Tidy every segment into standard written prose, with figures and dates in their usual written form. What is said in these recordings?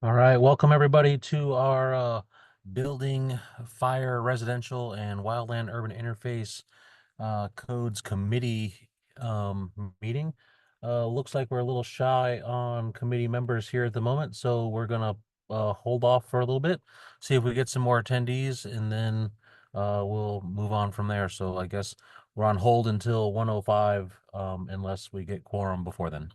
All right, welcome everybody to our Building, Fire, Residential, and Wildland Urban Interface Codes Committee meeting. Looks like we're a little shy on committee members here at the moment, so we're gonna hold off for a little bit, see if we get some more attendees, and then we'll move on from there. So I guess we're on hold until 1:05 unless we get quorum before then.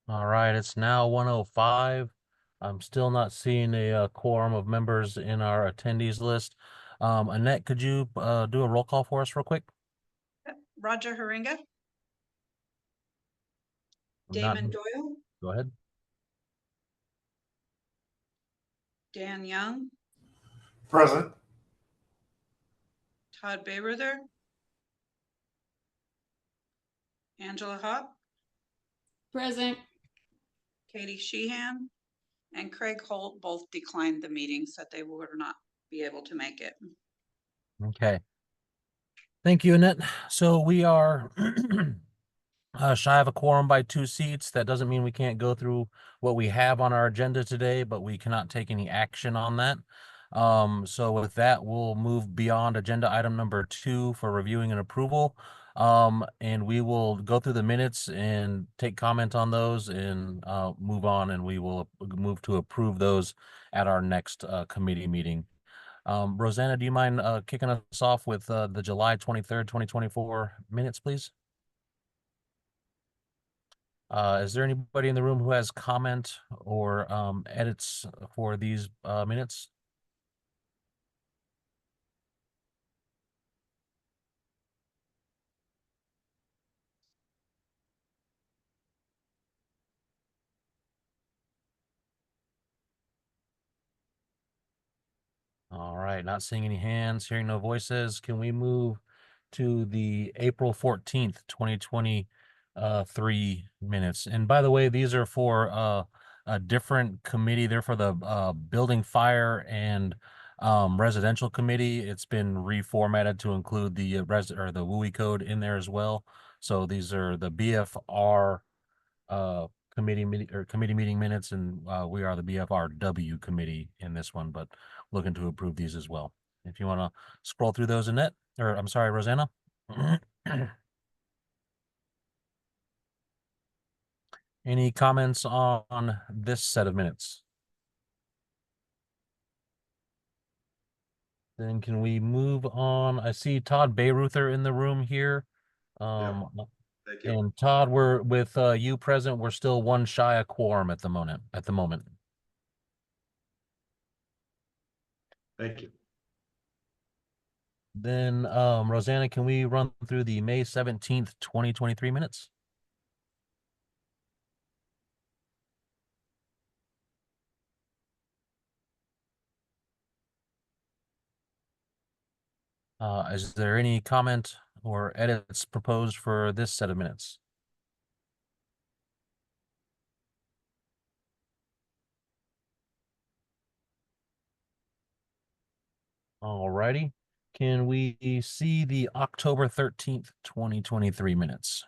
All right, it's now 1:05. I'm still not seeing a quorum of members in our attendees list. Annette, could you do a roll call for us real quick? Roger Haringa, Not, Damon Doyle, go ahead. Dan Young, Present. Todd Bayreuther, Angela Hawk, Present. Katie Sheehan, and Craig Holt both declined the meeting, said they would not be able to make it. Okay. Thank you, Annette. So we are shy of a quorum by 2 seats. That doesn't mean we can't go through what we have on our agenda today, but we cannot take any action on that. So with that, we'll move beyond agenda item number 2 for reviewing and approval. And we will go through the minutes and take comment on those and move on, and we will move to approve those at our next committee meeting. Rosanna, do you mind kicking us off with the July 23rd, 2024 minutes, please? Is there anybody in the room who has comment or edits for these minutes? All right, not seeing any hands, hearing no voices. Can we move to the April 14th, 2023 minutes? And by the way, these are for a different committee. They're for the Building, Fire, and Residential Committee. It's been reformatted to include the the WUI code in there as well. So these are the BFR committee meeting minutes, and we are the BFRW committee in this one, but looking to approve these as well. If you want to scroll through those, Annette, or I'm sorry, Rosanna. Any comments on this set of minutes? Then can we move on? I see Todd Bayreuther in the room here. Thank you. And Todd, we're with you present. We're still one shy of quorum at the moment. Thank you. Then Rosanna, can we run through the May 17th, 2023 minutes? Is there any comment or edits proposed for this set of minutes? Alrighty. Can we see the October 13th, 2023 minutes?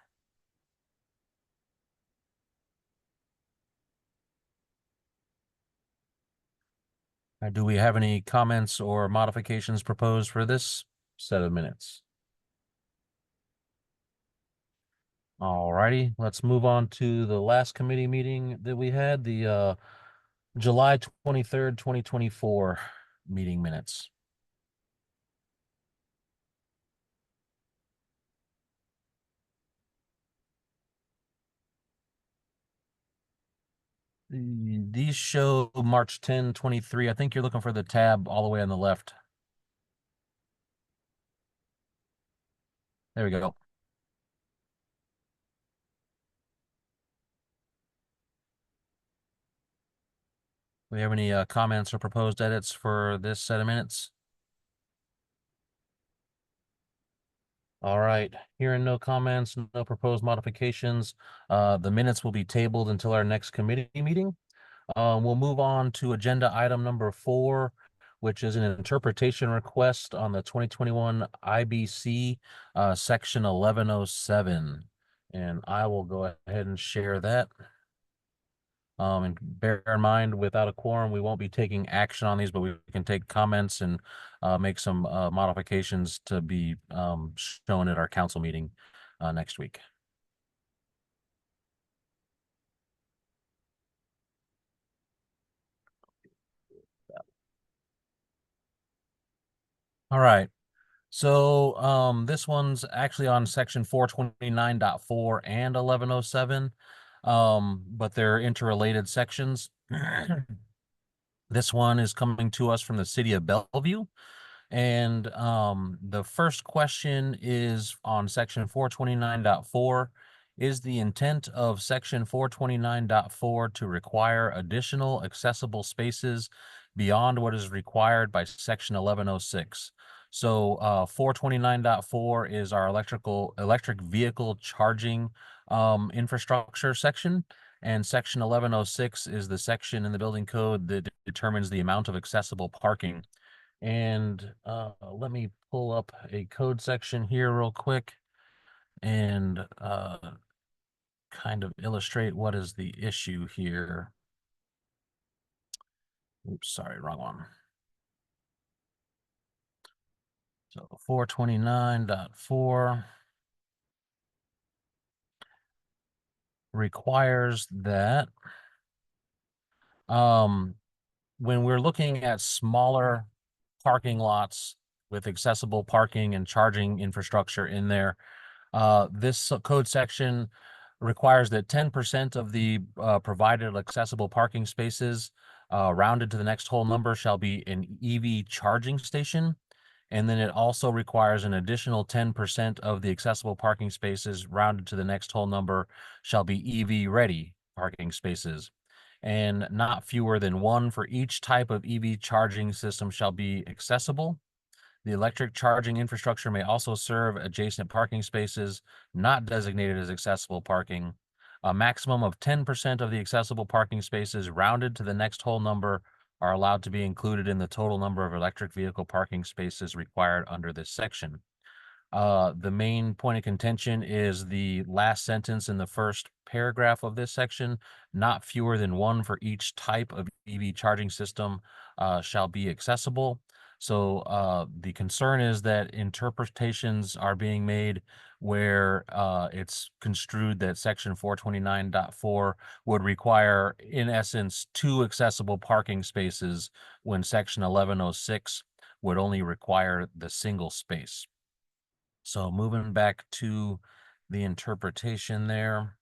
Do we have any comments or modifications proposed for this set of minutes? Alrighty, let's move on to the last committee meeting that we had, the July 23rd, 2024 meeting minutes. These show March 10, 23. I think you're looking for the tab all the way on the left. There we go. We have any comments or proposed edits for this set of minutes? All right, hearing no comments, no proposed modifications, the minutes will be tabled until our next committee meeting. We'll move on to agenda item number 4, which is an interpretation request on the 2021 IBC, section 1107. And I will go ahead and share that. And bear in mind, without a quorum, we won't be taking action on these, but we can take comments and make some modifications to be shown at our council meeting next week. All right. So this one's actually on section 429.4 and 1107, but they're interrelated sections. This one is coming to us from the city of Bellevue. And the first question is on section 429.4. Is the intent of section 429.4 to require additional accessible spaces beyond what is required by section 1106? So 429.4 is our electric vehicle charging infrastructure section. And section 1106 is the section in the building code that determines the amount of accessible parking. And let me pull up a code section here real quick and kind of illustrate what is the issue here. Oops, sorry, wrong one. So 429.4 requires that when we're looking at smaller parking lots with accessible parking and charging infrastructure in there, this code section requires that 10% of the provided accessible parking spaces rounded to the next whole number shall be an EV charging station. And then it also requires an additional 10% of the accessible parking spaces rounded to the next whole number shall be EV ready parking spaces. And not fewer than one for each type of EV charging system shall be accessible. The electric charging infrastructure may also serve adjacent parking spaces not designated as accessible parking. A maximum of 10% of the accessible parking spaces rounded to the next whole number are allowed to be included in the total number of electric vehicle parking spaces required under this section. The main point of contention is the last sentence in the first paragraph of this section. Not fewer than one for each type of EV charging system shall be accessible. So the concern is that interpretations are being made where it's construed that section 429.4 would require, in essence, 2 accessible parking spaces when section 1106 would only require the single space. So moving back to the interpretation there,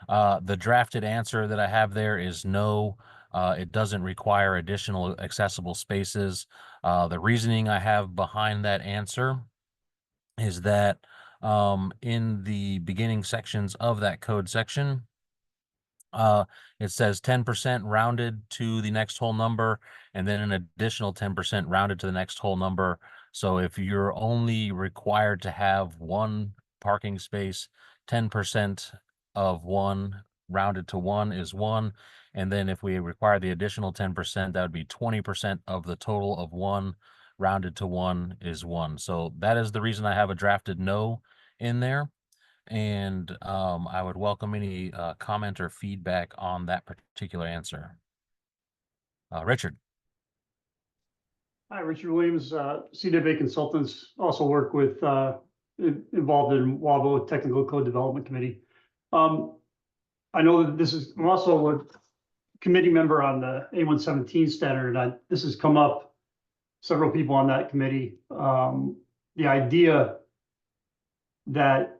the drafted answer that I have there is no, it doesn't require additional accessible spaces. The reasoning I have behind that answer is that in the beginning sections of that code section, it says 10% rounded to the next whole number, and then an additional 10% rounded to the next whole number. So if you're only required to have one parking space, 10% of one rounded to 1 is 1. And then if we require the additional 10%, that would be 20% of the total of 1, rounded to 1 is 1. So that is the reason I have a drafted no in there. And I would welcome any comment or feedback on that particular answer. Richard. Hi, Richard Williams, CWA Consultants, also work with, involved in WABO Technical Code Development Committee. I know that I'm also a committee member on the A117 standard, and this has come up, several people on that committee. The idea that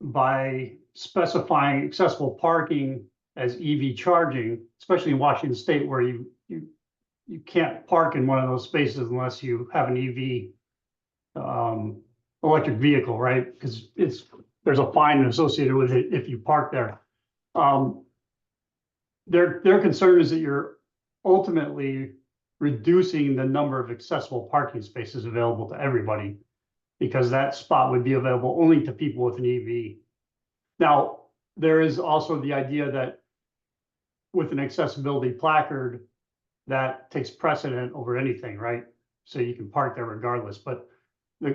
by specifying accessible parking as EV charging, especially in Washington State, where you can't park in one of those spaces unless you have an EV electric vehicle, right? Because there's a fine associated with it if you park there. Their concern is that you're ultimately reducing the number of accessible parking spaces available to everybody, because that spot would be available only to people with an EV. Now, there is also the idea that with an accessibility placard, that takes precedent over anything, right? So you can park there regardless. But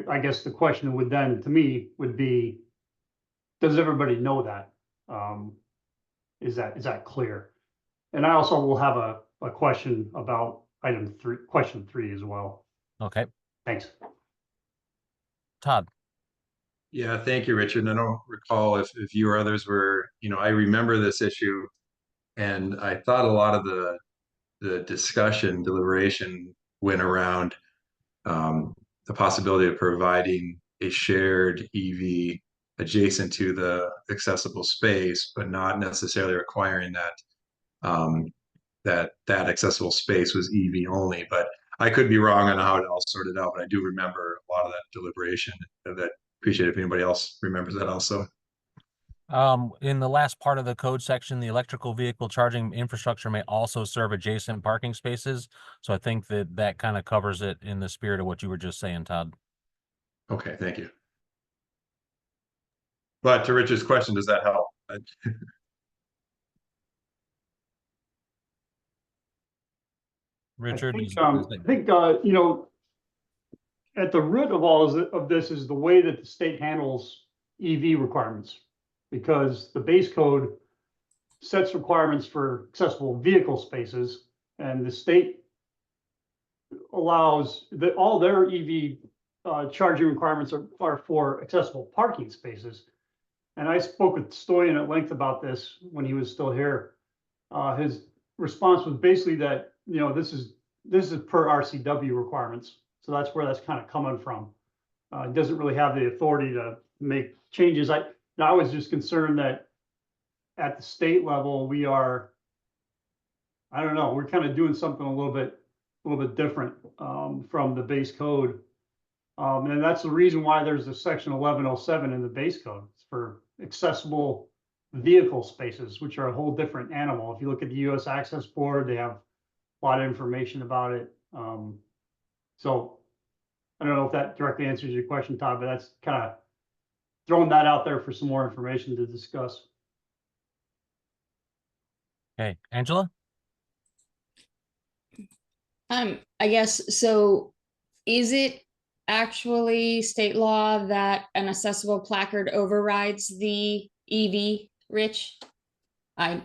I guess the question would then, to me, would be, does everybody know that? Is that clear? And I also will have a question about question 3 as well. Okay. Thanks. Todd. Yeah, thank you, Richard. And I don't recall if you or others were, I remember this issue, and I thought a lot of the discussion, deliberation went around the possibility of providing a shared EV adjacent to the accessible space, but not necessarily requiring that that accessible space was EV only. But I could be wrong on how it all sorted out, but I do remember a lot of that deliberation. That appreciate it if anybody else remembers that also. In the last part of the code section, the electrical vehicle charging infrastructure may also serve adjacent parking spaces. So I think that kind of covers it in the spirit of what you were just saying, Todd. Okay, thank you. But to Richard's question, does that help? Richard, I think at the root of all of this is the way that the state handles EV requirements, because the base code sets requirements for accessible vehicle spaces, and the state allows that all their EV charging requirements are for accessible parking spaces. And I spoke with Stoyan at length about this when he was still here. His response was basically that, this is per RCW requirements. So that's where that's kind of coming from. It doesn't really have the authority to make changes. I was just concerned that at the state level, we are, I don't know, we're kind of doing something a little bit different from the base code. And that's the reason why there's a section 1107 in the base code. It's for accessible vehicle spaces, which are a whole different animal. If you look at the US Access Board, they have a lot of information about it. So I don't know if that directly answers your question, Todd, but that's kind of throwing that out there for some more information to discuss. Okay, Angela? I guess, so is it actually state law that an accessible placard overrides the EV, Rich? I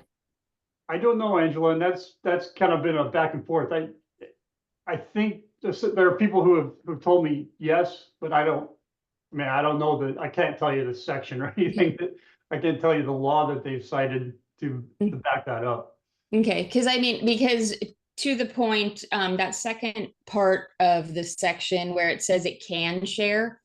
don't know, Angela, and that's kind of been a back and forth. I think there are people who've told me yes, but I don't know that. I can't tell you the section or anything. I can't tell you the law that they've cited to back that up. Okay, because to the point, that second part of the section where it says it can share,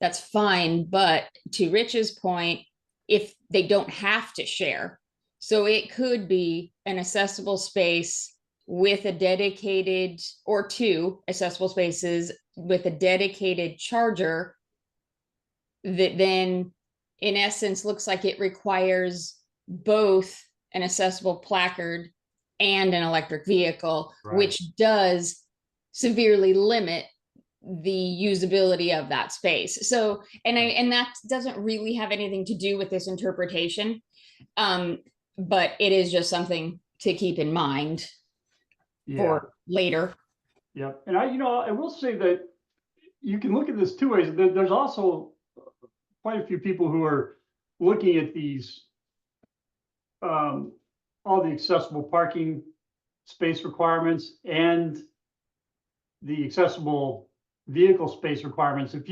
that's fine. But to Rich's point, if they don't have to share, so it could be an accessible space with a dedicated, or 2 accessible spaces with a dedicated charger that then in essence looks like it requires both an accessible placard and an electric vehicle, Right. Which does severely limit the usability of that space. So, and that doesn't really have anything to do with this interpretation, but it is just something to keep in mind for later. Yep. And I will say that you can look at this two ways. There's also quite a few people who are looking at these, all the accessible parking space requirements and the accessible vehicle space requirements. If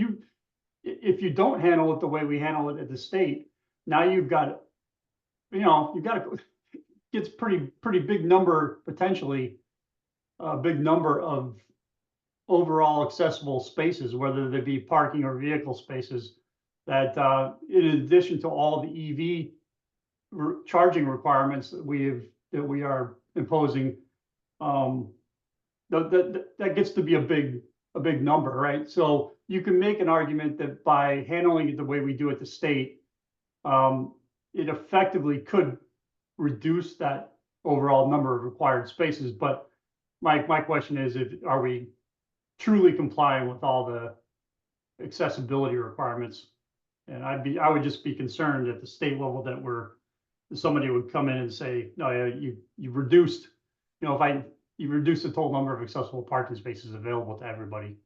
you don't handle it the way we handle it at the state, now you've got, gets pretty big number, potentially a big number of overall accessible spaces, whether they be parking or vehicle spaces, that in addition to all the EV charging requirements that we are imposing, that gets to be a big number, right? So you can make an argument that by handling it the way we do at the state, it effectively could reduce that overall number of required spaces. But my question is, are we truly complying with all the accessibility requirements? And I would just be concerned at the state level that somebody would come in and say, no, you've reduced, you reduce the total number of accessible parking spaces available to everybody.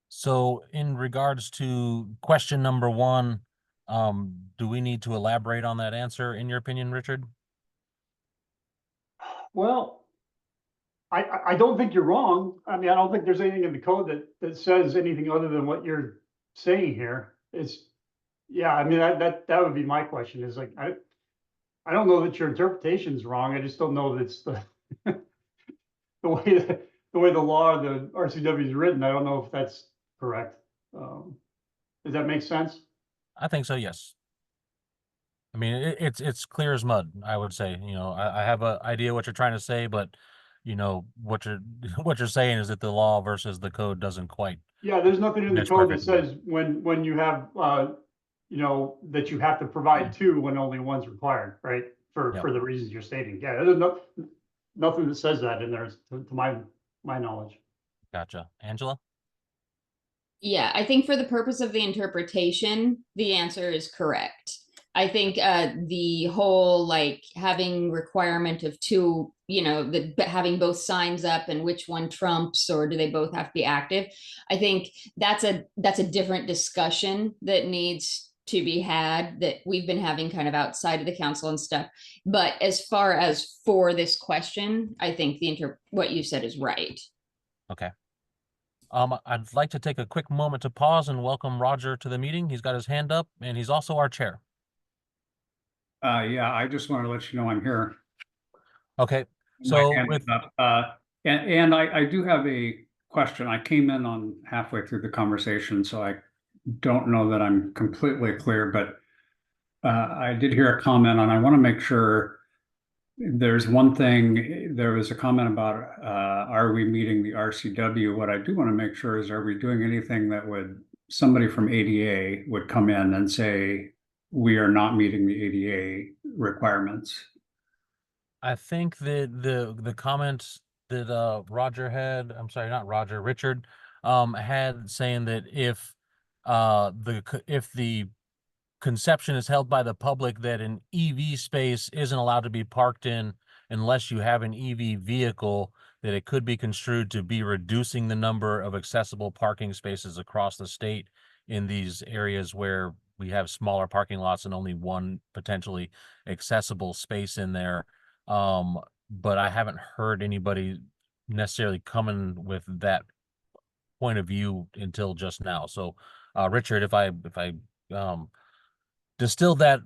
So in regards to question number one, do we need to elaborate on that answer, in your opinion, Richard? Well, I don't think you're wrong. I mean, I don't think there's anything in the code that says anything other than what you're saying here. Yeah, I mean, that would be my question, is like, I don't know that your interpretation is wrong. I just don't know that it's the way the law or the RCW is written. I don't know if that's correct. Does that make sense? I think so, yes. I mean, it's clear as mud, I would say. I have an idea what you're trying to say, but what you're what you're saying is that the law versus the code doesn't quite. Yeah, there's nothing in the Mesh code that perfectly. says when you have, that you have to provide two when only one's required, right? For Yep. the reasons you're stating. Yeah, there's nothing that says that in there, to my knowledge. Gotcha. Angela? Yeah, I think for the purpose of the interpretation, the answer is correct. I think the whole like having requirement of two, having both signs up and which one trumps, or do they both have to be active? I think that's a different discussion that needs to be had, that we've been having kind of outside of the council and stuff. But as far as for this question, I think what you said is right. Okay. I'd like to take a quick moment to pause and welcome Roger to the meeting. He's got his hand up, and he's also our chair. Yeah, I just want to let you know I'm here. Okay. My So hand with is up. And I do have a question. I came in on halfway through the conversation, so I don't know that I'm completely clear, but I did hear a comment, and I want to make sure. There's one thing, there was a comment about, are we meeting the RCW? What I do want to make sure is, are we doing anything that somebody from ADA would come in and say, we are not meeting the ADA requirements? I think that the comments that Roger had, I'm sorry, not Roger, Richard, had saying that if the conception is held by the public that an EV space isn't allowed to be parked in unless you have an EV vehicle, that it could be construed to be reducing the number of accessible parking spaces across the state in these areas where we have smaller parking lots and only one potentially accessible space in there. But I haven't heard anybody necessarily coming with that point of view until just now. So, Richard, if I distilled that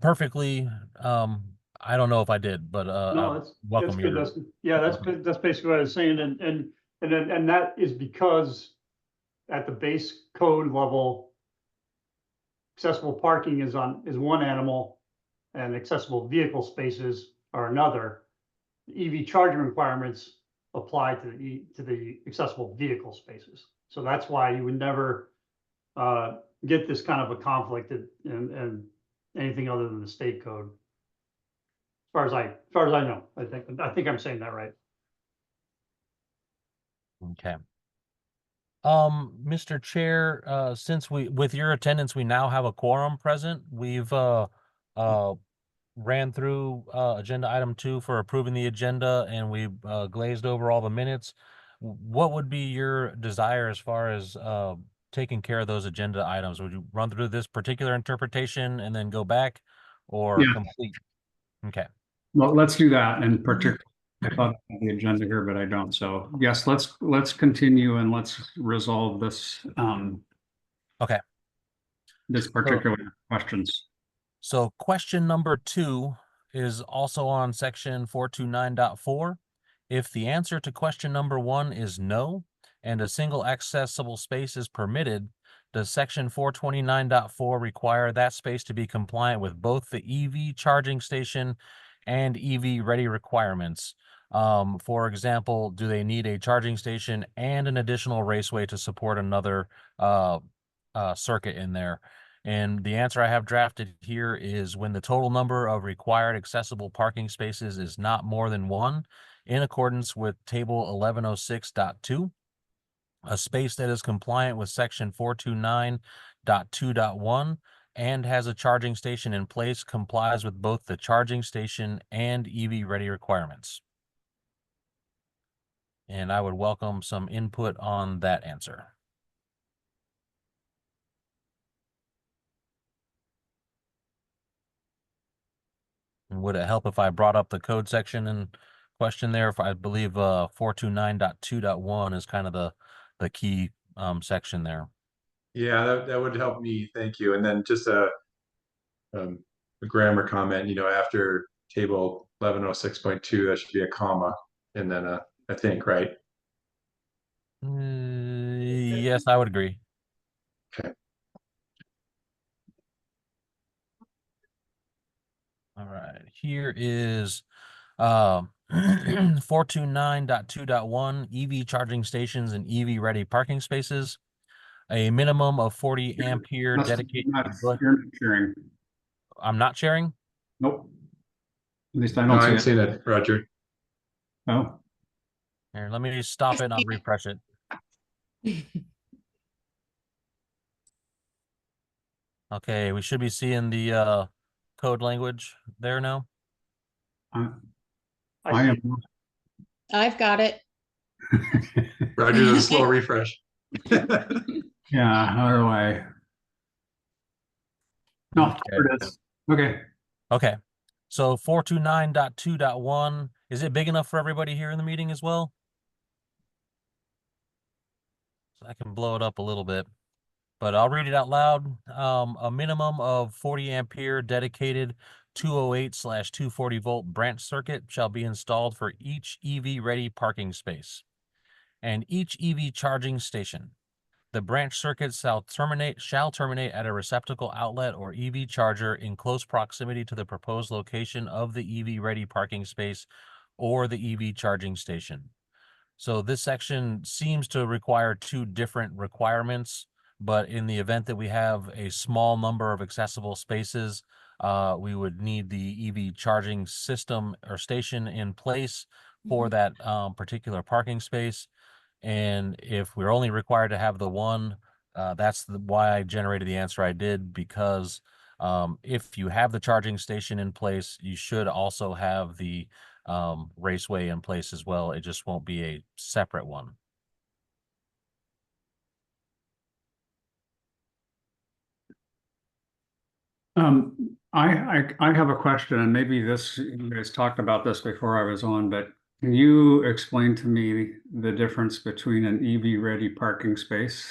perfectly, I don't know if I did, but No, I that's welcome good, your. Dustin. Yeah, that's basically what I was saying, and that is because at the base code level, accessible parking is one animal, and accessible vehicle spaces are another. EV charging requirements apply to the accessible vehicle spaces. So that's why you would never get this kind of a conflict and anything other than the state code. As far as I know, I think I'm saying that right. Okay. Mr. Chair, since with your attendance, we now have a quorum present. We've ran through agenda item 2 for approving the agenda, and we glazed over all the minutes. What would be your desire as far as taking care of those agenda items? Would you run through this particular interpretation and then go back, or Yeah. complete? Okay. Well, let's do that. And particularly, I thought I had the agenda here, but I don't. So yes, let's continue and let's resolve this, Okay. this particular questions. So question number 2 is also on section 429.4. If the answer to question number 1 is no, and a single accessible space is permitted, does section 429.4 require that space to be compliant with both the EV charging station and EV ready requirements? For example, do they need a charging station and an additional raceway to support another circuit in there? And the answer I have drafted here is when the total number of required accessible parking spaces is not more than 1, in accordance with table 1106.2, a space that is compliant with section 429.2.1 and has a charging station in place complies with both the charging station and EV ready requirements. And I would welcome some input on that answer. And would it help if I brought up the code section in question there? If I believe 429.2.1 is kind of the key section there. Yeah, that would help me. Thank you. And then just a grammar comment, after table 1106.2, that should be a comma and then I think, right? Yes, I would agree. Okay. All right, here is 429.2.1 EV charging stations and EV ready parking spaces. A minimum of 40 ampere dedicated. You're not sharing. I'm not sharing. Nope. At least I No, don't see I'm it. seeing it, Roger. Oh, Here, let me stop it and I'll refresh it. Okay, we should be seeing the code language there now. I I am. see. I've got it. Roger does a slow refresh. Yeah, how do I? No, there it is. Okay. Okay, so 429.2.1, is it big enough for everybody here in the meeting as well? So I can blow it up a little bit, but I'll read it out loud. A minimum of 40 ampere dedicated 208/240 volt branch circuit shall be installed for each EV ready parking space and each EV charging station. The branch circuit shall terminate at a receptacle outlet or EV charger in close proximity to the proposed location of the EV ready parking space or the EV charging station. So this section seems to require 2 different requirements, but in the event that we have a small number of accessible spaces, we would need the EV charging system or station in place for that particular parking space. And if we're only required to have the one, that's why I generated the answer I did, because if you have the charging station in place, you should also have the raceway in place as well. It just won't be a separate one. I have a question, and maybe you guys talked about this before I was on, but can you explain to me the difference between an EV ready parking space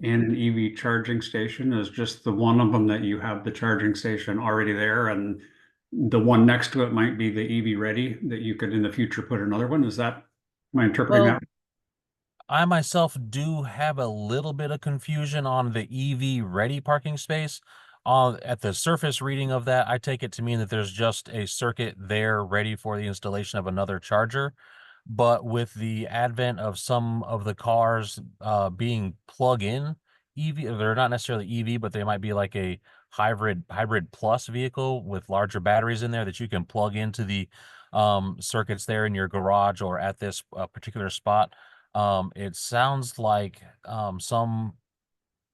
and an EV charging station? Is just the one of them that you have the charging station already there, and the one next to it might be the EV ready that you could in the future put another one? Is that, am I interpreting Well, that? I myself do have a little bit of confusion on the EV ready parking space. At the surface reading of that, I take it to mean that there's just a circuit there ready for the installation of another charger. But with the advent of some of the cars being plug-in EV, they're not necessarily EV, but they might be like a hybrid plus vehicle with larger batteries in there that you can plug into the circuits there in your garage or at this particular spot. It sounds like some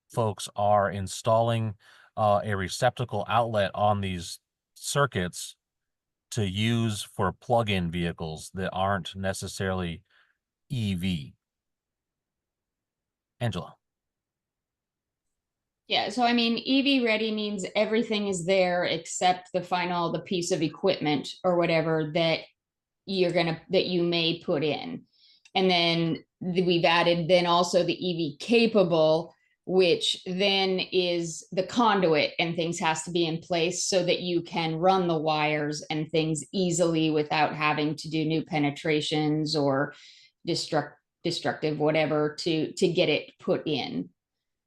folks are installing a receptacle outlet on these circuits to use for plug-in vehicles that aren't necessarily EV. Angela. Yeah, so I mean, EV ready means everything is there except the piece of equipment or whatever that that you may put in. And then we've added then also the EV capable, which then is the conduit and things has to be in place so that you can run the wires and things easily without having to do new penetrations or destructive whatever to get it put in.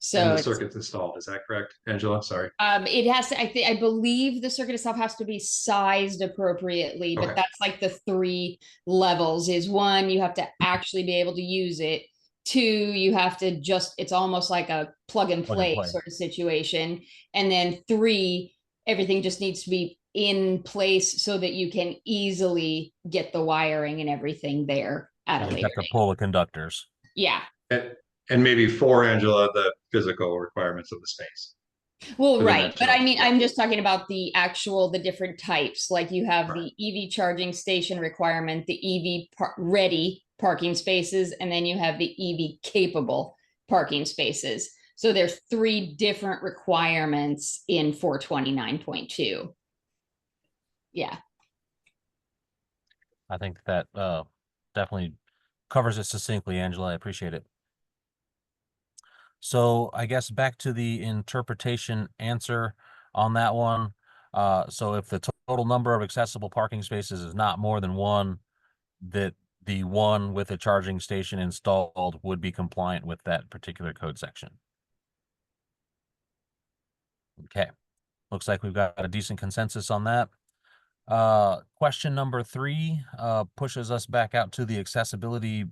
So And the it's- circuit's installed, is that correct, Angela? Sorry. it has to, I believe the circuit itself has to be sized appropriately, but Okay. that's like the 3 levels is 1, you have to actually be able to use it. 2, you have to it's almost like a plug and play sort of situation. And then 3, everything just needs to be in place so that you can easily get the wiring and everything there at a You later have to date. pull the conductors. Yeah. And maybe 4, Angela, the physical requirements of the space. Well, Within right, that but I 12, mean, yeah. I'm just talking about the different types, like you have the EV charging station requirement, the EV ready parking spaces, and then you have the EV capable parking spaces. So there's 3 different requirements in 429.2. Yeah, I think that definitely covers it succinctly, Angela. I appreciate it. So I guess back to the interpretation answer on that one. So if the total number of accessible parking spaces is not more than 1, that the one with a charging station installed would be compliant with that particular code section. Okay, looks like we've got a decent consensus on that. Question number 3 pushes us back out to the accessibility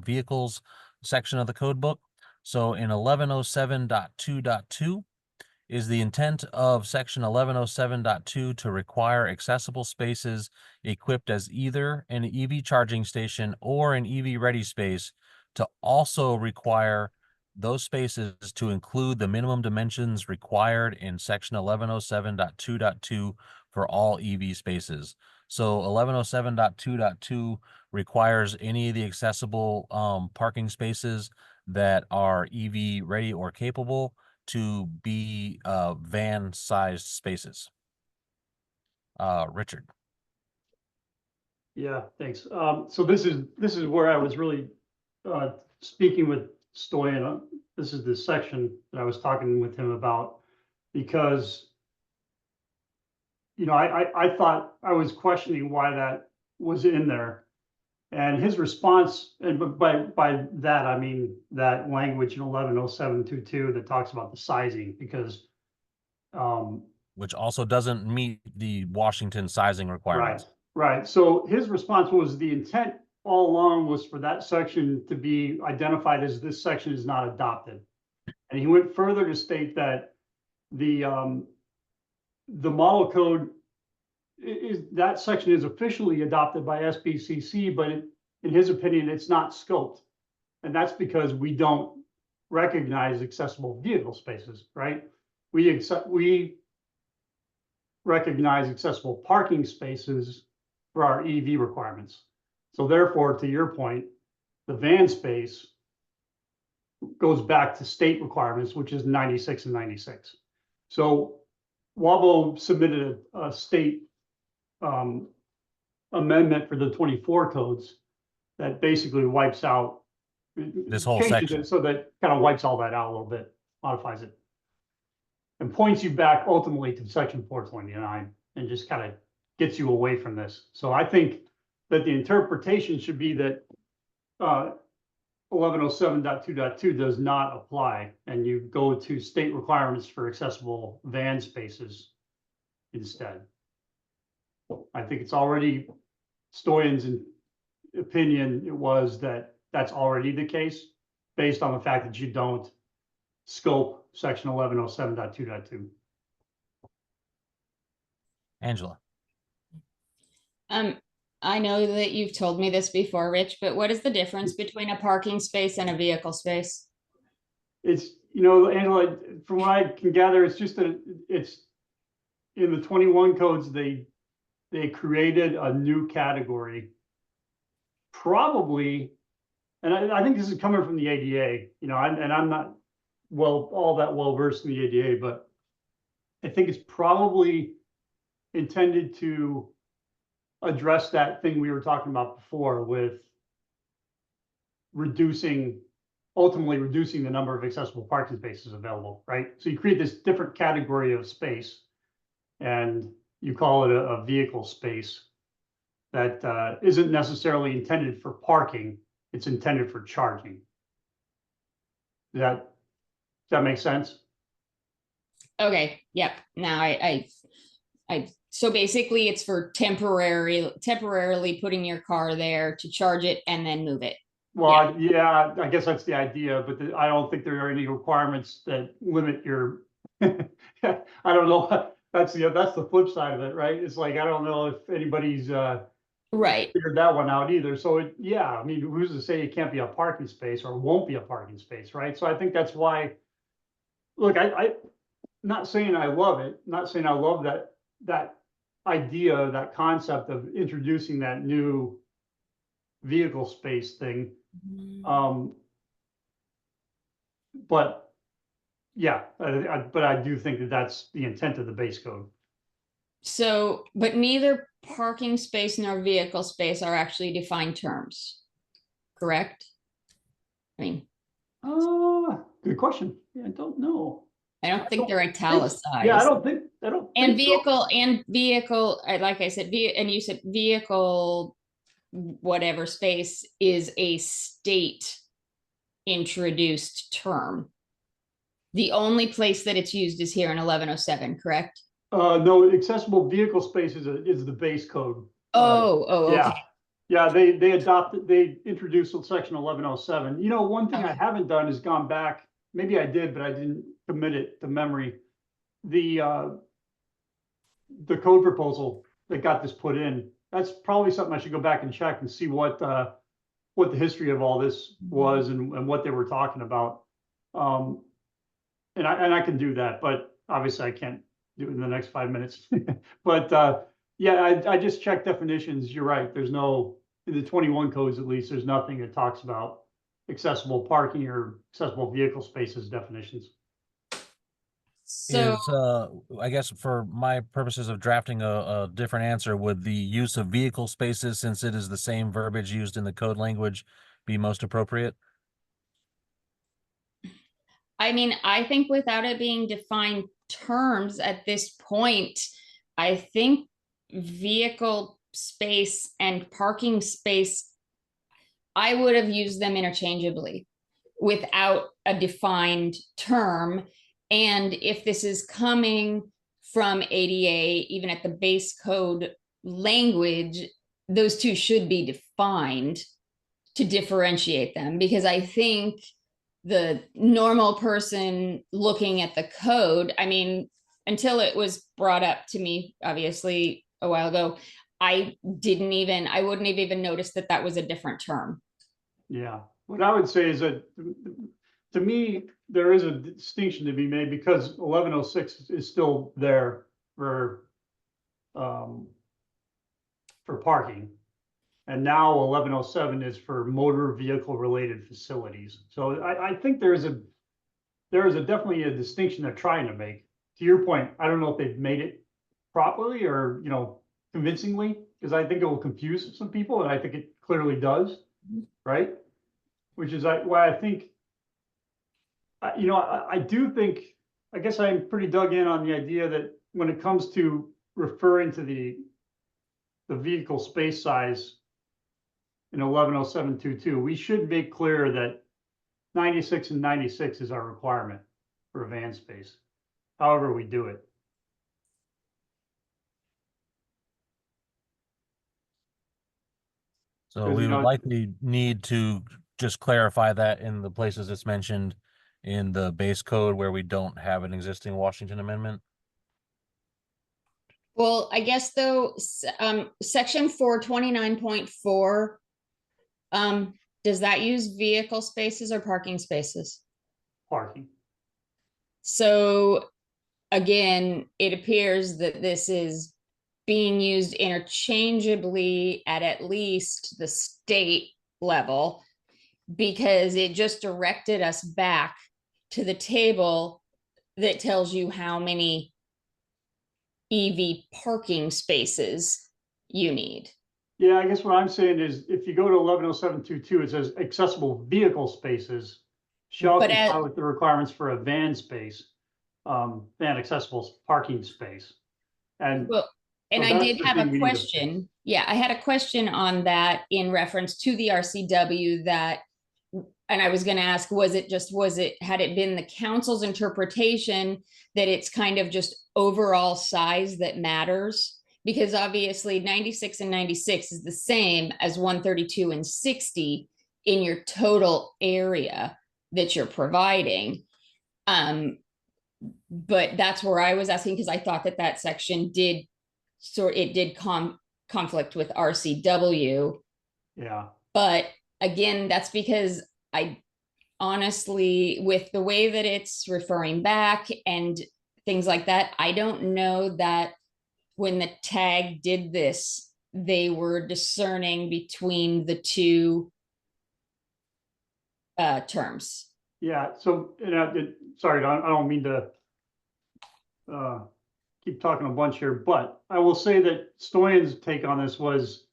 vehicles section of the code book. So in 1107.2.2, is the intent of section 1107.2 to require accessible spaces equipped as either an EV charging station or an EV ready space to also require those spaces to include the minimum dimensions required in section 1107.2.2 for all EV spaces. So 1107.2.2 requires any of the accessible parking spaces that are EV ready or capable to be van sized spaces. Richard. Yeah, thanks. So this is where I was really speaking with Stoyan. This is the section that I was talking with him about, because I thought I was questioning why that was in there. And his response, and by that I mean that language in 1107.2.2 that talks about the sizing, because which also doesn't meet the Washington sizing requirements. Right. So his response was the intent all along was for that section to be identified as this section is not adopted. And he went further to state that the model code that section is officially adopted by SBCC, but in his opinion, it's not scoped. And that's because we don't recognize accessible vehicle spaces, right? We recognize accessible parking spaces for our EV requirements. So therefore, to your point, the van space goes back to state requirements, which is 96 and 96. So WABO submitted a state amendment for the 24 codes that basically wipes out this whole changes section. it so that kind of wipes all that out a little bit, modifies it, and points you back ultimately to section 429 and just kind of gets you away from this. So I think that the interpretation should be that 1107.2.2 does not apply, and you go to state requirements for accessible van spaces instead. I think it's already Stoyan's opinion. It was that that's already the case based on the fact that you don't scope section 1107.2.2. Angela. I know that you've told me this before, Rich, but what is the difference between a parking space and a vehicle space? It's, Angela, from what I can gather, it's just that in the 21 codes, they created a new category. Probably, and I think this is coming from the ADA, you know, and I'm not all that well versed in the ADA, but I think it's probably intended to address that thing we were talking about before with ultimately reducing the number of accessible parking spaces available, right? So you create this different category of space and you call it a vehicle space that isn't necessarily intended for parking, it's intended for charging. Does that make sense? Okay, yep. Now so basically it's for temporarily putting your car there to charge it and then move it. Well, yeah, I guess that's the idea, but I don't think there are any requirements that limit your, I don't know, that's the flip side of it, right? It's like, I don't know if anybody's Right. figured that one out either. So yeah, I mean, who's to say it can't be a parking space or won't be a parking space, right? So I think that's why, look, I not saying I love it, not saying I love that idea, that concept of introducing that new vehicle space thing. But yeah, but I do think that that's the intent of the base code. So, but neither parking space nor vehicle space are actually defined terms, correct? I mean, Good question. Yeah, I don't know. I don't think they're italicized. Yeah, I don't think And so. vehicle, like I said, and you said vehicle, whatever space is a state introduced term. The only place that it's used is here in 1107, correct? No, accessible vehicle space is the base code. Okay. Yeah, they introduced section 1107. You know, one thing I haven't done is gone back, maybe I did, but I didn't commit it to memory. The code proposal that got this put in, that's probably something I should go back and check and see what the history of all this was and what they were talking about. And I can do that, but obviously I can't do it in the next 5 minutes. But yeah, I just checked definitions. You're right. There's no, in the 21 codes at least, there's nothing that talks about accessible parking or accessible vehicle spaces definitions. So I guess for my purposes of drafting a different answer, would the use of vehicle spaces, since it is the same verbiage used in the code language, be most appropriate? I mean, I think without it being defined terms at this point, I think vehicle space and parking space, I would have used them interchangeably without a defined term. And if this is coming from ADA, even at the base code language, those two should be defined to differentiate them, because I think the normal person looking at the code, I mean, until it was brought up to me, obviously a while ago, I wouldn't have even noticed that that was a different term. Yeah, what I would say is that to me, there is a distinction to be made because 1106 is still there for parking. And now 1107 is for motor vehicle related facilities. So I think there is definitely a distinction they're trying to make. To your point, I don't know if they've made it properly or, you know, convincingly, because I think it will confuse some people, and I think it clearly does, right? Which is why I think, you know, I do think, I guess I'm pretty dug in on the idea that when it comes to referring to the vehicle space size in 110722, we should make clear that 96 and 96 is our requirement for a van space, however we do it. So we would likely need to just clarify that in the places it's mentioned in the base code where we don't have an existing Washington amendment. Well, I guess though, section 429.4, does that use vehicle spaces or parking spaces? Parking. So again, it appears that this is being used interchangeably at least the state level, because it just directed us back to the table that tells you how many EV parking spaces you need. Yeah, I guess what I'm saying is if you go to 110722, it says accessible vehicle spaces shall But comply with the requirements for a van space, van accessible parking space. And Well, and so I that's did the have thing a we need to question. Yeah, I had a question on that in reference to the RCW that, and I was going to ask, had it been the council's interpretation that it's kind of just overall size that matters? Because obviously 96 and 96 is the same as 132 and 60 in your total area that you're providing. But that's where I was asking, because I thought that that section did conflict with RCW. Yeah, But again, that's because I honestly, with the way that it's referring back and things like that, I don't know that when the tag did this, they were discerning between the two terms. yeah. So, sorry, I don't mean to keep talking a bunch here, but I will say that Stoyan's take on this was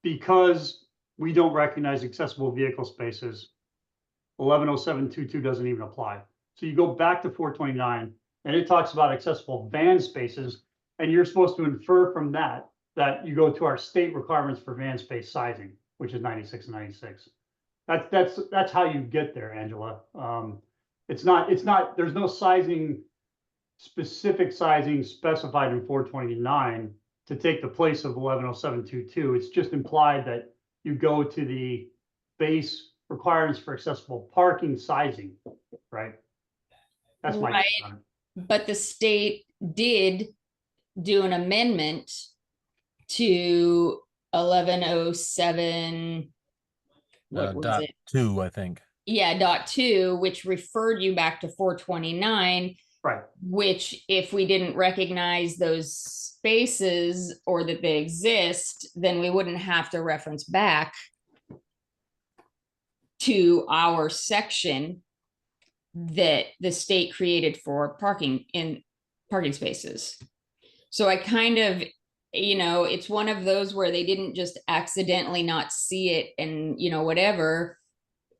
because we don't recognize accessible vehicle spaces, 110722 doesn't even apply. So you go back to 429 and it talks about accessible van spaces, and you're supposed to infer from that you go to our state requirements for van space sizing, which is 96 and 96. That's how you get there, Angela. It's not, there's no specific sizing specified in 429 to take the place of 110722. It's just implied that you go to the base requirements for accessible parking sizing, right? That's my Right. take on it. But the state did do an amendment to 1107. What was dot it? 2, I think. Yeah, .2, which referred you back to 429, Right. which if we didn't recognize those spaces or that they exist, then we wouldn't have to reference back to our section that the state created for parking spaces. So I kind of, it's one of those where they didn't just accidentally not see it and, whatever.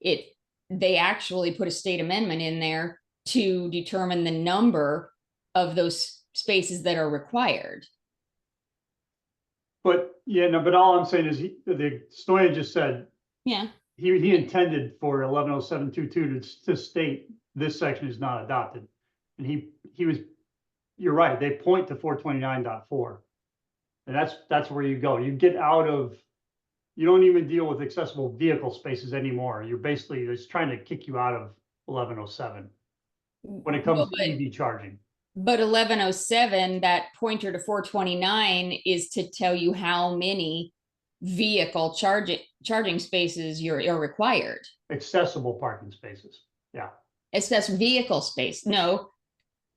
They actually put a state amendment in there to determine the number of those spaces that are required. But yeah, no, but all I'm saying is the Stoyan just said Yeah. he intended for 110722 to state this section is not adopted. And he was, you're right, they point to 429.4. And that's where you go. You get out of, you don't even deal with accessible vehicle spaces anymore. You're basically just trying to kick you out of 1107 when it comes to EV charging. But 1107, that pointer to 429 is to tell you how many vehicle charging spaces you're required. Accessible parking spaces. Yeah. It's that's vehicle space. No,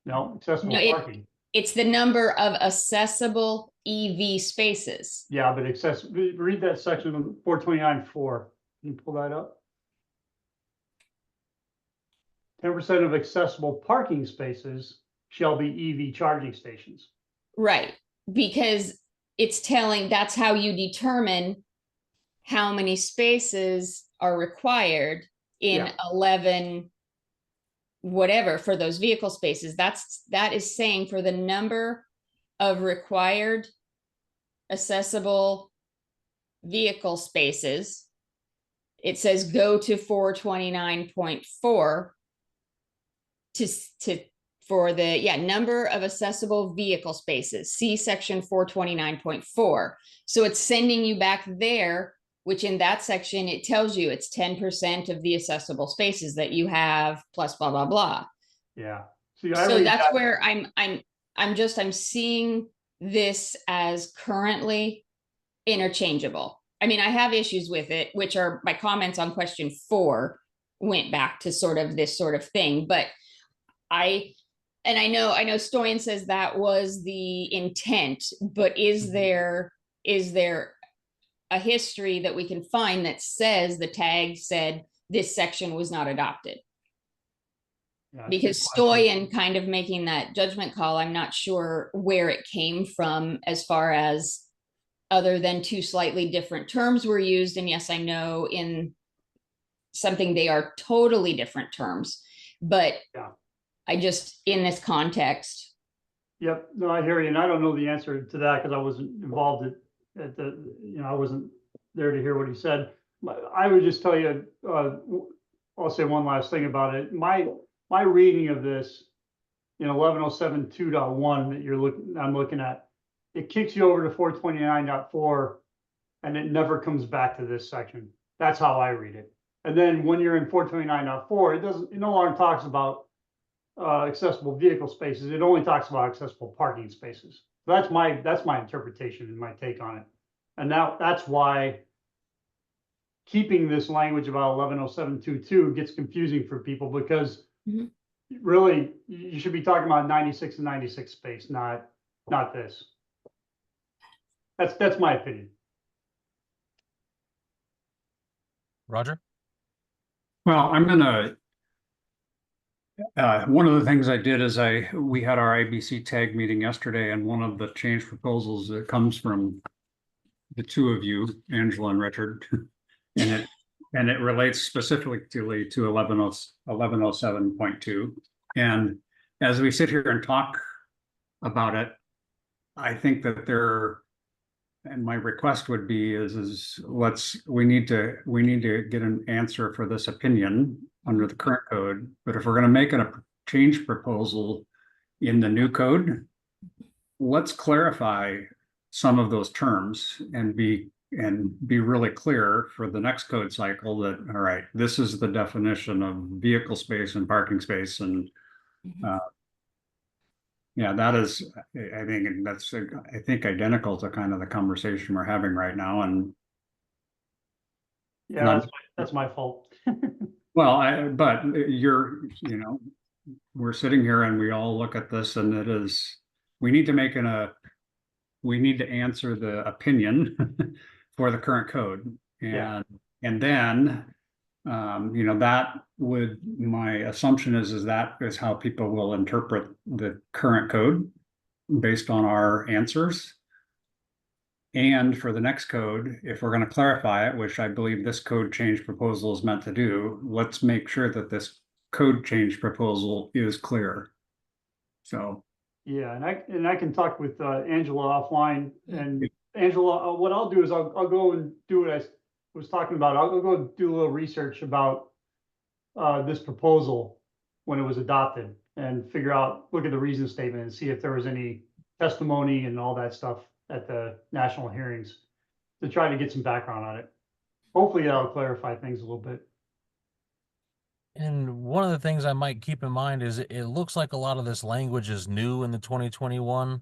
accessible No, parking. it's the number of accessible EV spaces. Yeah, but read that section of 429.4. Can you pull that up? 10% of accessible parking spaces shall be EV charging stations. Right, because it's telling, that's how you determine how many spaces are required in 11 whatever for those vehicle spaces. That is saying for the number of required accessible vehicle spaces, it says go to 429.4 for the number of accessible vehicle spaces, see section 429.4. So it's sending you back there, which in that section, it tells you it's 10% of the accessible spaces that you have plus blah, blah, blah. Yeah. So that's where I'm seeing this as currently interchangeable. I mean, I have issues with it, which are my comments on question 4 went back to sort of this sort of thing, but And I know Stoyan says that was the intent, but is there a history that we can find that says the tag said this section was not adopted? Yeah, Because good question. Stoyan kind of making that judgment call, I'm not sure where it came from as far as other than two slightly different terms were used. And yes, I know in something they are totally different terms, but Yeah. I just, in this context, Yep, no, I hear you, and I don't know the answer to that because I wasn't involved at the, I wasn't there to hear what he said. I would just tell you, I'll say one last thing about it. My reading of this in 1107 2.1 that I'm looking at, it kicks you over to 429.4 and it never comes back to this section. That's how I read it. And then when you're in 429.4, it no longer talks about accessible vehicle spaces. It only talks about accessible parking spaces. That's my interpretation and my take on it. And now that's why keeping this language about 1107.22 gets confusing for people, because Mhm. really you should be talking about 96 and 96 space, not this. That's my opinion. Roger? Well, I'm gonna, one of the things I did is we had our ABC tag meeting yesterday, and one of the change proposals that comes from the two of you, Angela and Richard, and it relates specifically to 1107.2. And as we sit here and talk about it, I think that and my request would be is we need to get an answer for this opinion under the current code. But if we're going to make a change proposal in the new code, let's clarify some of those terms and be really clear for the next code cycle that, all right, this is the definition of vehicle space and parking space. And yeah, that is, I think that's, I think, identical to kind of the conversation we're having right now. And Yeah, that's my fault. well, but we're sitting here and we all look at this, and it is, we need to answer the opinion for the current code. Yeah. And then, my assumption is that is how people will interpret the current code based on our answers. And for the next code, if we're going to clarify it, which I believe this code change proposal is meant to do, let's make sure that this code change proposal is clear. So. Yeah, and I can talk with Angela offline. And Angela, what I'll do is I'll go and do what I was talking about. I'll go do a little research about this proposal when it was adopted, and look at the reason statement and see if there was any testimony and all that stuff at the national hearings to try to get some background on it. Hopefully that'll clarify things a little bit. And one of the things I might keep in mind is it looks like a lot of this language is new in the 2021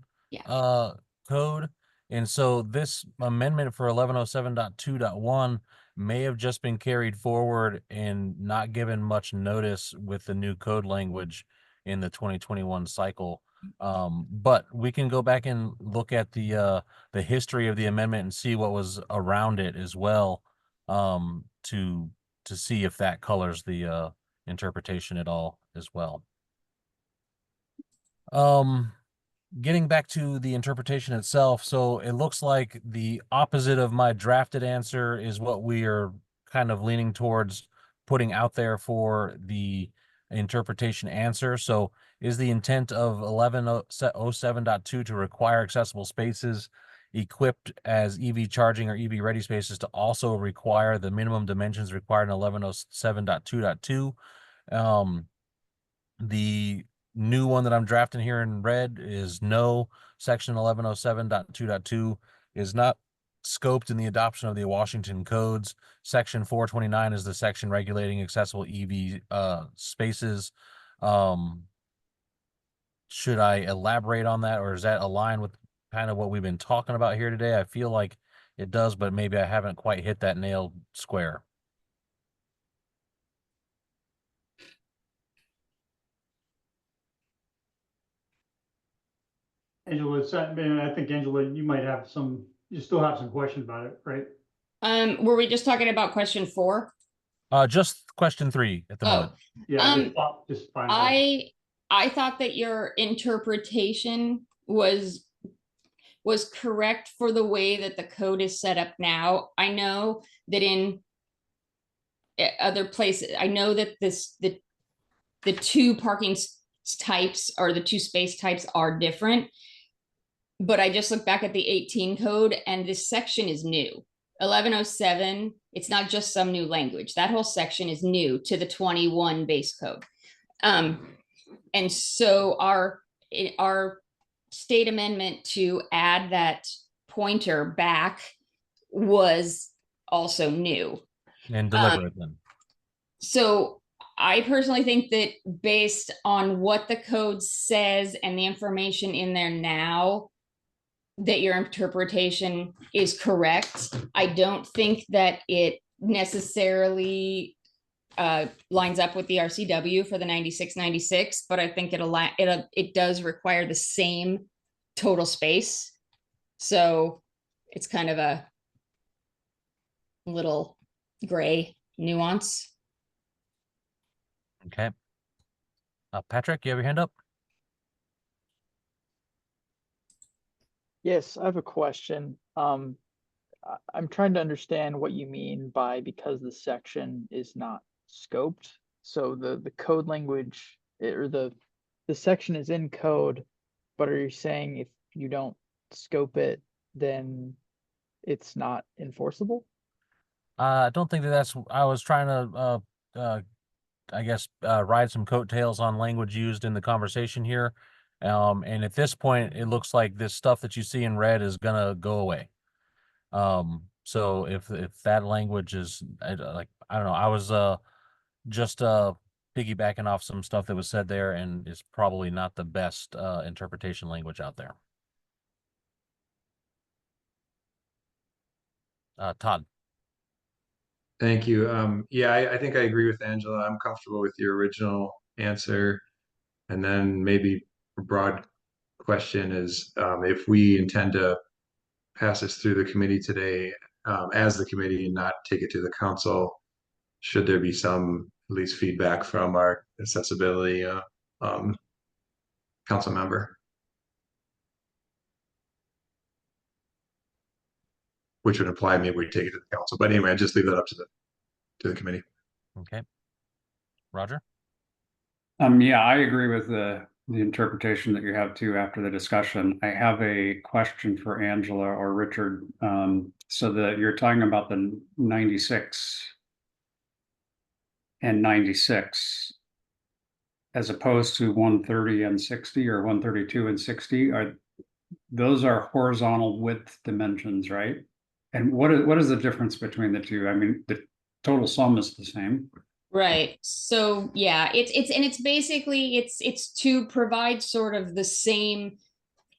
code. And so this amendment for 1107.2.1 may have just been carried forward and not given much notice with the new code language in the 2021 cycle. But we can go back and look at the history of the amendment and see what was around it as well, to see if that colors the interpretation at all as well. Getting back to the interpretation itself, so it looks like the opposite of my drafted answer is what we are kind of leaning towards putting out there for the interpretation answer. So is the intent of 1107.2 to require accessible spaces equipped as EV charging or EV ready spaces to also require the minimum dimensions required in 1107.2.2? The new one that I'm drafting here in red is no. Section 1107.2.2 is not scoped in the adoption of the Washington codes. Section 429 is the section regulating accessible EV spaces. Should I elaborate on that, or is that aligned with kind of what we've been talking about here today? I feel like it does, but maybe I haven't quite hit that nail square. Angela, and I think Angela, you might have you still have some questions about it, right? Were we just talking about question 4? Just question 3 at the moment. Yeah, Um, just fine. I thought that your interpretation was correct for the way that the code is set up now. I know that in other places, I know that the two parking types, or the two space types, are different. But I just looked back at the 18 code, and this section is new. 1107, it's not just some new language. That whole section is new to the 21 base code. And so our state amendment to add that pointer back was also new. And deliberate then. So I personally think that based on what the code says and the information in there now, that your interpretation is correct. I don't think that it necessarily lines up with the RCW for the 9696, but I think it does require the same total space. So it's kind of a little gray nuance. Okay. Patrick, you have your hand up? Yes, I have a question. I'm trying to understand what you mean by because the section is not scoped. So the code language or the section is in code, but are you saying if you don't scope it, then it's not enforceable? I don't think that's, I was trying to, I guess, ride some coattails on language used in the conversation here. And at this point, it looks like this stuff that you see in red is gonna go away. So if that language is like, I don't know, I was just piggybacking off some stuff that was said there, and it's probably not the best interpretation language out there. Todd. Thank you. Yeah, I think I agree with Angela. I'm comfortable with your original answer. And then maybe a broad question is if we intend to pass this through the committee today as the committee and not take it to the council, should there be some at least feedback from our accessibility council member? Which would imply maybe we take it to the council. But anyway, I just leave that up to the committee. Okay. Roger. Yeah, I agree with the interpretation that you have too after the discussion. I have a question for Angela or Richard. So that you're talking about the 96 and 96 as opposed to 130 and 60 or 132 and 60, those are horizontal width dimensions, right? And what is the difference between the two? I mean, the total sum is the same. Right. So yeah, it's basically it's to provide sort of the same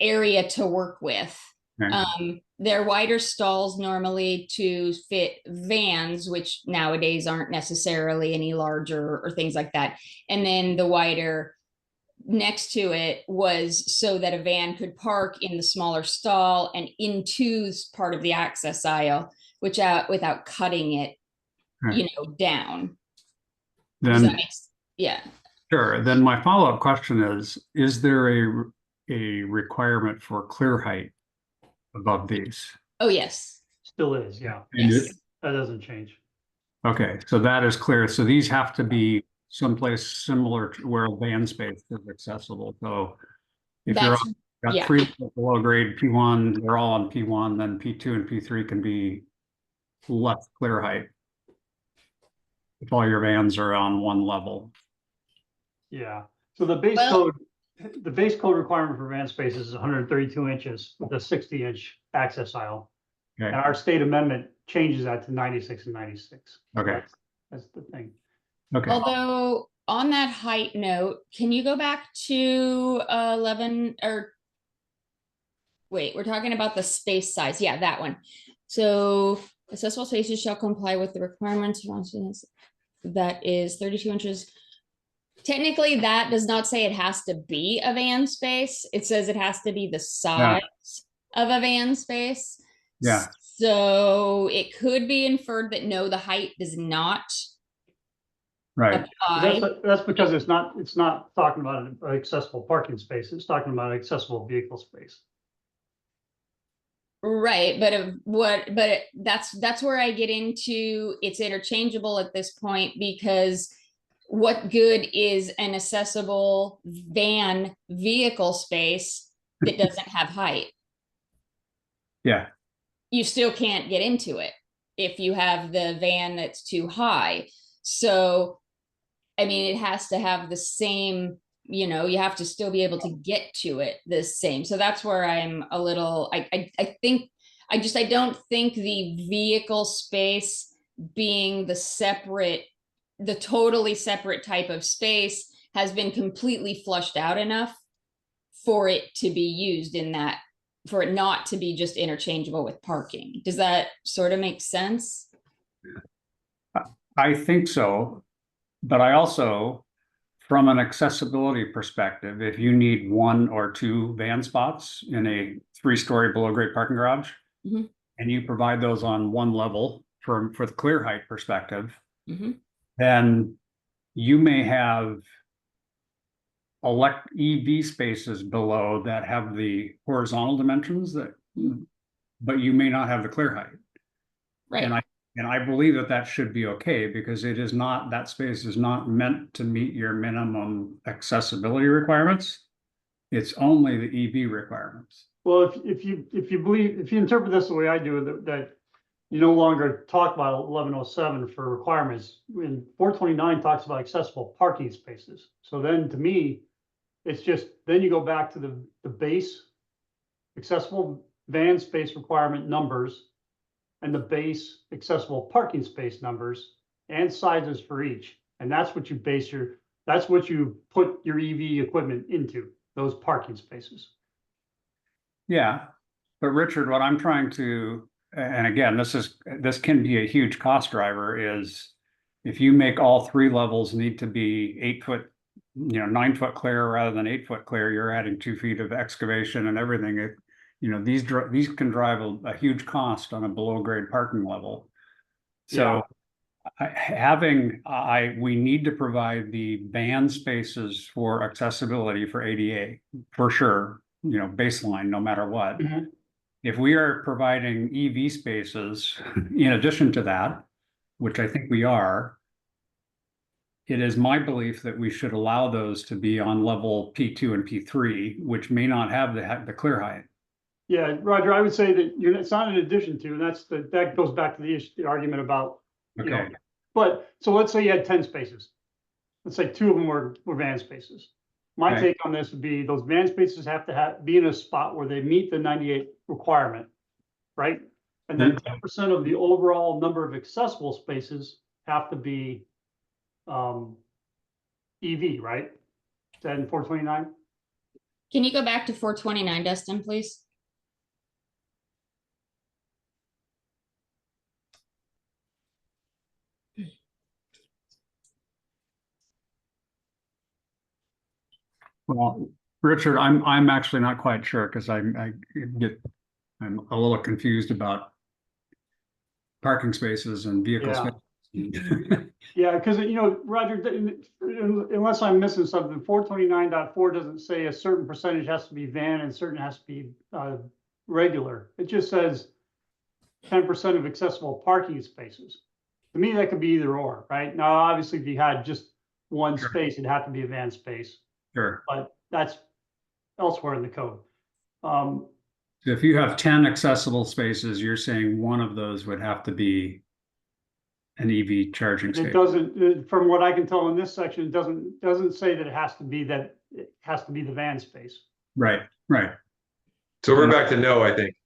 area to work with. Okay. They're wider stalls normally to fit vans, which nowadays aren't necessarily any larger or things like that. And then the wider next to it was so that a van could park in the smaller stall and into part of the access aisle, which without cutting it, Right. Down. Then, yeah. sure. Then my follow-up question is there a requirement for clear height above these? Oh, yes. Still is, yeah. Yes. That doesn't change. Okay, so that is clear. So these have to be someplace similar to where van space is accessible. So if you're got yeah. 3 below grade P1, they're all on P1, then P2 and P3 can be less clear height if all your vans are on one level. Yeah. So the base code requirement for van space is 132 inches with a 60-inch access aisle. Okay. And our state amendment changes that to 96 and 96. Okay. That's the thing. Okay. Although on that height note, can you go back to 11 or wait, we're talking about the space size. Yeah, that one. So accessible spaces shall comply with the requirements that is 32 inches Technically, that does not say it has to be a van space. It says it has to be the size of a van space. Yeah. So it could be inferred that no, the height does not Right. apply. That's because it's not talking about an accessible parking space. It's talking about an accessible vehicle space. Right, that's where I get into it's interchangeable at this point, because what good is an accessible van vehicle space that doesn't have height? Yeah. You still can't get into it if you have the van that's too high. So, I mean, it has to have the same, you have to still be able to get to it the same. So that's where I'm a little, I think, I don't think the vehicle space being the totally separate type of space has been completely flushed out enough for it to be used in that, for it not to be just interchangeable with parking. Does that sort of make sense? I think so. But I also, from an accessibility perspective, if you need 1 or 2 van spots in a 3-story below grade parking garage, Mhm. and you provide those on one level for the clear height perspective, Mhm. then you may have EV spaces below that have the horizontal dimensions but you may not have the clear height. Right. And I believe that should be okay, because that space is not meant to meet your minimum accessibility requirements. It's only the EV requirements. Well, if you interpret this the way I do, that you no longer talk about 1107 for requirements, when 429 talks about accessible parking spaces. So then to me, it's just, then you go back to the base accessible van space requirement numbers and the base accessible parking space numbers and sizes for each. And that's what you that's what you put your EV equipment into, those parking spaces. Yeah, but Richard, what I'm trying to, and again, this can be a huge cost driver, is if you make all 3 levels need to be 8 foot, 9 foot clear rather than 8 foot clear, you're adding 2 feet of excavation and everything. These can drive a huge cost on a below grade parking level. So we need to provide the van spaces for accessibility for ADA for sure, baseline, no matter what. Mhm. If we are providing EV spaces in addition to that, which I think we are, it is my belief that we should allow those to be on level P2 and P3, which may not have the clear height. Yeah, Roger, I would say that it's not in addition to, and that goes back to the argument about, Okay. But so let's say you had 10 spaces. Let's say 2 of them were van spaces. My Okay. take on this would be those van spaces have to be in a spot where they meet the 98 requirement, right? And then 10% of the overall number of accessible spaces have to be EV, right? Is that in 429? Can you go back to 429, Dustin, please? Well, Richard, I'm actually not quite sure, because I'm a little confused about parking spaces and vehicle Yeah. spaces. Yeah, because Roger, unless I'm missing something, 429.4 doesn't say a certain percentage has to be van and certain has to be regular. It just says 10% of accessible parking spaces. To me, that could be either or, right? Now, obviously, if you had just one Sure. space, it'd have to be a van space, Sure. but that's elsewhere in the code. So if you have 10 accessible spaces, you're saying one of those would have to be an EV charging It station. doesn't, from what I can tell in this section, it doesn't say that it has to be the van space. Right. So we're back to no, I think.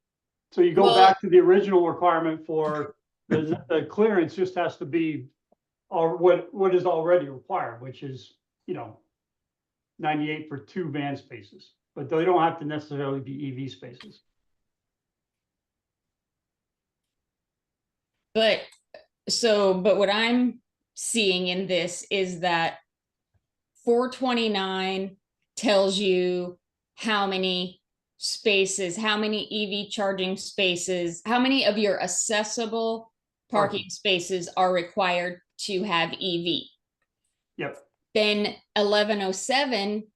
So you go Well- back to the original requirement for the clearance just has to be what is already required, which is, 98 for 2 van spaces, but they don't have to necessarily be EV spaces. But what I'm seeing in this is that 429 tells you how many spaces, how many EV charging spaces, how many of your accessible parking spaces are required to have EV. Yep. Then 1107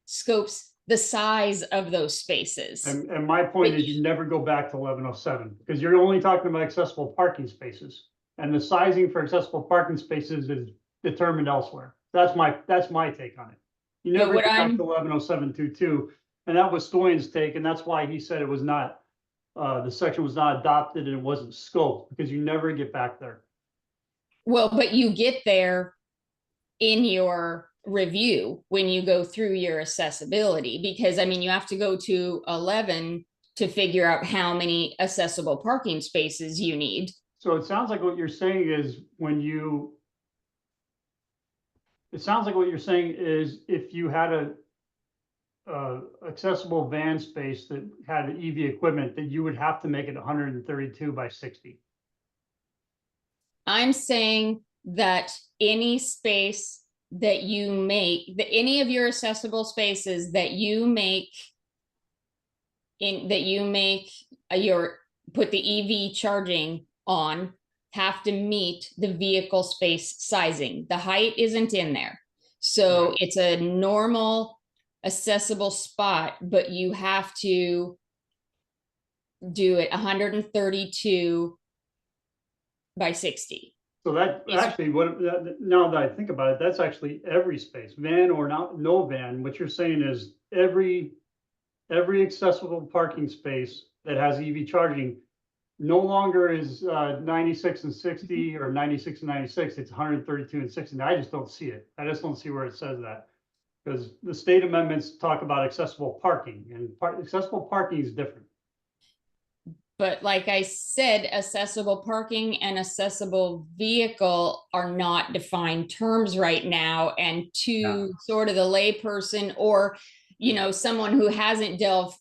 scopes the size of those spaces. And my point is Which- you never go back to 1107 because you're only talking about accessible parking spaces. And the sizing for accessible parking spaces is determined elsewhere. That's my take on it. You But never what get back I'm- to 110722, and that was Stoyan's take, and that's why he said it was not, the section was not adopted and it wasn't scoped, because you never get back there. Well, but you get there in your review when you go through your accessibility, because I mean, you have to go to 11 to figure out how many accessible parking spaces you need. So it sounds like what you're saying is if you had a accessible van space that had EV equipment, that you would have to make it 132 by 60. I'm saying that any space that you make, any of your accessible spaces that you make put the EV charging on have to meet the vehicle space sizing. The height isn't in there. So Right. it's a normal accessible spot, but you have to do it 132 by 60. So that Is- actually, now that I think about it, that's actually every space, van or not, no van. What you're saying is every accessible parking space that has EV charging no longer is 96 and 60 or 96 and 96, it's 132 and 60. I just don't see it. I just don't see where it says that. Because the state amendments talk about accessible parking, and accessible parking is different. But like I said, accessible parking and accessible vehicle are not defined terms right now. And to sort of the layperson or, someone who hasn't delved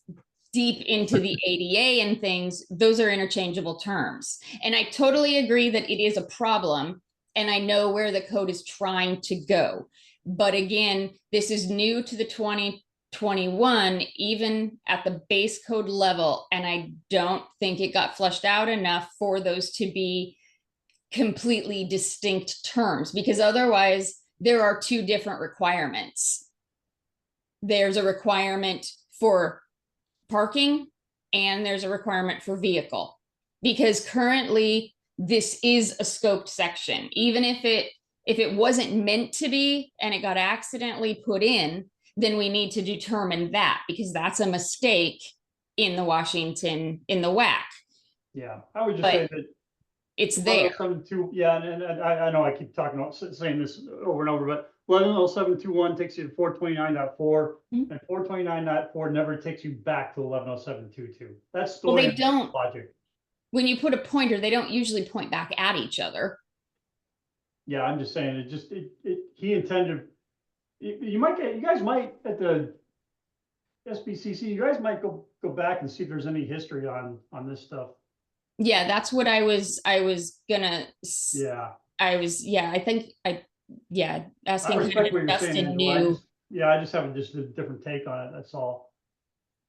deep into the ADA and things, those are interchangeable terms. And I totally agree that it is a problem. And I know where the code is trying to go. But again, this is new to the 2021, even at the base code level. And I don't think it got fleshed out enough for those to be completely distinct terms, because otherwise there are two different requirements. There's a requirement for parking and there's a requirement for vehicle, because currently this is a scoped section. Even if it wasn't meant to be and it got accidentally put in, then we need to determine that, because that's a mistake in the WAC. Yeah, I would just But say that it's there. 1107.2, yeah, and I know I keep talking about saying this over and over, but 1107.21 takes you to 429.4, and 429.4 never takes you back to 1107.22. That's Well, they Stoyan's don't, logic. when you put a pointer, they don't usually point back at each other. Yeah, I'm just saying, he intended, you guys might at the SBCC, you guys might go back and see if there's any history on this stuff. Yeah, that's what I was gonna, Yeah. asking I respect what you're saying, Justin Angela. knew. I just have just a different take on it, that's all.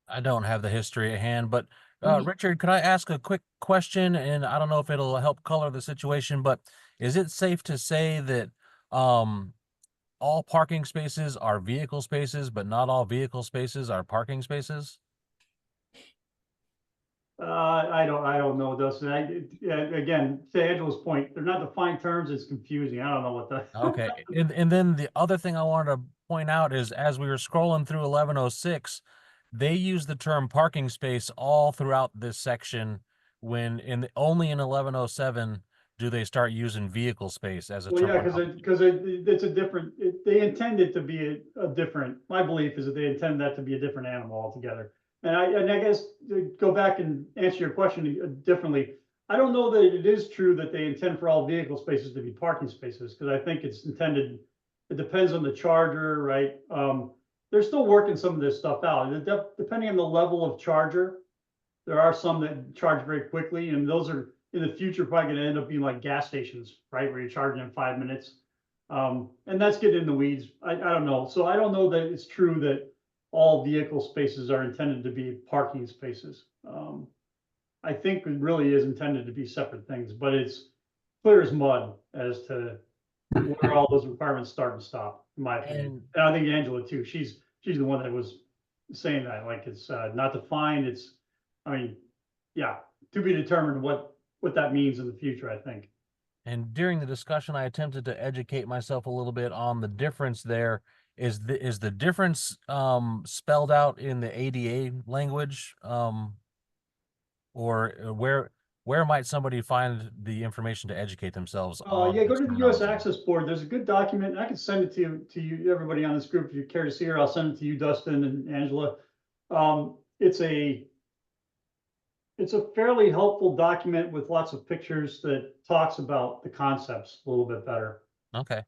I don't have the history at hand, but Mhm. Richard, could I ask a quick question? And I don't know if it'll help color the situation, but is it safe to say that all parking spaces are vehicle spaces, but not all vehicle spaces are parking spaces? I don't know, Dustin. Again, to Angela's point, they're not defined terms, it's confusing. I don't know what the. Okay. And then the other thing I wanted to point out is as we were scrolling through 1106, they use the term parking space all throughout this section, when only in 1107 do they start using vehicle space as a Well, yeah, term. because it's a different, they intend it to be a different, my belief is that they intend that to be a different animal altogether. And I guess to go back and answer your question differently, I don't know that it is true that they intend for all vehicle spaces to be parking spaces, because I think it's intended, it depends on the charger, right? They're still working some of this stuff out. Depending on the level of charger, there are some that charge very quickly, and those are in the future probably going to end up being like gas stations, right? Where you're charging in 5 minutes. And that's getting in the weeds. I don't know. So I don't know that it's true that all vehicle spaces are intended to be parking spaces. I think it really is intended to be separate things, but it's clear as mud as to where all those requirements start and stop, in my opinion. And I think Angela too, she's the one that was saying that, like, it's not defined, it's, I mean, yeah, to be determined what that means in the future, I think. And during the discussion, I attempted to educate myself a little bit on the difference there. Is the difference spelled out in the ADA language? Or where might somebody find the information to educate themselves on Yeah, go this to the US terminology? Access Board. There's a good document, and I can send it to you, everybody on this group, if you care to see it. I'll send it to you, Dustin and Angela. It's a fairly helpful document with lots of pictures that talks about the concepts a little bit better. Okay.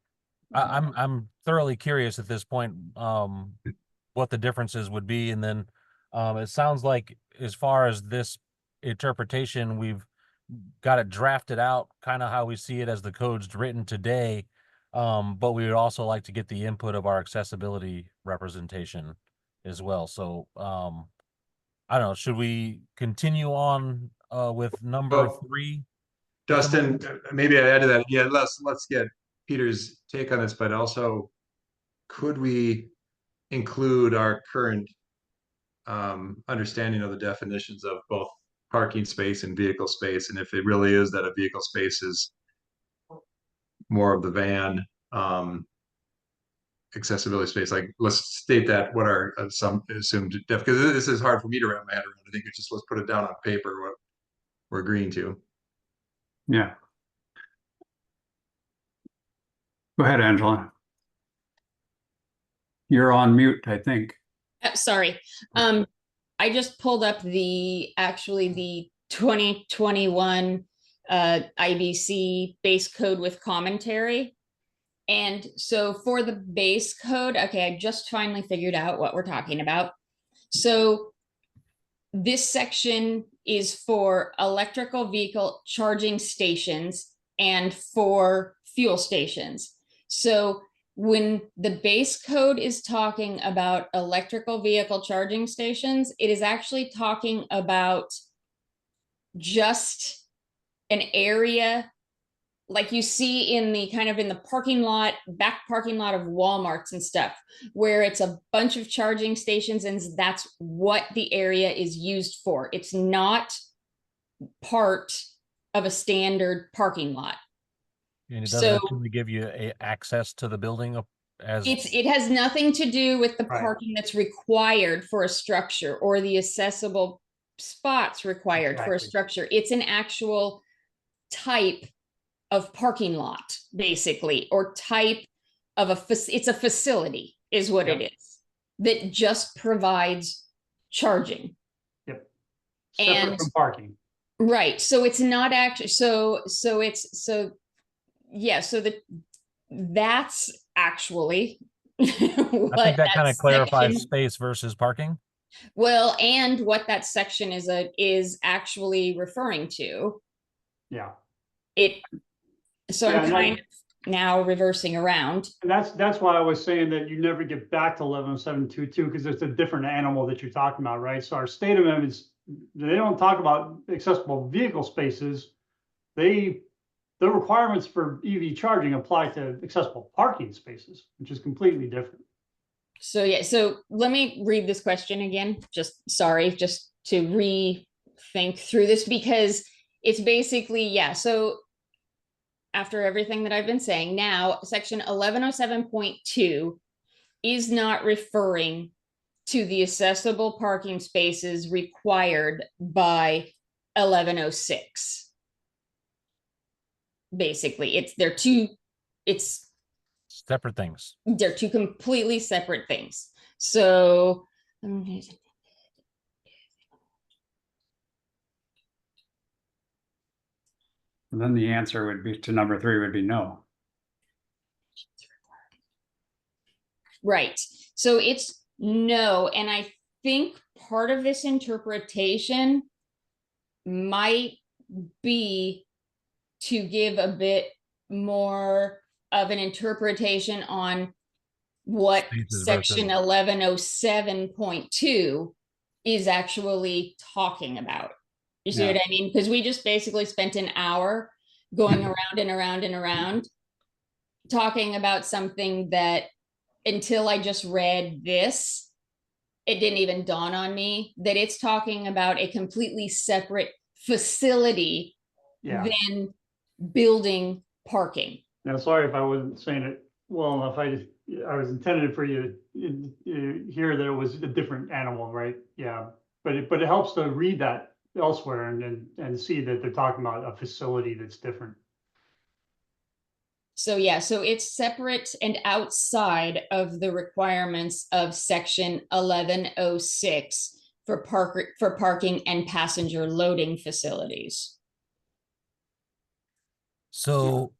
I'm thoroughly curious at this point, what the differences would be. And then, it sounds like as far as this interpretation, we've got it drafted out kind of how we see it as the code's written today. But we would also like to get the input of our accessibility representation as well. So, I don't know, should we continue on, with number Well, 3? Dustin, maybe I add to that. Yeah, let's get Peter's take on this, but also could we include our current understanding of the definitions of both parking space and vehicle space, and if it really is that a vehicle space is more of the van accessibility space, like let's state that what our some assumed def, because this is hard for me to wrap my head around. I think it's just let's put it down on paper what we're agreeing to. Yeah. Go ahead, Angela. You're on mute, I think. Sorry. I just pulled up the 2021 IBC base code with commentary. And so for the base code, okay, I just finally figured out what we're talking about. So this section is for electrical vehicle charging stations and for fuel stations. So when the base code is talking about electrical vehicle charging stations, it is actually talking about just an area like you see in the kind of in the parking lot, back parking lot of Walmarts and stuff, where it's a bunch of charging stations and that's what the area is used for. It's not part of a standard parking lot. And it doesn't So actually give you access to the building as it has nothing to do with the Right. parking that's required for a structure or the accessible spots required for a Exactly. structure. It's an actual type of parking lot, basically, or type of it's a facility is what Yep. it is that just provides charging. Yep. Separate And from parking. right. So it's not actually, so that's actually I what think that kind of clarifies section, space versus parking. well, and what that section is actually referring to. Yeah. So Yeah, I'm and kind of now reversing around. And that's why I was saying that you never get back to 110722 because it's a different animal that you're talking about, right? So our state amendments, they don't talk about accessible vehicle spaces. The requirements for EV charging apply to accessible parking spaces, which is completely different. So yeah, so let me read this question again. Just to rethink through this because it's basically, yeah. So after everything that I've been saying, now section 1107.2 is not referring to the accessible parking spaces required by 1106. Basically, it's Separate things. they're two completely separate things. So And then the answer would be to number 3 would be no. right. So it's no. And I think part of this interpretation might be to give a bit more of an interpretation on what Spaces section versus- 1107.2 is actually talking about. You see Yeah. what I mean? Because we just basically spent an hour going around and around and around talking about something that until I just read this, it didn't even dawn on me that it's talking about a completely separate facility Yeah. than building parking. Now, sorry if I wasn't saying it well enough. I was intended for you to hear that it was a different animal, right? Yeah, but it helps to read that elsewhere and see that they're talking about a facility that's different. So yeah, so it's separate and outside of the requirements of section 1106 for parking and passenger loading facilities. So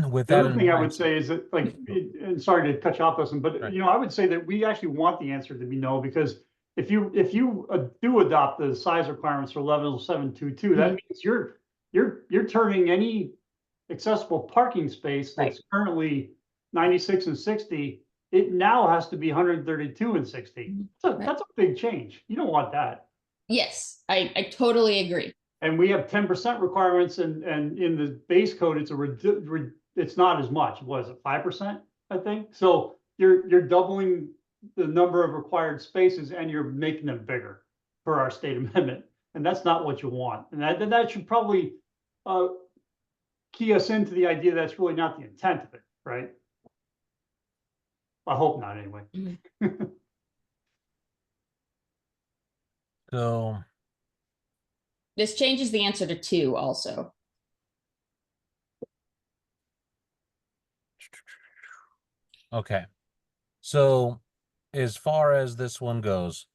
with The that other in thing I mind, would say is that, like, and sorry to cut you off, Dustin, but Right. I would say that we actually want the answer to be no, because if you do adopt the size requirements for 110722, that means you're turning any accessible parking space that's currently 96 and 60, it now has to be 132 and 60. So Right. that's a big change. You don't want that. Yes, I totally agree. And we have 10% requirements, and in the base code, it's it's not as much. What is it, 5%, I think? So you're doubling the number of required spaces and you're making them bigger per our state amendment. And that's not what you want. And that should probably key us into the idea that's really not the intent of it, right? I hope not, anyway. so This changes the answer to 2 also. okay. So as far as this one goes,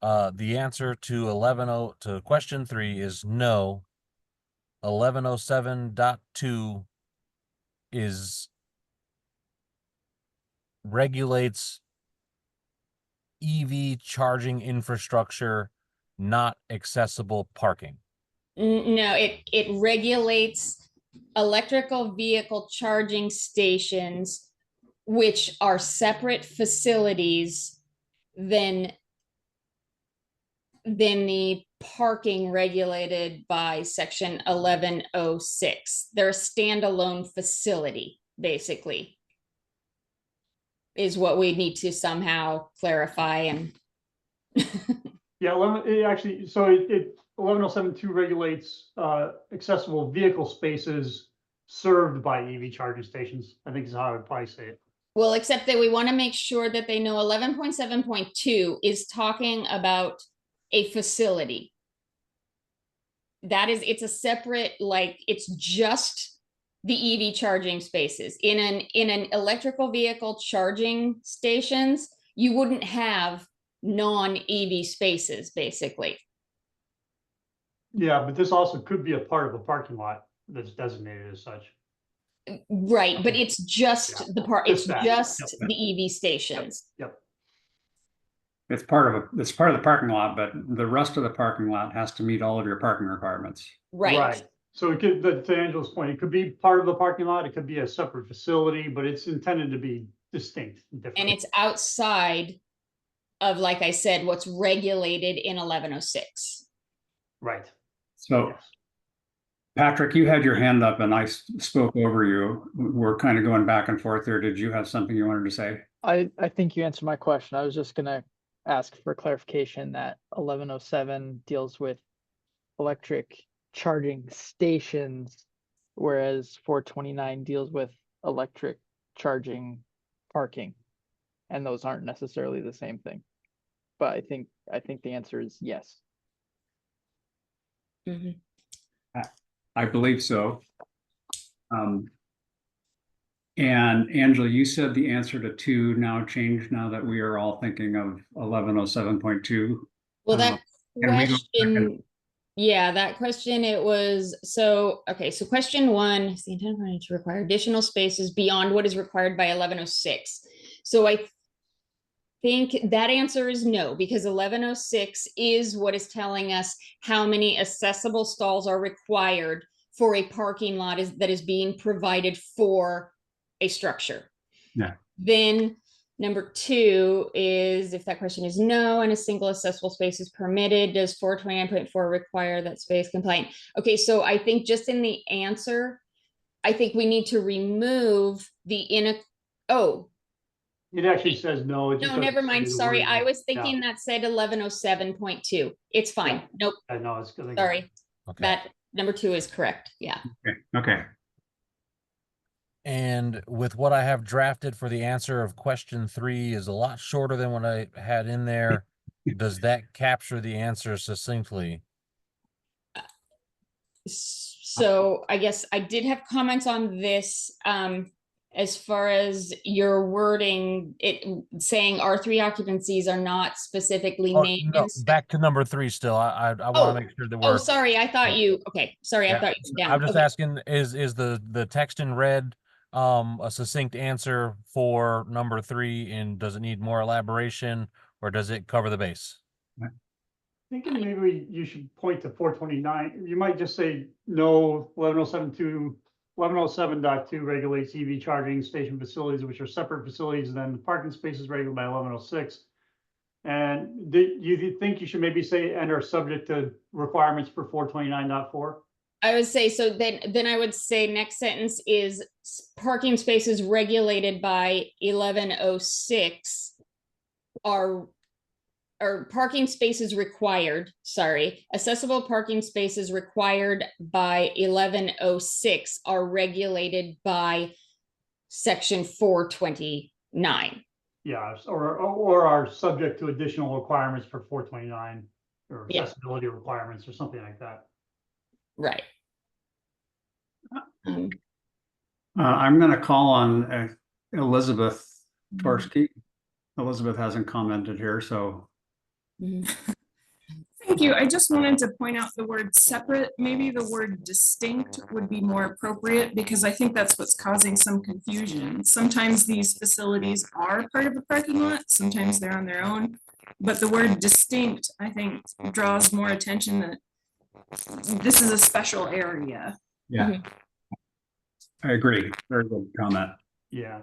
the answer to question 3 is no. 1107.2 is regulates EV charging infrastructure, not accessible parking. No, it regulates electrical vehicle charging stations, which are separate facilities than the parking regulated by section 1106. They're a standalone facility, basically, is what we need to somehow clarify. And Yeah, 1107.2 regulates accessible vehicle spaces served by EV charging stations, I think is how I would probably say it. well, except that we want to make sure that they know 11.7.2 is talking about a facility. That is, it's a separate, like, it's just the EV charging spaces. In an electrical vehicle charging stations, you wouldn't have non-EV spaces, basically. Yeah, but this also could be a part of a parking lot that's designated as such. Right, but it's just the part, it's Just that. just the EV stations. Yep. It's part of the parking lot, but the rest of the parking lot has to meet all of your parking requirements. Right. So it could, to Angela's point, it could be part of the parking lot, it could be a separate facility, but it's intended to be distinct. Different. And it's outside of, like I said, what's regulated in 1106. Right. So Yes. Patrick, you had your hand up and I spoke over you. We're kind of going back and forth there. Did you have something you wanted to say? I think you answered my question. I was just gonna ask for clarification that 1107 deals with electric charging stations, whereas 429 deals with electric charging parking. And those aren't necessarily the same thing. But I think the answer is yes. Mhm. I believe so. And Angela, you said the answer to 2 now changed now that we are all thinking of 1107.2. Well, that Can we go back question, yeah, that question, it was, so, okay, so question 1 is the intent to require additional spaces beyond what is required by 1106. So I think that answer is no, because 1106 is what is telling us how many accessible stalls are required for a parking lot that is being provided for a structure. Yeah. Then number 2 is if that question is no, and a single accessible space is permitted, does 429.4 require that space compliant? Okay, so I think just in the answer, I think we need to remove the It actually says no. It just no, never doesn't mind. say the Sorry, word I no. was thinking that said 1107.2. It's fine. Yeah. Nope, I know, it's good. sorry. Okay. That number 2 is correct. Yeah. Okay. And with what I have drafted for the answer of question 3 is a lot shorter than what I had in there. Does that capture the answer succinctly? So I guess I did have comments on this, as far as your wording, it saying R3 occupancies are not specifically Oh, named. no, back to number 3 still. I Oh, want to make sure that Oh, we're. sorry, I thought you, okay, sorry, I Yeah, thought you were down. I'm just Okay. asking, is the text in red a succinct answer for number 3, and does it need more elaboration, or does it cover the base? Thinking maybe you should point to 429. You might just say no, 1107.2 regulates EV charging station facilities, which are separate facilities than the parking spaces regulated by 1106. And do you think you should maybe say and are subject to requirements for 429.4? I would say, so then I would say next sentence is parking spaces regulated by 1106 are, or parking spaces required, sorry, accessible parking spaces required by 1106 are regulated by section 429. Yeah, or are subject to additional requirements for 429 or Yeah. accessibility requirements or something like that. Right. I'm going to call on Elizabeth Torsky. Elizabeth hasn't commented here, so. Thank you. I just wanted to point out the word separate. Maybe the word distinct would be more appropriate because I think that's what's causing some confusion. Sometimes these facilities are part of a parking lot, sometimes they're on their own. But the word distinct, I think, draws more attention that this is a special area. Yeah. I agree. Very good comment. Yeah,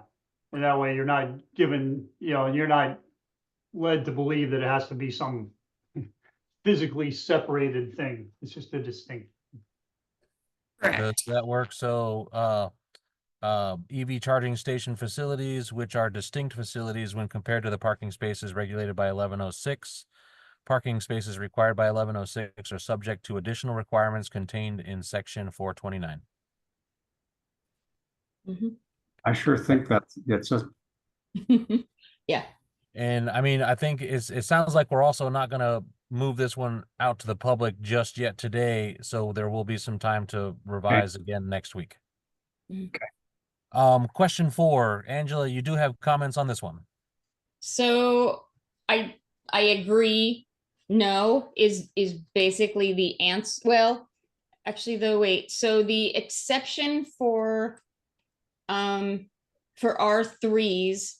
and that way you're not given, you're not led to believe that it has to be some physically separated thing. It's just a distinct. Does Correct. that work? So, EV charging station facilities, which are distinct facilities when compared to the parking spaces regulated by 1106. Parking spaces required by 1106 are subject to additional requirements contained in section 429. I sure think that gets us. Yeah. And I mean, I think it sounds like we're also not going to move this one out to the public just yet today. So there will be some time to revise again next week. Okay. Question 4, Angela, you do have comments on this one. So I agree. No is basically the answer. Well, actually though, wait, so the exception for R3s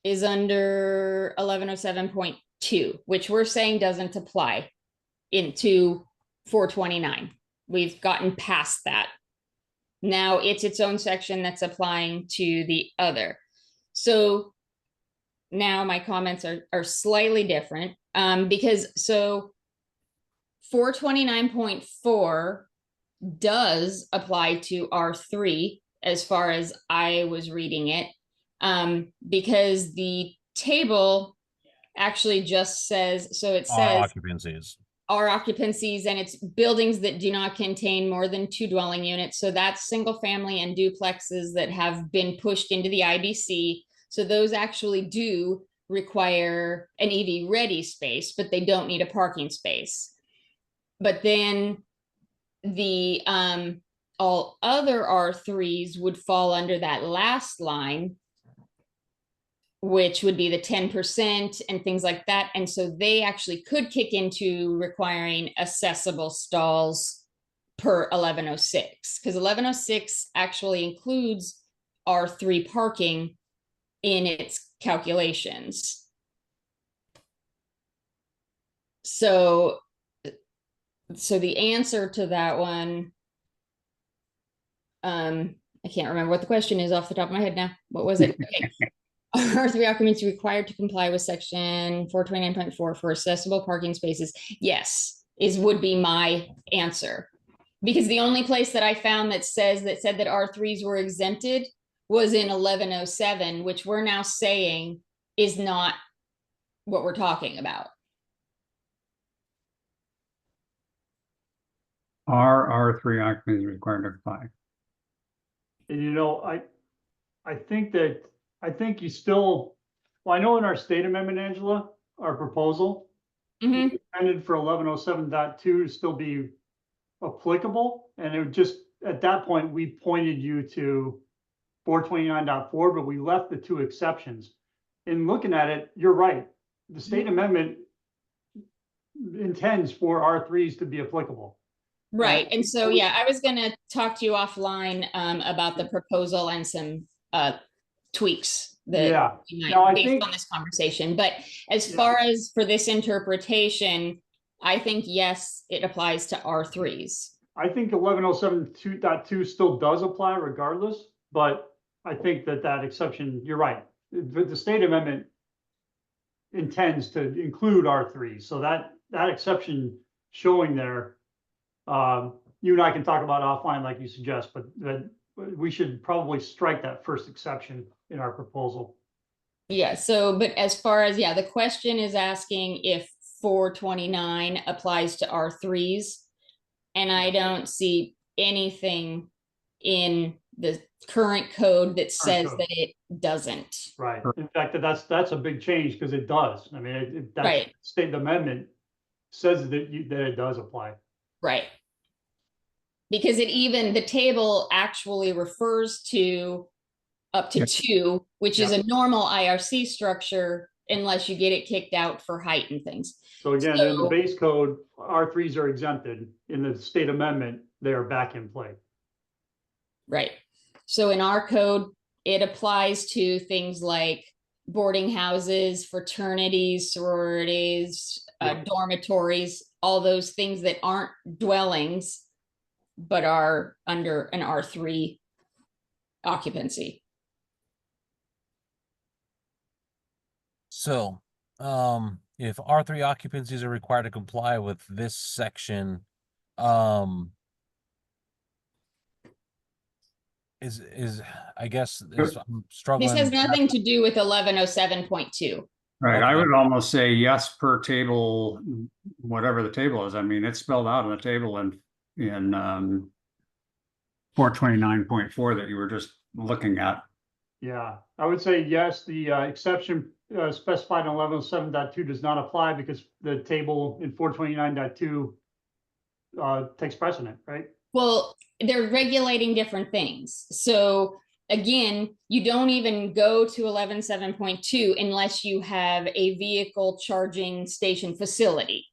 is under 1107.2, which we're saying doesn't apply into 429. We've gotten past that. Now it's its own section that's applying to the other. So now my comments are slightly different, because so 429.4 does apply to R3 as far as I was reading it, because the table actually just says, so it says Occupancies. our occupancies, and it's buildings that do not contain more than 2 dwelling units. So that's single family and duplexes that have been pushed into the IBC. So those actually do require an EV ready space, but they don't need a parking space. But then the all other R3s would fall under that last line, which would be the 10% and things like that. And so they actually could kick into requiring accessible stalls per 1106, because 1106 actually includes R3 parking in its calculations. So the answer to that one, I I can't remember what the question is off the top of my head now. What was it? Okay. Are 3 occupants required to comply with section 429.4 for accessible parking spaces? Yes, would be my answer. Because the only place that I found that said that R3s were exempted was in 1107, which we're now saying is not what we're talking about. Are R3 occupants required to comply? And I think you still, well, I know in our state amendment, Angela, our proposal, Mhm. intended for 1107.2 to still be applicable, and it would just, at that point, we pointed you to 429.4, but we left the 2 exceptions. In looking at it, you're right. The state amendment intends for R3s to be applicable. Right. And so, yeah, I was going to talk to you offline about the proposal and some tweaks that Yeah. you might, Now, I based think- on this conversation. But as Yeah. far as for this interpretation, I think, yes, it applies to R3s. I think 1107.2 still does apply regardless, but I think that exception, you're right. The state amendment intends to include R3, so that exception showing there, you and I can talk about offline like you suggest, but that we should probably strike that first exception in our proposal. Yeah. So, but as far as, yeah, the question is asking if 429 applies to R3s. And I don't see anything in the current code that says code. that it doesn't. Right. In fact, that's a big change because it does. I mean, that Right. state amendment says that it does apply. Right. Because the table actually refers to up to 2, which is a normal IRC structure unless you get it kicked out for height and things. So again, in the base code, R3s are exempted. In the state amendment, they are back in play. Right. So in our code, it applies to things like boarding houses, fraternities, sororities, dormitories, all those things that aren't dwellings, but are under an R3 occupancy. So, if R3 occupancies are required to comply with this section, I guess I'm struggling. This has nothing to do with 1107.2. Right, Okay. I would almost say yes per table, whatever the table is. I mean, it's spelled out on the table in 429.4 that you were just looking at. Yeah, I would say yes, the exception specified in 1107.2 does not apply because the table in 429.2 takes precedent, right? Well, they're regulating different things. So again, you don't even go to 11.7.2 unless you have a vehicle charging station facility.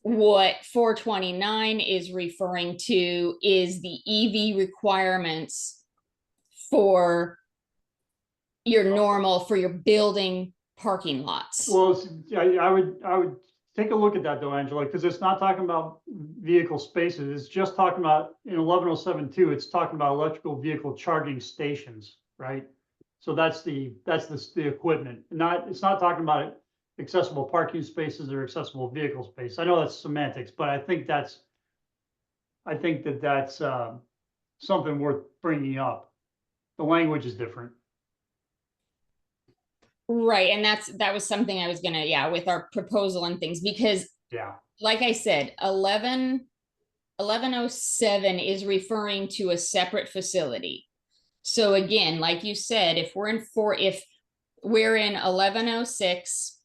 What 429 is referring to is the EV requirements for your building parking lots. Well, I would take a look at that though, Angela, because it's not talking about vehicle spaces. It's just talking about in 1107.2, it's talking about electrical vehicle charging stations, right? So that's the equipment. It's not talking about accessible parking spaces or accessible vehicle space. I know that's semantics, but I think that's something worth bringing up. The language is different. Right. And that was something I was gonna, with our proposal and things, because like I said, 1107 is referring to a separate facility. So again, like you said, if we're in 1106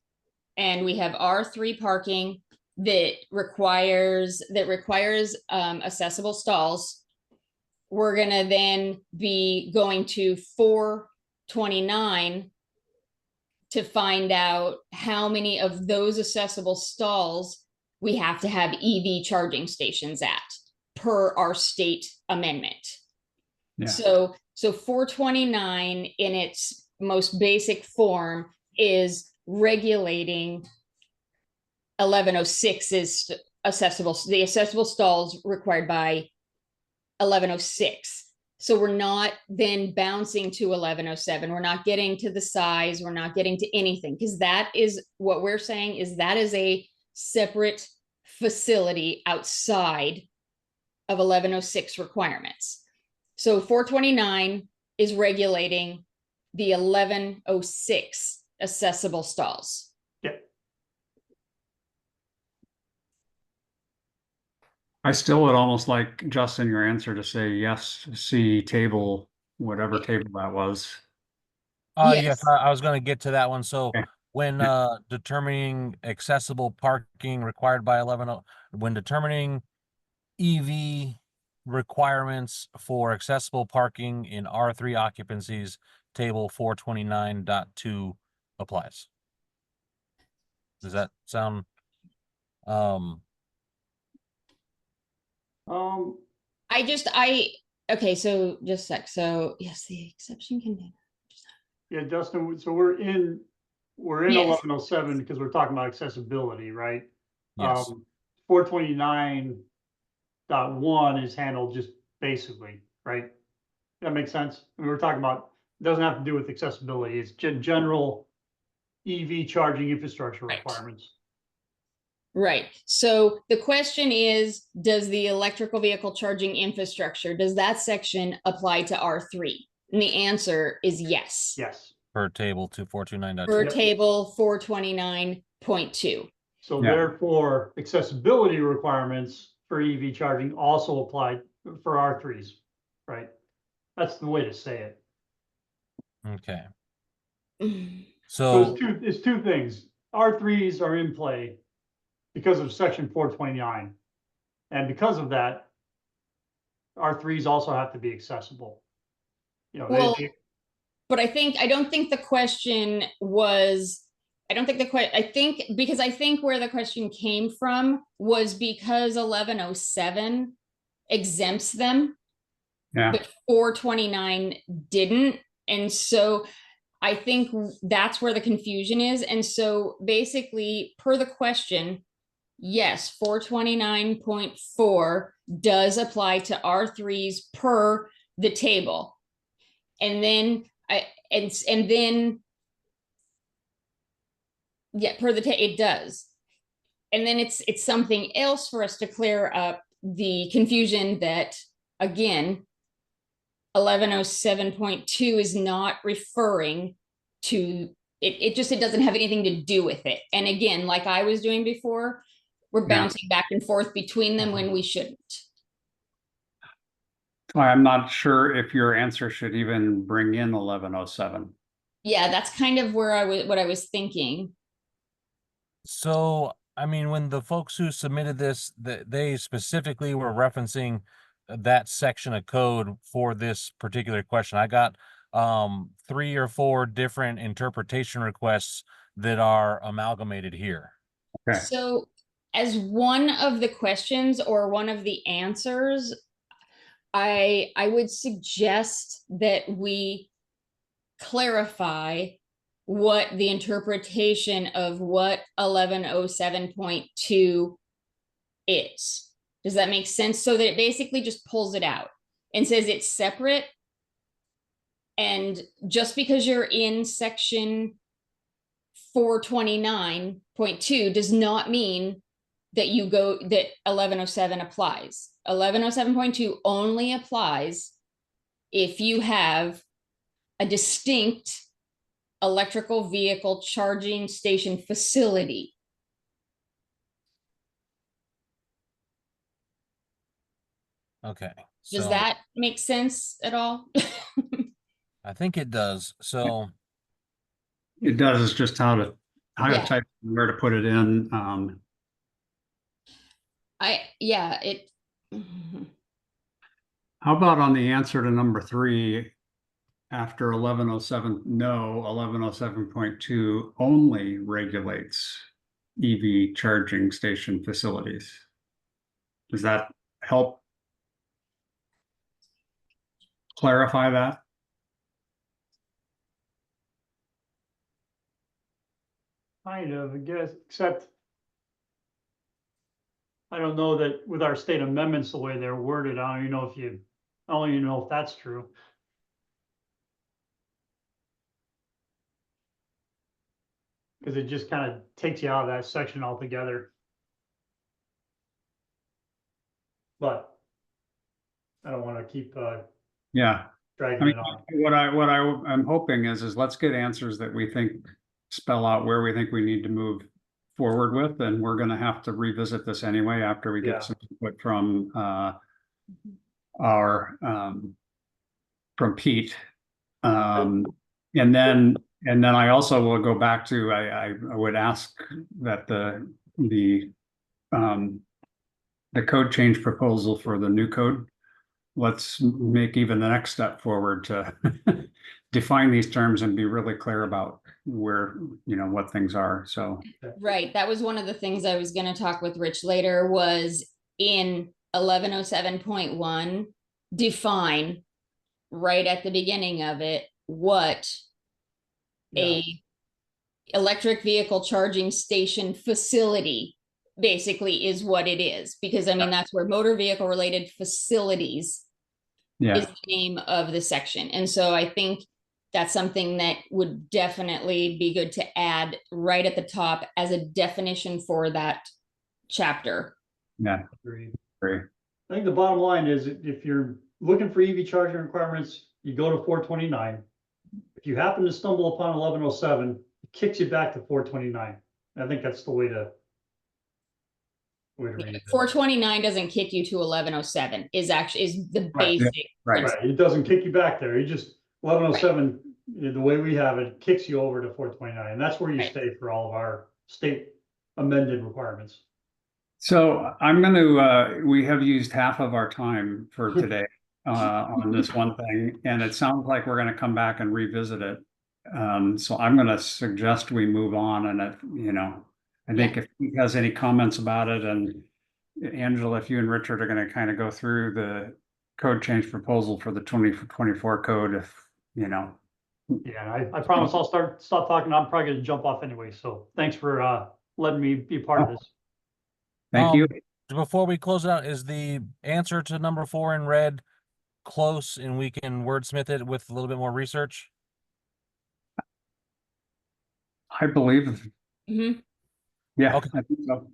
and we have R3 parking that requires accessible stalls, we're gonna then be going to 429 to find out how many of those accessible stalls we have to have EV charging stations at per our state amendment. Yeah. So 429 in its most basic form is regulating 1106's the accessible stalls required by 1106. So we're not then bouncing to 1107. We're not getting to the size. We're not getting to anything, because that is what we're saying is that is a separate facility outside of 1106 requirements. So 429 is regulating the 1106 accessible stalls. Yeah. I still would almost like, Justin, your answer to say yes, see table, whatever table that was. Yes, Yes. I was gonna get to that one. So Okay. when determining accessible parking required by when determining EV requirements for accessible parking in R3 occupancies, table 429.2 applies. Does that sound Okay, so just a sec. So yes, the exception can. Yeah, Justin, so we're in Yes. 1107 because we're talking about accessibility, right? yes. 429.1 is handled just basically, right? That makes sense. We were talking about, it doesn't have to do with accessibility. It's general EV charging infrastructure Right. requirements. Right. So the question is, does the electrical vehicle charging infrastructure, does that section apply to R3? And the answer is yes. Yes. Per table to 429.2. For Yep. table 429.2. So Yeah. therefore, accessibility requirements for EV charging also apply for R3s, right? That's the way to say it. Okay. So So it's two things. R3s are in play because of section 429. And because of that, R3s also have to be accessible. You know, Well, but I don't think the question was, I think because I think where the question came from was because 1107 exempts them, Yeah. but 429 didn't. And so I think that's where the confusion is. And so basically, per the question, yes, 429.4 does apply to R3s per the table. And then and then yeah, per the it does. And then it's something else for us to clear up the confusion that, again, 1107.2 is not referring to it doesn't have anything to do with it. And again, like I was doing before, we're bouncing back and forth between them when we shouldn't. I'm not sure if your answer should even bring in 1107. Yeah, that's kind of where what I was thinking. So, I mean, when the folks who submitted this, they specifically were referencing that section of code for this particular question. I got 3 or 4 different interpretation requests that are amalgamated here. Okay. So as one of the questions or one of the answers, I would suggest that we clarify what the interpretation of what 1107.2 is. Does that make sense? So that it basically just pulls it out and says it's separate. And just because you're in section 429.2 does not mean that that 1107 applies. 1107.2 only applies if you have a distinct electrical vehicle charging station facility. Okay. Does So that make sense at all? I think it does. So It does, it's just how to Yeah. type, where to put it in. How about on the answer to number 3, after 1107, no, 1107.2 only regulates EV charging station facilities. Does that help clarify that? Kind of, I guess, except I don't know that with our state amendments, the way they're worded, I don't even know if you, I don't even know if that's true. Because it just kind of takes you out of that section altogether. But I don't want to keep Yeah. dragging I mean, it on. what I'm hoping is let's get answers that we think spell out where we think we need to move forward with, and we're gonna have to revisit this anyway after we Yeah. get some input from our from Pete. And then I also will go back to I would ask that the code change proposal for the new code, let's make even the next step forward to define these terms and be really clear about where, you know, what things are. So Right, that was one of the things I was gonna talk with Rich later, was in 1107.1, define right at the beginning of it what a electric vehicle charging station facility basically is, what it is, because I mean, that's where motor vehicle related facilities yeah, is the name of the section. And so I think that's something that would definitely be good to add right at the top as a definition for that chapter. yeah, Agreed. agree. I think the bottom line is if you're looking for EV charging requirements, you go to 429. If you happen to stumble upon 1107, it kicks you back to 429. I think that's the way to read it. 429 doesn't kick you to 1107, is the Right, basic. Right. Right, it doesn't kick you back there. You just 1107, the way we have it, kicks you over to 429, and that's where you Right. stay for all of our state amended requirements. So I'm going to, we have used half of our time for today on this one thing, and it sounds like we're going to come back and revisit it. So I'm going to suggest we move on, and if, you know, I think if he has any comments about it, and Angela, if you and Richard are going to kind of go through the code change proposal for the 2024 code, if, you know. Yeah, I promise I'll stop talking. I'm probably gonna jump off anyway, so thanks for letting me be part of this. Thank you. Before we close it out, is the answer to number 4 in red close, and we can wordsmith it with a little bit more research? I believe, Mhm. yeah, Okay. I think so.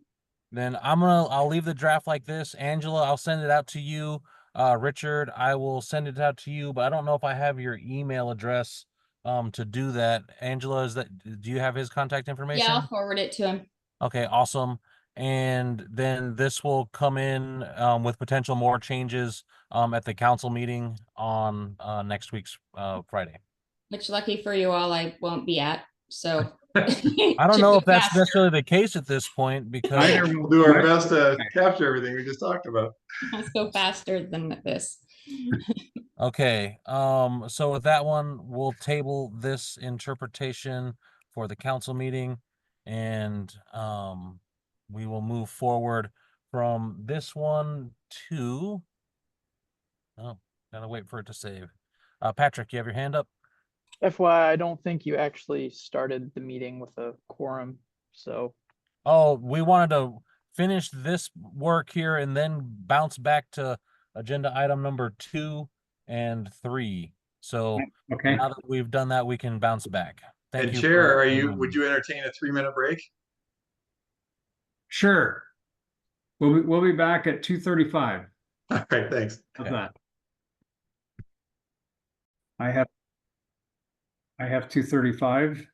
Then I'll leave the draft like this. Angela, I'll send it out to you. Richard, I will send it out to you, but I don't know if I have your email address to do that. Angela, do you have his contact information? Yeah, I'll forward it to him. Okay, awesome. And then this will come in with potential more changes at the council meeting on next week's Friday. Which, lucky for you all, I won't be at, so. I don't know if that's necessarily the case at this point, because We'll do our best to capture everything we just talked about. Let's go faster than this. okay, so with that one, we'll table this interpretation for the council meeting, and we will move forward from this one to, oh, gotta wait for it to save. Patrick, you have your hand up? FYI, I don't think you actually started the meeting with a quorum, so. Oh, we wanted to finish this work here and then bounce back to agenda item number 2 and 3. So Okay. now that we've done that, we can bounce back. Thank And you. Chair, would you entertain a 3-minute break? Sure. We'll be back at 2:35. All right, thanks. How's Okay. that? I have 2:35.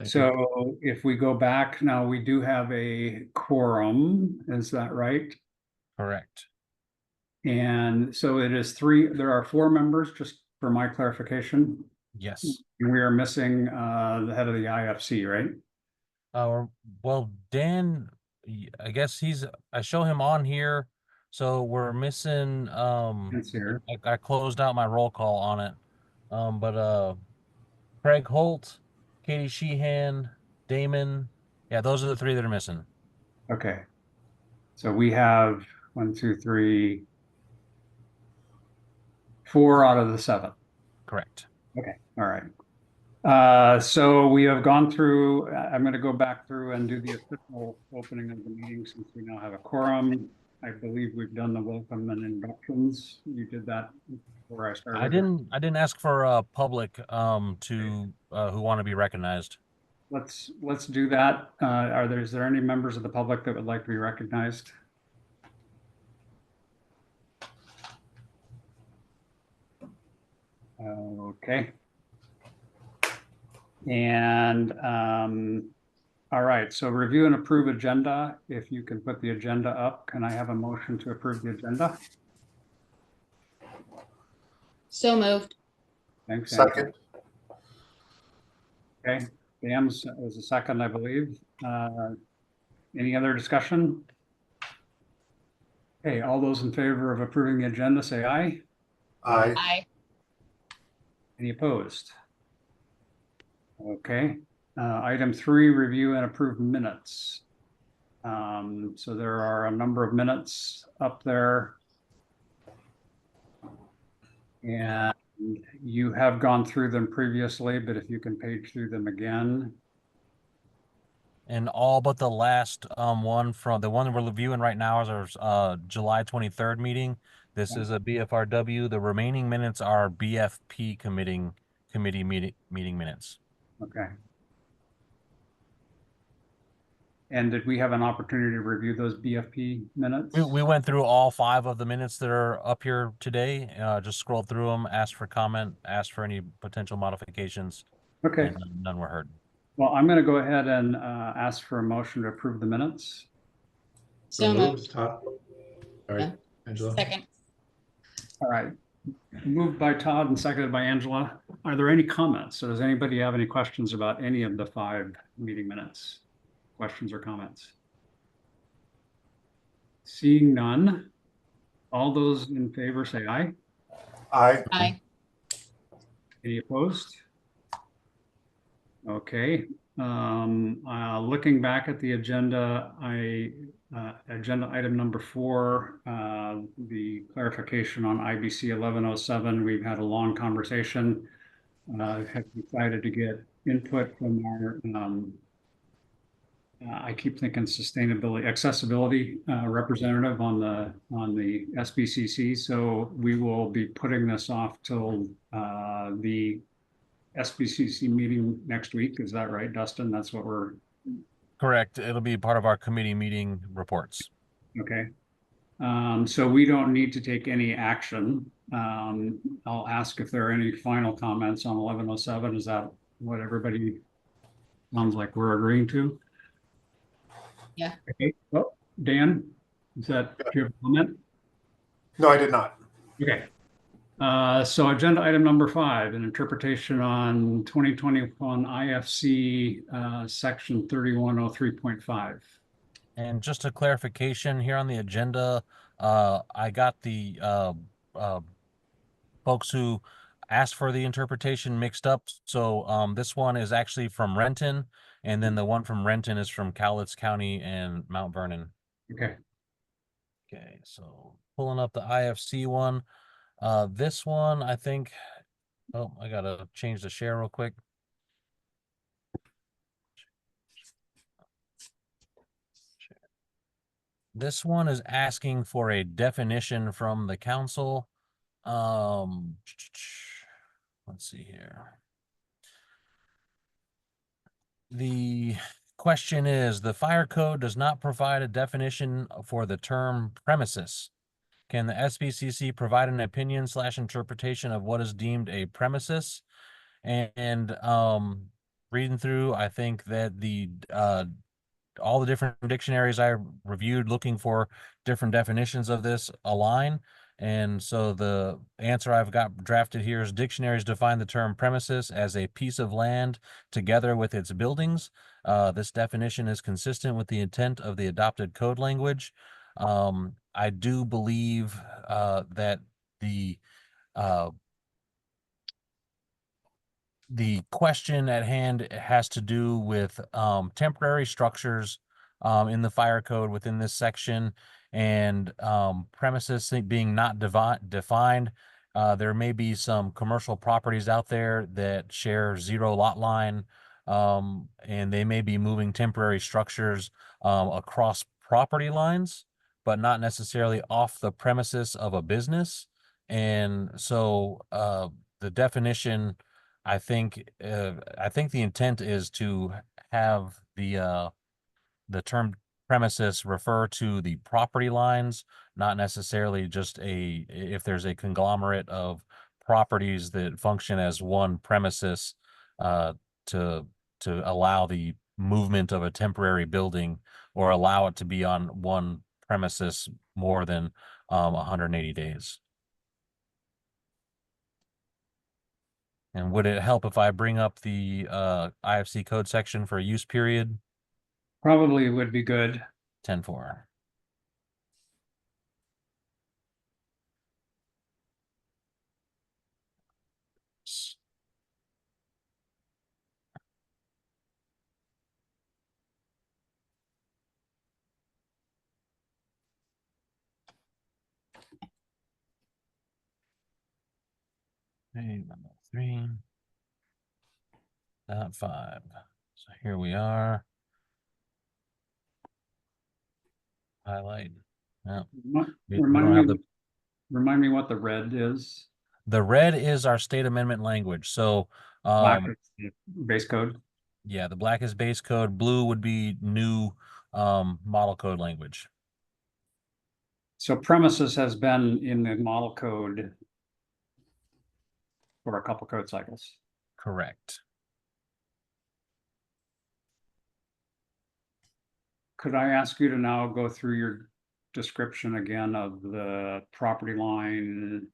So if we go back now, we do have a quorum, is that right? Correct. And so it is there are 4 members, just for my clarification. Yes. We are missing the head of the IFC, right? Well, Dan, I guess I show him on here. So we're missing, It's here. I closed out my roll call on it. But Craig Holt, Katie Sheehan, Damon. Yeah, those are the 3 that are missing. Okay. So we have 1, 2, 3, 4 out of the 7. Correct. Okay, all right. So we have gone through, I'm going to go back through and do the official opening of the meeting since we now have a quorum. I believe we've done the welcome and inductions. You did that before I started. I didn't ask for public to who want to be recognized. Let's do that. Is there any members of the public that would like to be recognized? Okay. And all right, so review and approve agenda. If you can put the agenda up, can I have a motion to approve the agenda? So moved. Thanks. Second. Okay, Dan's was a second, I believe. Any other discussion? Okay, all those in favor of approving the agenda, say aye. Aye. Aye. Any opposed? Okay, item 3, review and approve minutes. So there are a number of minutes up there. And you have gone through them previously, but if you can page through them again. And all but the last one from the one that we're reviewing right now is our July 23rd meeting. This is a BFRW. The remaining minutes are BFP committee meeting minutes. Okay. And did we have an opportunity to review those BFP minutes? We went through all 5 of the minutes that are up here today. Just scrolled through them, asked for comment, asked for any potential modifications. Okay. And none were heard. Well, I'm going to go ahead and ask for a motion to approve the minutes. So moved. Todd. All right, Angela. Second. All right. Moved by Todd and seconded by Angela. Are there any comments? So does anybody have any questions about any of the 5 meeting minutes? Questions or comments? Seeing none, all those in favor say aye. Aye. Aye. Any opposed? Okay, looking back at the agenda, agenda item number 4, the clarification on IBC 1107, we've had a long conversation. Have decided to get input from our, I keep thinking accessibility representative on the SBCC. So we will be putting this off till the SBCC meeting next week. Is that right, Dustin? That's what we're... Correct. It'll be part of our committee meeting reports. Okay. So we don't need to take any action. I'll ask if there are any final comments on 1107. Is that what everybody sounds like we're agreeing to? Yeah. Okay. Well, Dan, do you have a comment? No, I did not. Okay. So agenda item number 5, an interpretation on 2021 IFC section 3103.5. And just a clarification here on the agenda, I got the folks who asked for the interpretation mixed up. So this one is actually from Renton, and then the one from Renton is from Cowlitz County and Mount Vernon. Okay. Okay, so pulling up the IFC one. This one, I think, oh, I gotta change the share real quick. This one is asking for a definition from the council. Let's see here. The question is, the fire code does not provide a definition for the term premises. Can the SBCC provide an opinion / interpretation of what is deemed a premises? And reading through, I think that the all the different dictionaries I reviewed looking for different definitions of this align. And so the answer I've got drafted here is dictionaries define the term premises as a piece of land together with its buildings. This definition is consistent with the intent of the adopted code language. I do believe that the question at hand has to do with temporary structures in the fire code within this section, and premises being not defined. There may be some commercial properties out there that share 0 lot line, and they may be moving temporary structures across property lines. but not necessarily off the premises of a business. And so the definition, I think the intent is to have the term premises refer to the property lines, not necessarily just if there's a conglomerate of properties that function as one premises to allow the movement of a temporary building or allow it to be on one premises more than 180 days. And would it help if I bring up the IFC code section for use period? Probably would be good. 10-4. Okay, 3.5. So here we are. Highlight. Yeah. We don't have Remind me what the red is. the red is our state amendment language. So Black is the base code. yeah, the black is base code, blue would be new model code language. So premises has been in the model code for a couple code cycles. Correct. Could I ask you to now go through your description again of the property line?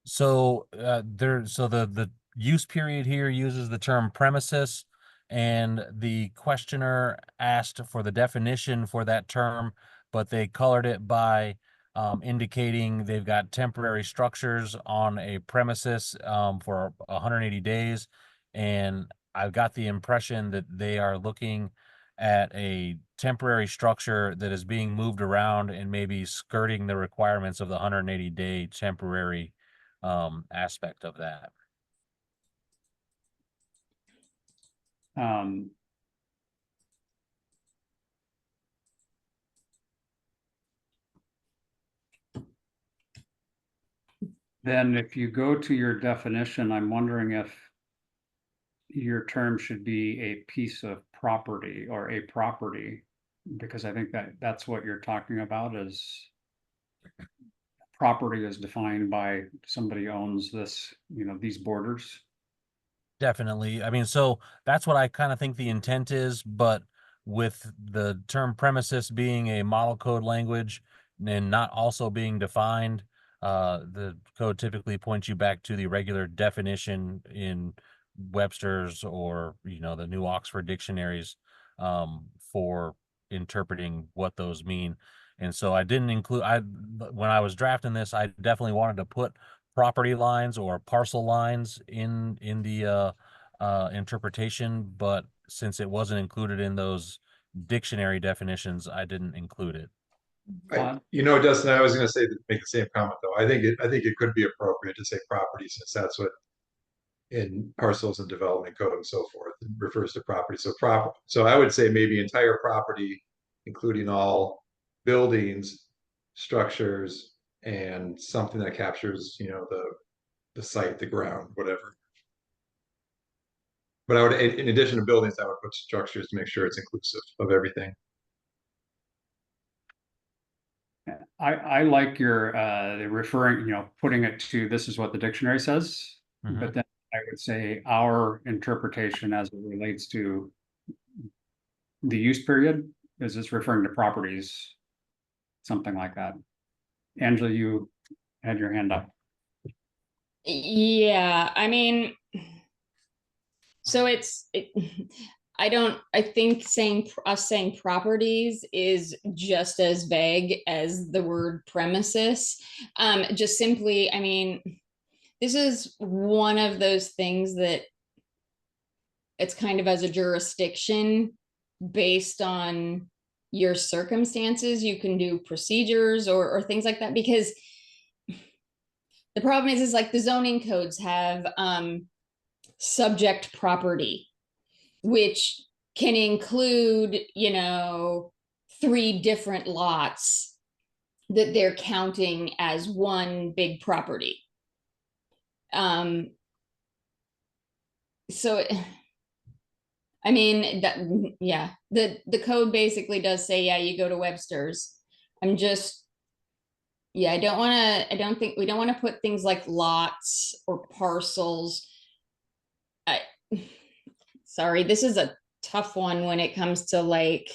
So the use period here uses the term premises, and the questioner asked for the definition for that term, but they colored it by indicating they've got temporary structures on a premises for 180 days. And I've got the impression that they are looking at a temporary structure that is being moved around and maybe skirting the requirements of the 180-day temporary aspect of that. Then if you go to your definition, I'm wondering if your term should be a piece of property or a property, because I think that's what you're talking about is property is defined by somebody owns this, these borders. Definitely. I mean, so that's what I kind of think the intent is, but with the term premises being a model code language and not also being defined, the code typically points you back to the regular definition in Webster's or, the New Oxford dictionaries for interpreting what those mean. And so I didn't include, when I was drafting this, I definitely wanted to put property lines or parcel lines in the interpretation, but since it wasn't included in those dictionary definitions, I didn't include it. Dustin, I was going to say make the same comment though. I think it could be appropriate to say property, since that's what in parcels and development code and so forth it refers to property. So I would say maybe entire property, including all buildings, structures, and something that captures the site, the ground, whatever. But I would, in addition to buildings, I would put structures to make sure it's inclusive of everything. I like your referring, putting it to this is what the dictionary says, but then I would say our interpretation as it relates to the use period is this referring to properties, something like that. Angela, you had your hand up. Yeah, I mean, so I think saying properties is just as vague as the word premises. Just simply, I mean, this is one of those things that it's kind of as a jurisdiction based on your circumstances. You can do procedures or things like that, because the problem is like the zoning codes have subject property, which can include, 3 different lots that they're counting as one big property. So, I mean, that, yeah, the code basically does say, yeah, you go to Webster's. I'm just, yeah, I don't think, we don't want to put things like lots or parcels. Sorry, this is a tough one when it comes to like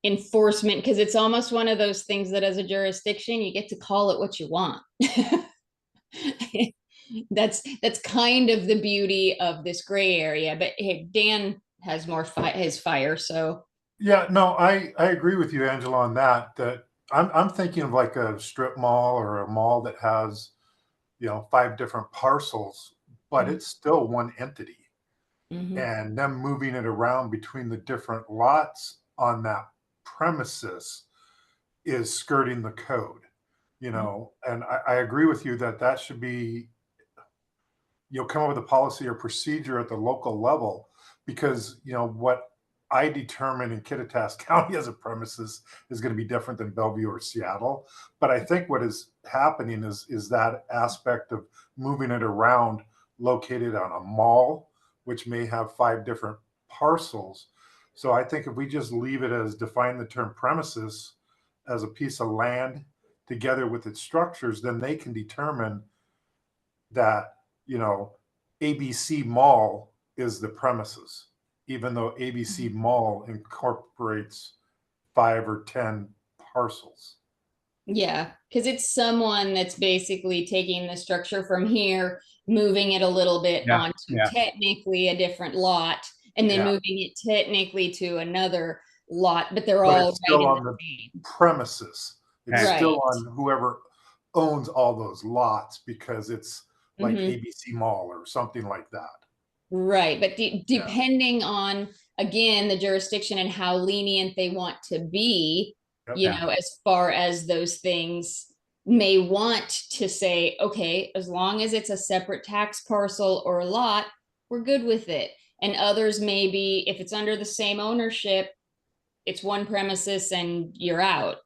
enforcement, because it's almost one of those things that as a jurisdiction, you get to call it what you want. That's kind of the beauty of this gray area. But hey, Dan has more his fire, so Yeah, no, I agree with you, Angela, on that. That I'm thinking of like a strip mall or a mall that has, 5 different parcels, but it's still one entity. mhm. And them moving it around between the different lots on that premises is skirting the code, and I agree with you that that should be, come up with a policy or procedure at the local level, because, what I determine in Kittitas County as a premises is going to be different than Bellevue or Seattle. But I think what is happening is that aspect of moving it around, located on a mall, which may have 5 different parcels. So I think if we just leave it as define the term premises as a piece of land together with its structures, then they can determine that, ABC Mall is the premises, even though ABC Mall incorporates 5 or 10 parcels. Yeah, because it's someone that's basically taking the structure from here, moving it a little bit Yeah, onto yeah. technically a different lot, and then Yeah. moving it technically to another lot, but they're But all it's right still in on the the same. premises. It's Right. still on whoever owns all those lots, because it's like Mhm. ABC Mall or something like that. Right, but depending on, again, the jurisdiction and how lenient they want to be, Yep. Yeah. as far as those things may want to say, okay, as long as it's a separate tax parcel or lot, we're good with it. And others maybe, if it's under the same ownership, it's one premises and you're out.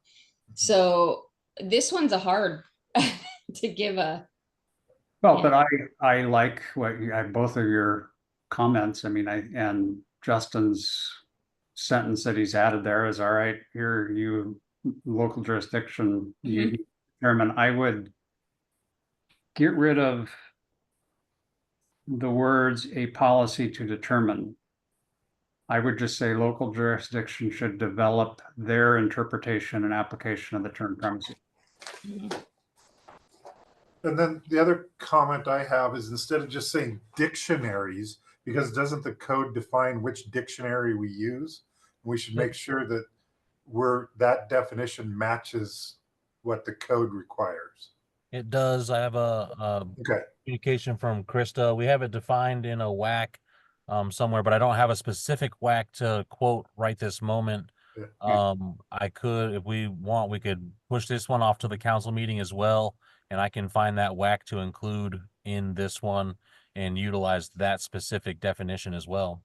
So this one's a hard to give a, Well, Yeah. but I like both of your comments. I mean, and Justin's sentence that he's added there is, all right, here, you local jurisdiction, you determine. I would get rid of the words "a policy to determine." I would just say local jurisdiction should develop their interpretation and application of the term premises. And then the other comment I have is, instead of just saying dictionaries, because doesn't the code define which dictionary we use? We should make sure that that definition matches what the code requires. It does. I have a Okay. communication from Krista. We have it defined in a WAC somewhere, but I don't have a specific WAC to quote right this moment. Yeah. I could, if we want, we could push this one off to the council meeting as well, and I can find that WAC to include in this one and utilize that specific definition as well.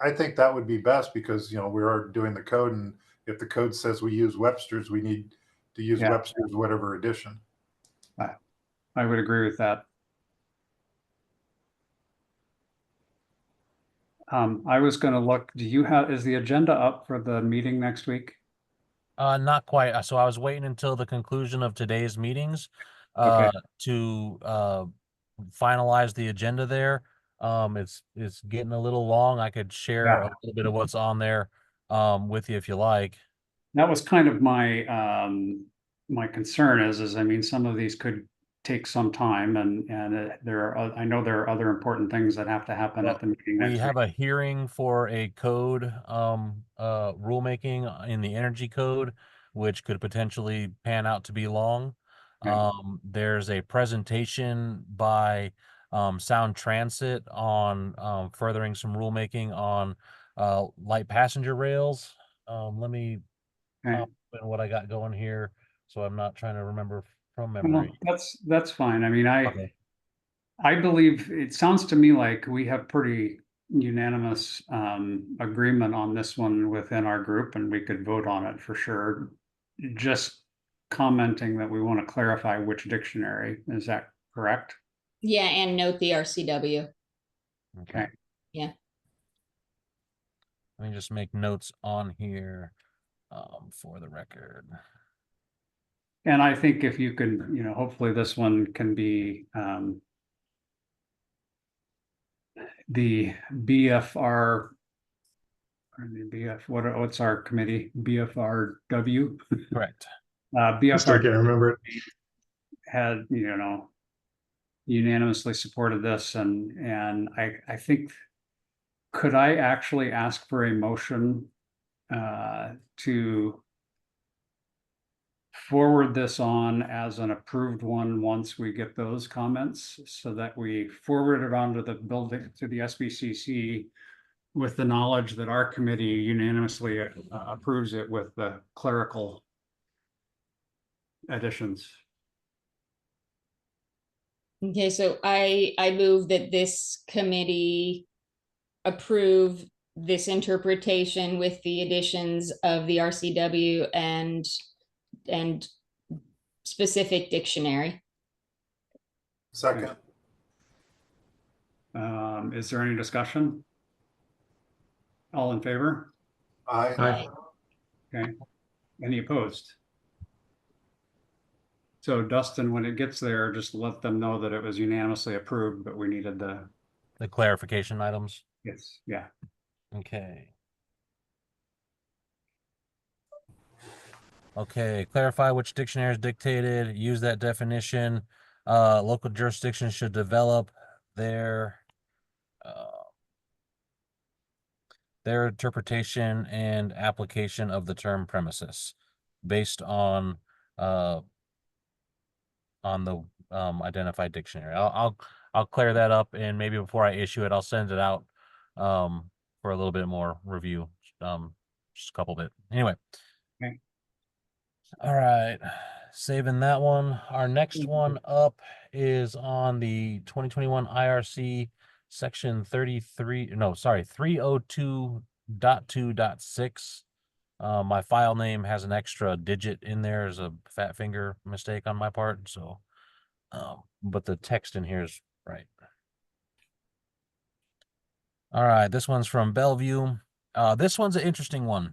I think that would be best, because, we are doing the code, and if the code says we use Webster's, we need to use Yeah. Webster's whatever edition. I would agree with that. I was going to look, is the agenda up for the meeting next week? Not quite. So I was waiting until the conclusion of today's meetings Okay. to finalize the agenda there. It's getting a little long. I could share a little bit of what's on there with you if you like. That was kind of my my concern is I mean, some of these could take some time, and I know there are other important things that have to happen Well, at the meeting we next have week. a hearing for a code rulemaking in the energy code, which could potentially pan out to be long. Okay. There's a presentation by Sound Transit on furthering some rulemaking on light passenger rails. Let me Okay. pop in what I got going here, so I'm not trying to remember from Well, memory. that's fine. I mean, Okay. I believe it sounds to me like we have pretty unanimous agreement on this one within our group, and we could vote on it for sure. just commenting that we want to clarify which dictionary. Is that correct? Yeah, and note the RCW. Okay. Yeah. Let me just make notes on here for the record. And I think if you could, hopefully this one can be the BFR, or the what's our committee? BFRW? Correct. I still BFR can't remember it. had, unanimously supported this, and I think, could I actually ask for a motion to forward this on as an approved one once we get those comments, so that we forward it on to the building, to the SBCC, with the knowledge that our committee unanimously approves it with the clerical additions. Okay, so I move that this committee approve this interpretation with the additions of the RCW and specific dictionary. Second. Is there any discussion? All in favor? Aye. Okay. Any opposed? So Dustin, when it gets there, just let them know that it was unanimously approved, but we needed the, clarification items. yes, yeah. Okay. Okay, clarify which dictionary is dictated, use that definition. Local jurisdictions should develop their interpretation and application of the term premises based on the identified dictionary. I'll clear that up, and maybe before I issue it, I'll send it out for a little bit more review. Just a couple bit. Anyway. Okay. All right. Saving that one. Our next one up is on the 2021 IRC section 302.2.6. My file name has an extra digit in there as a fat finger mistake on my part. So, but the text in here is right. All right. This one's from Bellevue. This one's an interesting one.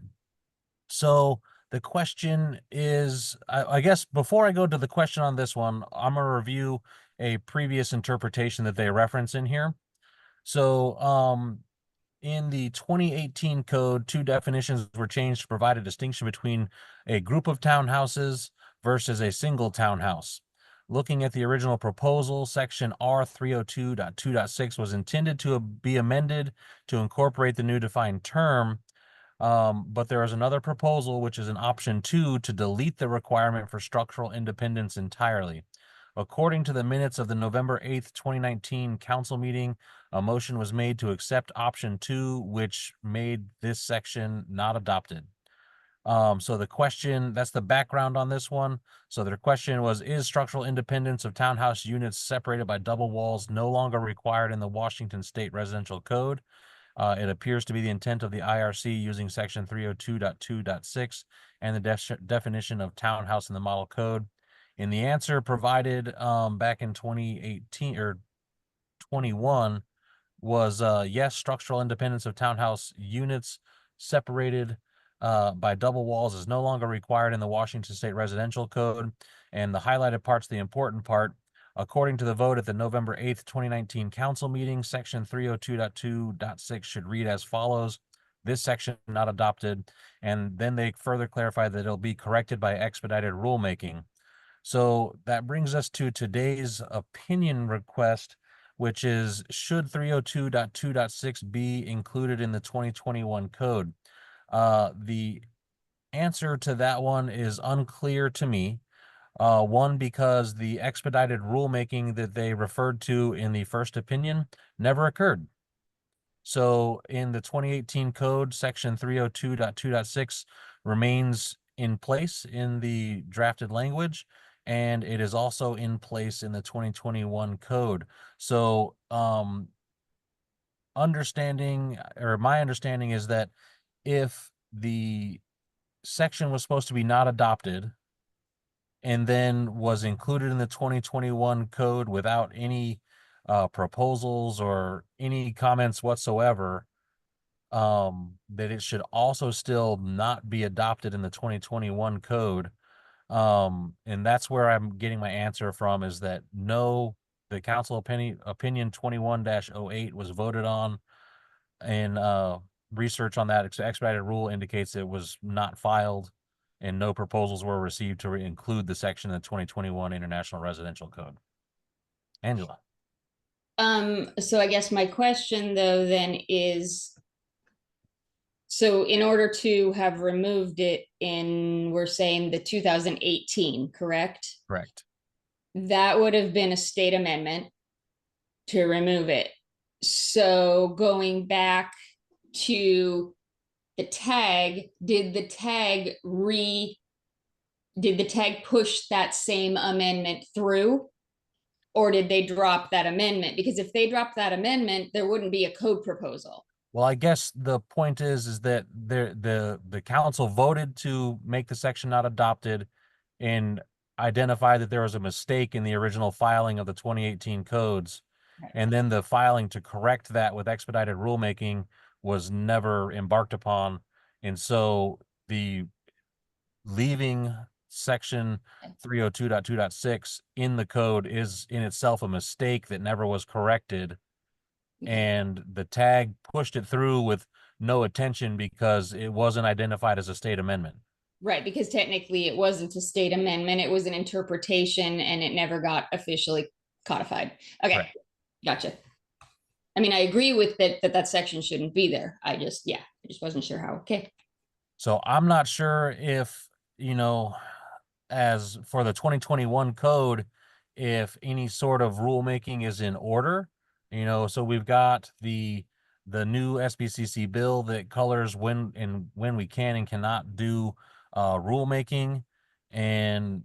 So the question is, I guess before I go to the question on this one, I'm going to review a previous interpretation that they reference in here. So, in the 2018 code, two definitions were changed to provide a distinction between a group of townhouses versus a single townhouse. Looking at the original proposal, section R302.2.6 was intended to be amended to incorporate the new defined term. But there is another proposal, which is an option 2, to delete the requirement for structural independence entirely. According to the minutes of the November 8th, 2019 council meeting, a motion was made to accept option 2, which made this section not adopted. So the question, that's the background on this one. So the question was, is structural independence of townhouse units separated by double walls no longer required in the Washington State Residential Code? It appears to be the intent of the IRC using section 302.2.6 and the definition of townhouse in the model code. In the answer provided back in 2018 or 21 was yes, structural independence of townhouse units separated by double walls is no longer required in the Washington State Residential Code. And the highlighted part's the important part. According to the vote at the November 8th, 2019 council meeting, section 302.2.6 should read as follows. This section not adopted. And then they further clarify that it'll be corrected by expedited rulemaking. So that brings us to today's opinion request, which is, should 302.2.6 be included in the 2021 code? The answer to that one is unclear to me. One, because the expedited rulemaking that they referred to in the first opinion never occurred. So in the 2018 code, section 302.2.6 remains in place in the drafted language, and it is also in place in the 2021 code. So my understanding is that if the section was supposed to be not adopted and then was included in the 2021 code without any proposals or any comments whatsoever, that it should also still not be adopted in the 2021 code. And that's where I'm getting my answer from, is that no, the council opinion 21-08 was voted on, and research on that expedited rule indicates it was not filed and no proposals were received to include the section in the 2021 International Residential Code. Angela. So I guess my question though then is, so in order to have removed it in, we're saying the 2018, correct? Correct. That would have been a state amendment to remove it. So going back to the tag, did the tag push that same amendment through? Or did they drop that amendment? Because if they dropped that amendment, there wouldn't be a code proposal. Well, I guess the point is that the council voted to make the section not adopted and identify that there was a mistake in the original filing of the 2018 codes. And then the filing to correct that with expedited rulemaking was never embarked upon. And so the leaving section 302.2.6 in the code is in itself a mistake that never was corrected. And the tag pushed it through with no attention because it wasn't identified as a state amendment. Right, because technically it wasn't a state amendment, it was an interpretation and it never got officially codified. Okay, Right. Gotcha. I mean, I agree with that section shouldn't be there. I just wasn't sure how. Okay. So I'm not sure if, as for the 2021 code, if any sort of rulemaking is in order, so we've got the new SBCC bill that colors when we can and cannot do rulemaking, and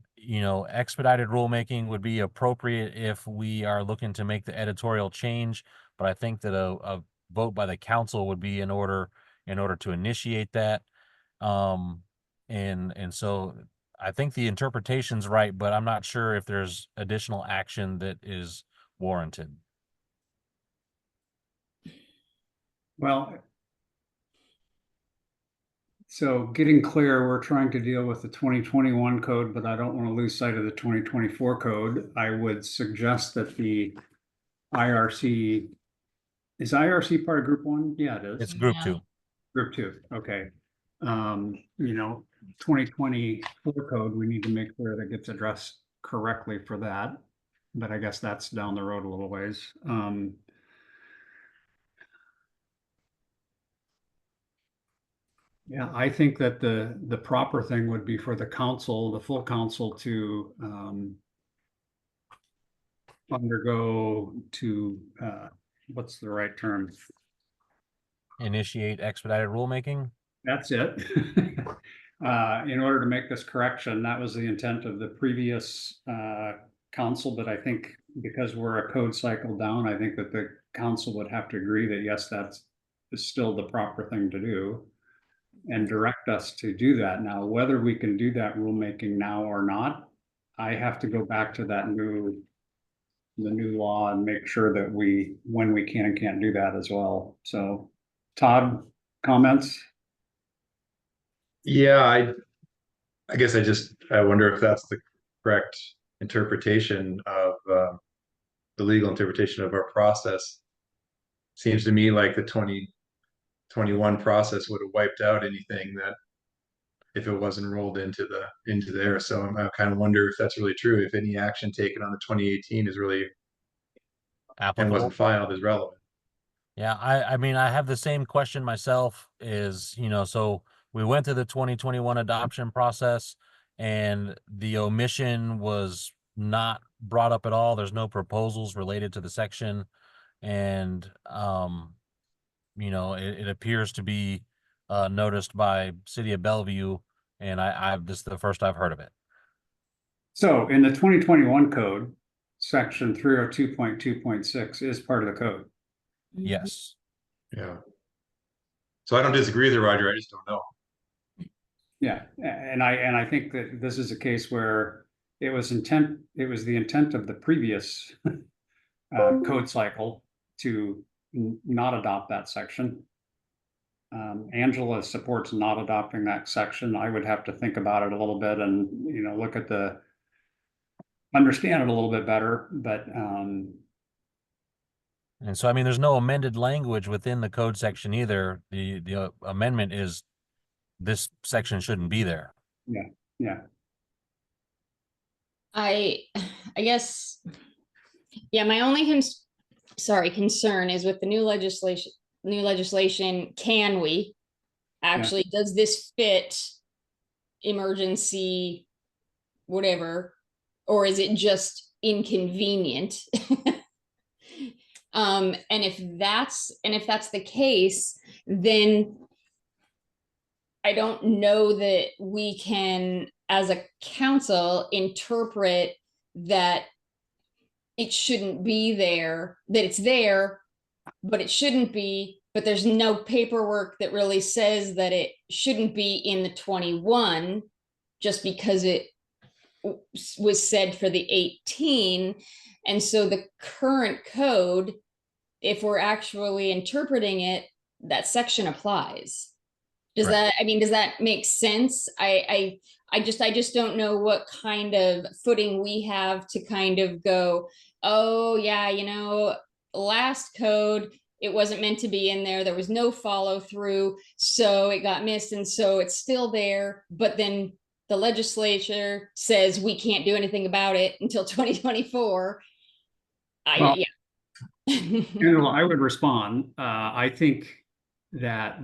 expedited rulemaking would be appropriate if we are looking to make the editorial change. But I think that a vote by the council would be in order to initiate that. And so I think the interpretation's right, but I'm not sure if there's additional action that is warranted. Well, so getting clear, we're trying to deal with the 2021 code, but I don't want to lose sight of the 2024 code. I would suggest that the IRC, is IRC part of group 1? Yeah, it is. It's group 2. Group 2, okay. 2024 code, we need to make sure that gets addressed correctly for that. But I guess that's down the road a little ways. Yeah, I think that the proper thing would be for the council, the full council, to undergo to what's the right term? Initiate expedited rulemaking. That's it. In order to make this correction, that was the intent of the previous council, but I think because we're a code cycle down, I think that the council would have to agree that yes, that's still the proper thing to do and direct us to do that. Now, whether we can do that rulemaking now or not, I have to go back to the new law and make sure that when we can and can't do that as well. So, Todd, comments? Yeah, I guess I wonder if that's the correct interpretation of the legal interpretation of our process. Seems to me like the 2021 process would have wiped out anything that if it wasn't rolled into there. So I kind of wonder if that's really true. If any action taken on the 2018 is really and wasn't filed is relevant. Yeah, I mean, I have the same question myself. So we went through the 2021 adoption process, and the omission was not brought up at all. There's no proposals related to the section, and it appears to be noticed by City of Bellevue, and this is the first I've heard of it. So in the 2021 code, section 302.2.6 is part of the code. Yes. Yeah. So I don't disagree with you, Roger. I just don't know. Yeah, and I think that this is a case where it was the intent of the previous code cycle to not adopt that section. Angela supports not adopting that section. I would have to think about it a little bit and, look at understand it a little bit better, but, And so, I mean, there's no amended language within the code section either. The amendment is this section shouldn't be there. yeah. I guess, yeah, my only concern is with the new legislation, can we actually, does this fit emergency, whatever, or is it just inconvenient? And if that's the case, then I don't know that we can, as a council, interpret that it shouldn't be there, that it's there, but it shouldn't be, but there's no paperwork that really says that it shouldn't be in the 21, just because it was said for the 18. And so the current code, if we're actually interpreting it, that section applies. Does Right. does that make sense? I just don't know what kind of footing we have to kind of go, oh yeah, last code, it wasn't meant to be in there. There was no follow through, so it got missed, and so it's still there. But then the legislature says we can't do anything about it until 2024. Well, Yeah. Angela, I would respond. I think that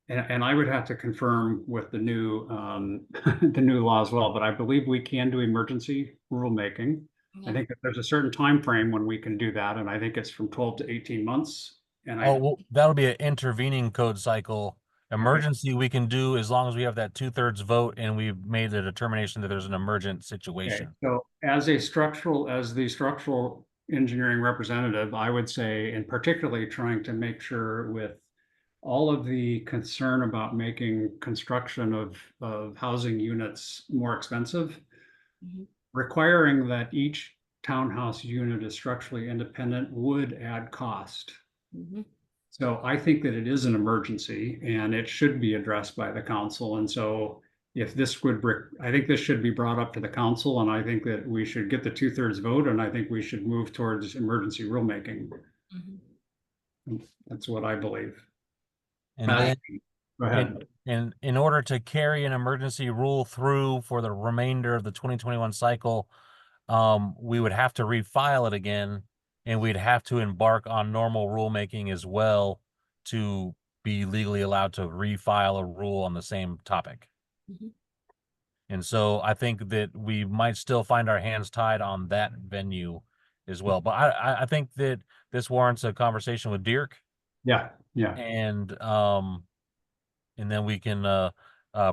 and I would have to confirm with the new the new law as well, but I believe we can do emergency rulemaking. I think that there's a certain time frame when we can do that, and I think it's from 12 to 18 months. And Oh, well, that'll be an intervening code cycle. Emergency we can do as long as we have that 2/3 vote and we've made the determination that there's an emergent Okay, situation. so as the structural engineering representative, I would say, and particularly trying to make sure with all of the concern about making construction of housing units more expensive, Mhm. requiring that each townhouse unit is structurally independent would add cost. Mhm. So I think that it is an emergency and it should be addressed by the council. And so if this I think this should be brought up to the council, and I think that we should get the 2/3 vote, and I think we should move towards emergency rulemaking. Mhm. That's what I believe. And then Go ahead. in order to carry an emergency rule through for the remainder of the 2021 cycle, we would have to refile it again, and we'd have to embark on normal rulemaking as well to be legally allowed to refile a rule on the same topic. Mhm. And so I think that we might still find our hands tied on that venue as well. But I think that this warrants a conversation with Dirk, Yeah. and then we can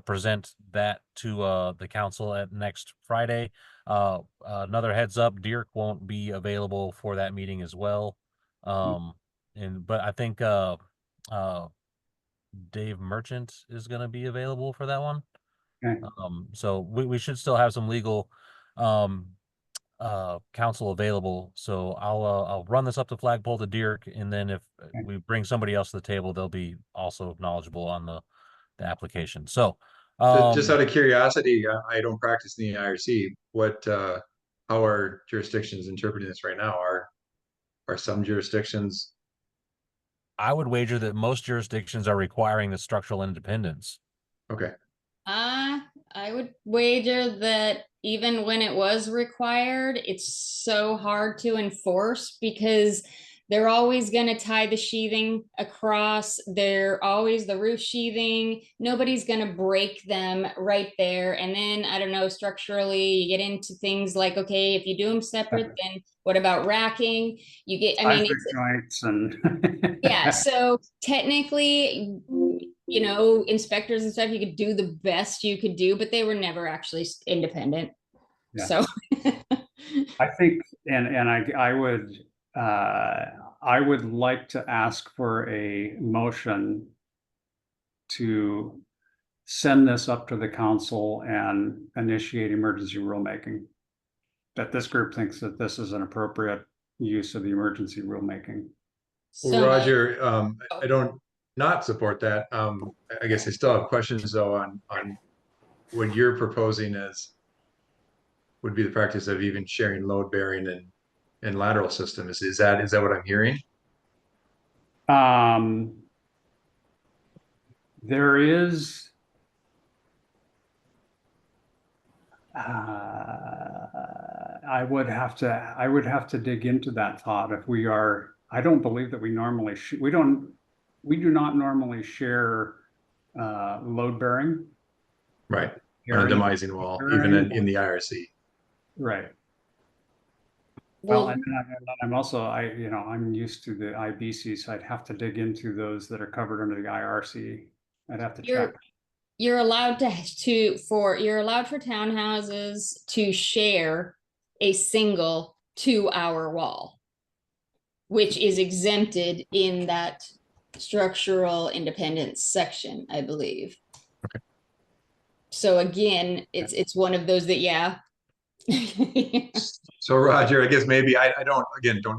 present that to the council at next Friday. Another heads up, Dirk won't be available for that meeting as well. But I think Dave Merchant is going to be available for that one. Okay. So we should still have some legal counsel available. So I'll run this up the flagpole to Dirk, and then if we bring somebody else to the table, they'll be also knowledgeable on the application. So Just out of curiosity, I don't practice in the IRC. How are jurisdictions interpreting this right now? Are some jurisdictions? I would wager that most jurisdictions are requiring the structural independence. Okay. I would wager that even when it was required, it's so hard to enforce because they're always going to tie the sheathing across. They're always the roof sheathing. Nobody's going to break them right there. And then, I don't know, structurally, you get into things like, okay, if you do them separate, then what about racking? You get, I mean, Seismic joints and yeah, so technically, inspectors and stuff, you could do the best you could do, but they were never actually independent. Yeah. So I think, and I would like to ask for a motion to send this up to the council and initiate emergency rulemaking. That this group thinks that this is an appropriate use of the emergency rulemaking. Well, So Roger, I don't not support that. I guess I still have questions though on what you're proposing would be the practice of even sharing load bearing and lateral systems. Is that what I'm hearing? There is I would have to dig into that thought if we are. I don't believe that we normally we do not normally share load bearing. Right. On a demising wall, even in the IRC. Right. Well, Well, and I'm also, I'm used to the IBC, so I'd have to dig into those that are covered under the IRC. I'd have to check. you're allowed you're allowed for townhouses to share a single 2-hour wall, which is exempted in that structural independence section, I believe. Okay. So again, it's one of those that, yeah. So Roger, I guess maybe I don't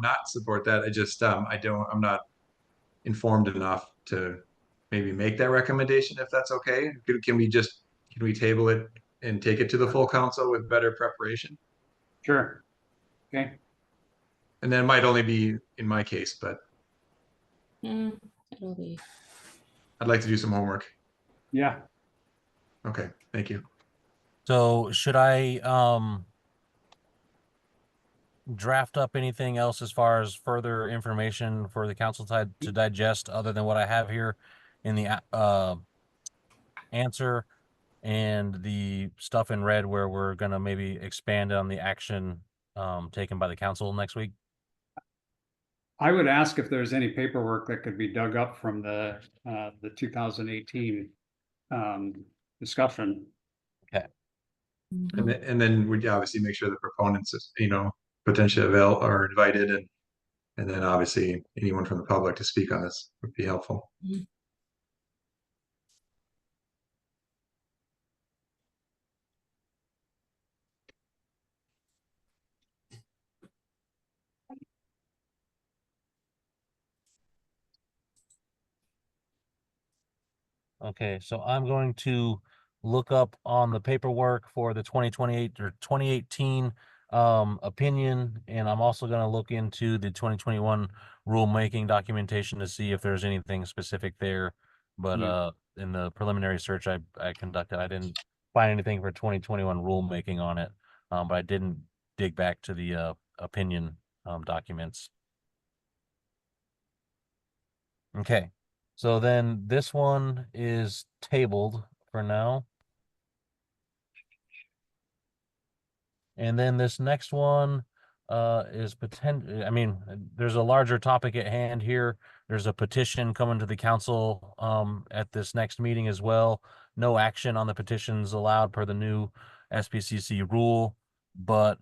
not support that. I just I'm not informed enough to maybe make that recommendation if that's okay. Can we table it and take it to the full council with better preparation? Sure. Okay. And then it might only be in my case, but It'll be. I'd like to do some homework. Yeah. Okay, thank you. So should I draft up anything else as far as further information for the council to digest other than what I have here in the answer and the stuff in red where we're gonna maybe expand on the action taken by the council next week? I would ask if there's any paperwork that could be dug up from the 2018 discussion. Okay. And then we'd obviously make sure the proponents, potentially are invited, and then obviously anyone from the public to speak on this would be helpful. Okay, so I'm going to look up on the paperwork for the 2028 or 2018 opinion, and I'm also going to look into the 2021 rulemaking documentation to see if there's anything specific there. But in the preliminary search I conducted, I didn't find anything for 2021 rulemaking on it, but I didn't dig back to the opinion documents. Okay. So then this one is tabled for now. And then this next one is there's a larger topic at hand here. There's a petition coming to the council at this next meeting as well. No action on the petitions allowed per the new SBCC rule, but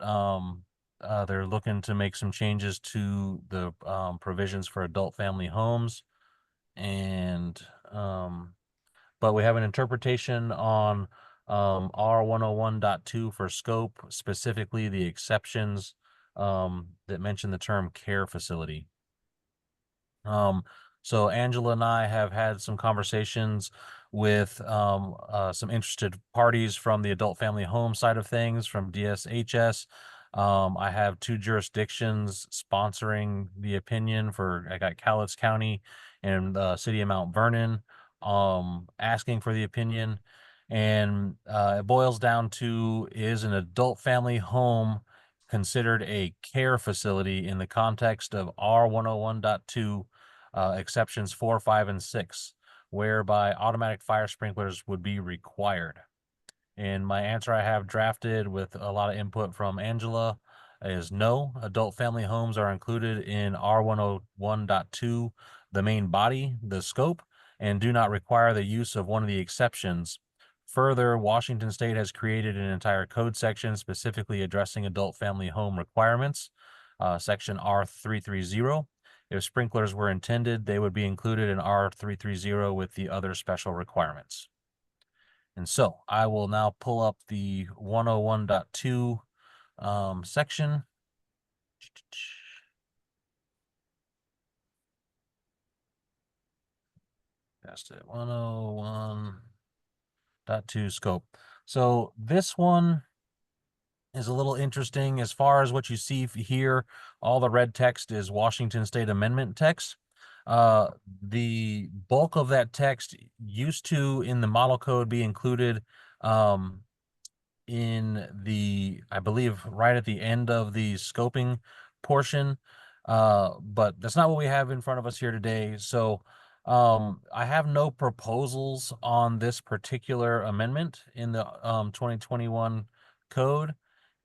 they're looking to make some changes to the provisions for adult family homes. And but we have an interpretation on R101.2 for scope, specifically the exceptions that mention the term care facility. So Angela and I have had some conversations with some interested parties from the adult family home side of things from DSHS. I have 2 jurisdictions sponsoring the opinion I got Cowlitz County and the city of Mount Vernon asking for the opinion. And it boils down to, is an adult family home considered a care facility in the context of R101.2 exceptions 4, 5, and 6, whereby automatic fire sprinklers would be required? And my answer I have drafted with a lot of input from Angela is no. Adult family homes are included in R101.2, the main body, the scope, and do not require the use of one of the exceptions. Further, Washington State has created an entire code section specifically addressing adult family home requirements, section R330. If sprinklers were intended, they would be included in R330 with the other special requirements. And so I will now pull up the 101.2 section. That's it. 101.2 scope. So this one is a little interesting as far as what you see here. All the red text is Washington State Amendment text. The bulk of that text used to in the model code be included in the, I believe, right at the end of the scoping portion. But that's not what we have in front of us here today. So I have no proposals on this particular amendment in the 2021 code.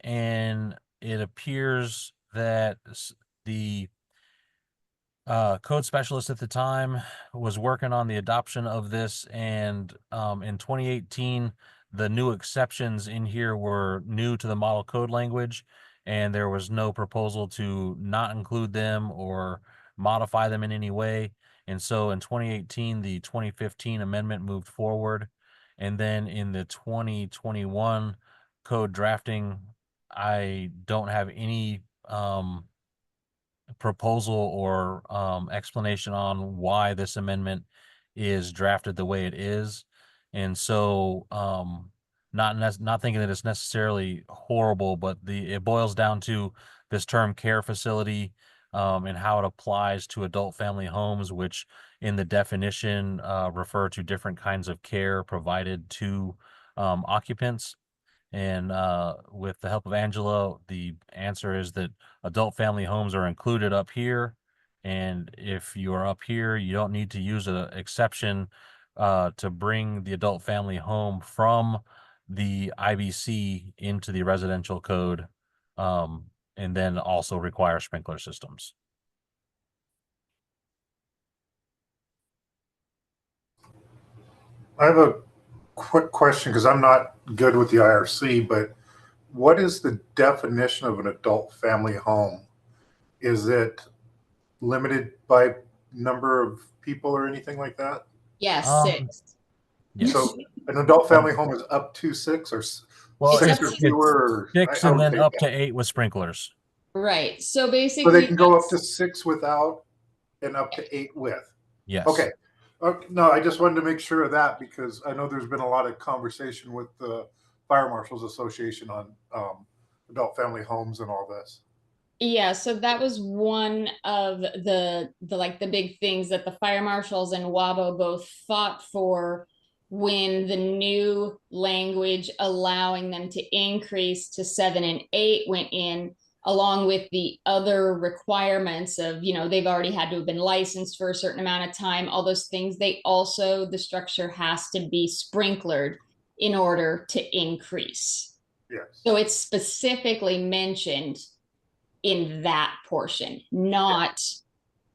And it appears that the code specialist at the time was working on the adoption of this, and in 2018 the new exceptions in here were new to the model code language, and there was no proposal to not include them or modify them in any way. And so in 2018 the 2015 amendment moved forward, and then in the 2021 code drafting I don't have any proposal or explanation on why this amendment is drafted the way it is. And so not thinking that it's necessarily horrible, but it boils down to this term care facility and how it applies to adult family homes, which in the definition refer to different kinds of care provided to occupants. And with the help of Angela, the answer is that adult family homes are included up here. And if you are up here, you don't need to use an exception to bring the adult family home from the IBC into the residential code, and then also require sprinkler systems. I have a quick question because I'm not good with the IRC, but what is the definition of an adult family home? Is it limited by number of people or anything like that? Yes, Um, 6. Yes. So an adult family home is up to 6 or Well, 6 it's or up to- fewer? 6 I and would then say up that. to 8 with sprinklers. Right. So So basically, they can go up to that's- 6 without and up to 8 with. Yes. Okay. No, I just wanted to make sure of that because I know there's been a lot of conversation with the Fire Marshals Association on adult family homes and all this. Yeah, so that was one of the like the big things that the fire marshals and WABO both fought for when the new language allowing them to increase to 7 and 8 went in, along with the other requirements of, they've already had to have been licensed for a certain amount of time, all those things. They also, the structure has to be sprinklered in order to increase. Yes. So it's specifically mentioned in that portion, not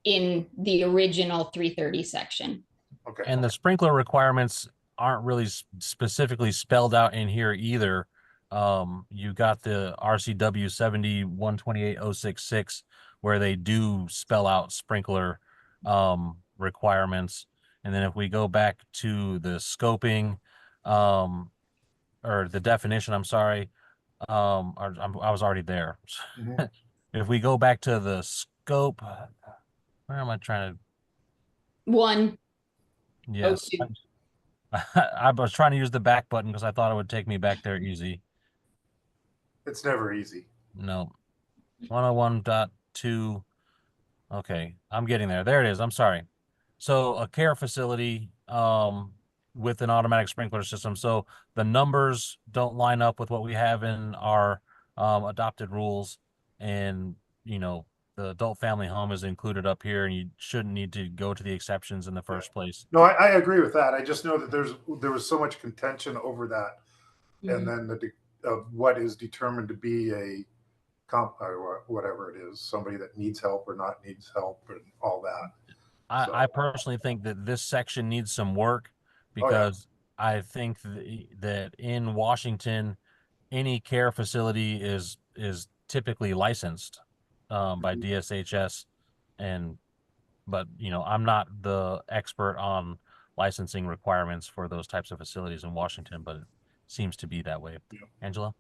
in the original 330 section. Okay. And the sprinkler requirements aren't really specifically spelled out in here either. You got the RCW 70-128-066 where they do spell out sprinkler requirements. And then if we go back to the scoping or the definition, I'm sorry, I was already there. Mhm. If we go back to the scope, where am I trying to? 1. Yes. Oh, 2. I was trying to use the back button because I thought it would take me back there easy. It's never easy. No. 101.2. Okay, I'm getting there. There it is. I'm sorry. So a care facility with an automatic sprinkler system. So the numbers don't line up with what we have in our adopted rules, and the adult family home is included up here, and you shouldn't need to go to the exceptions in the first place. No, I agree with that. I just know that there was so much contention over that, and then what is determined to be a or whatever it is, somebody that needs help or not needs help and all that. I personally think that this section needs some work because I think that in Washington, any care facility is typically licensed by DSHS, but I'm not the expert on licensing requirements for those types of facilities in Washington, but it seems to be that way. Angela?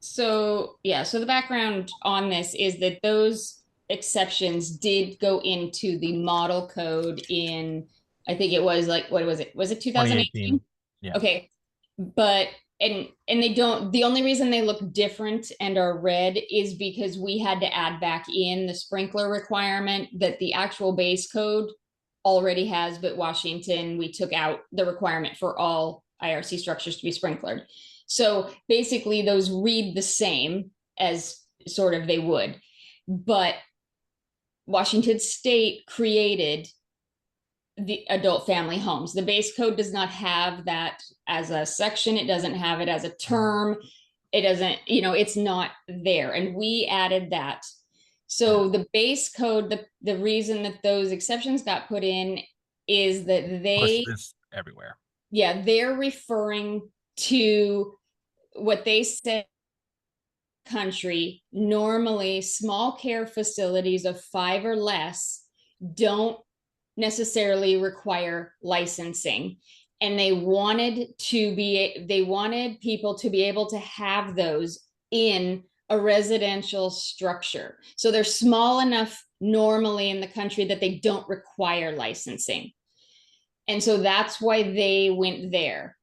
So, yeah, so the background on this is that those exceptions did go into the model code in, I think it was like, what was it? Was it 2018? 2018. Yeah. Okay. But, and they don't, the only reason they look different and are red is because we had to add back in the sprinkler requirement that the actual base code already has, but Washington, we took out the requirement for all IRC structures to be sprinklered. So basically those read the same as sort of they would, but Washington State created the adult family homes. The base code does not have that as a section. It doesn't have it as a term. It doesn't, you know, it's not there. And we added that. So the base code, the reason that those exceptions got put in is that Push they, this everywhere. yeah, they're referring to what they said country. Normally small care facilities of 5 or less don't necessarily require licensing, and they wanted people to be able to have those in a residential structure. So they're small enough normally in the country that they don't require licensing. And so that's why they went there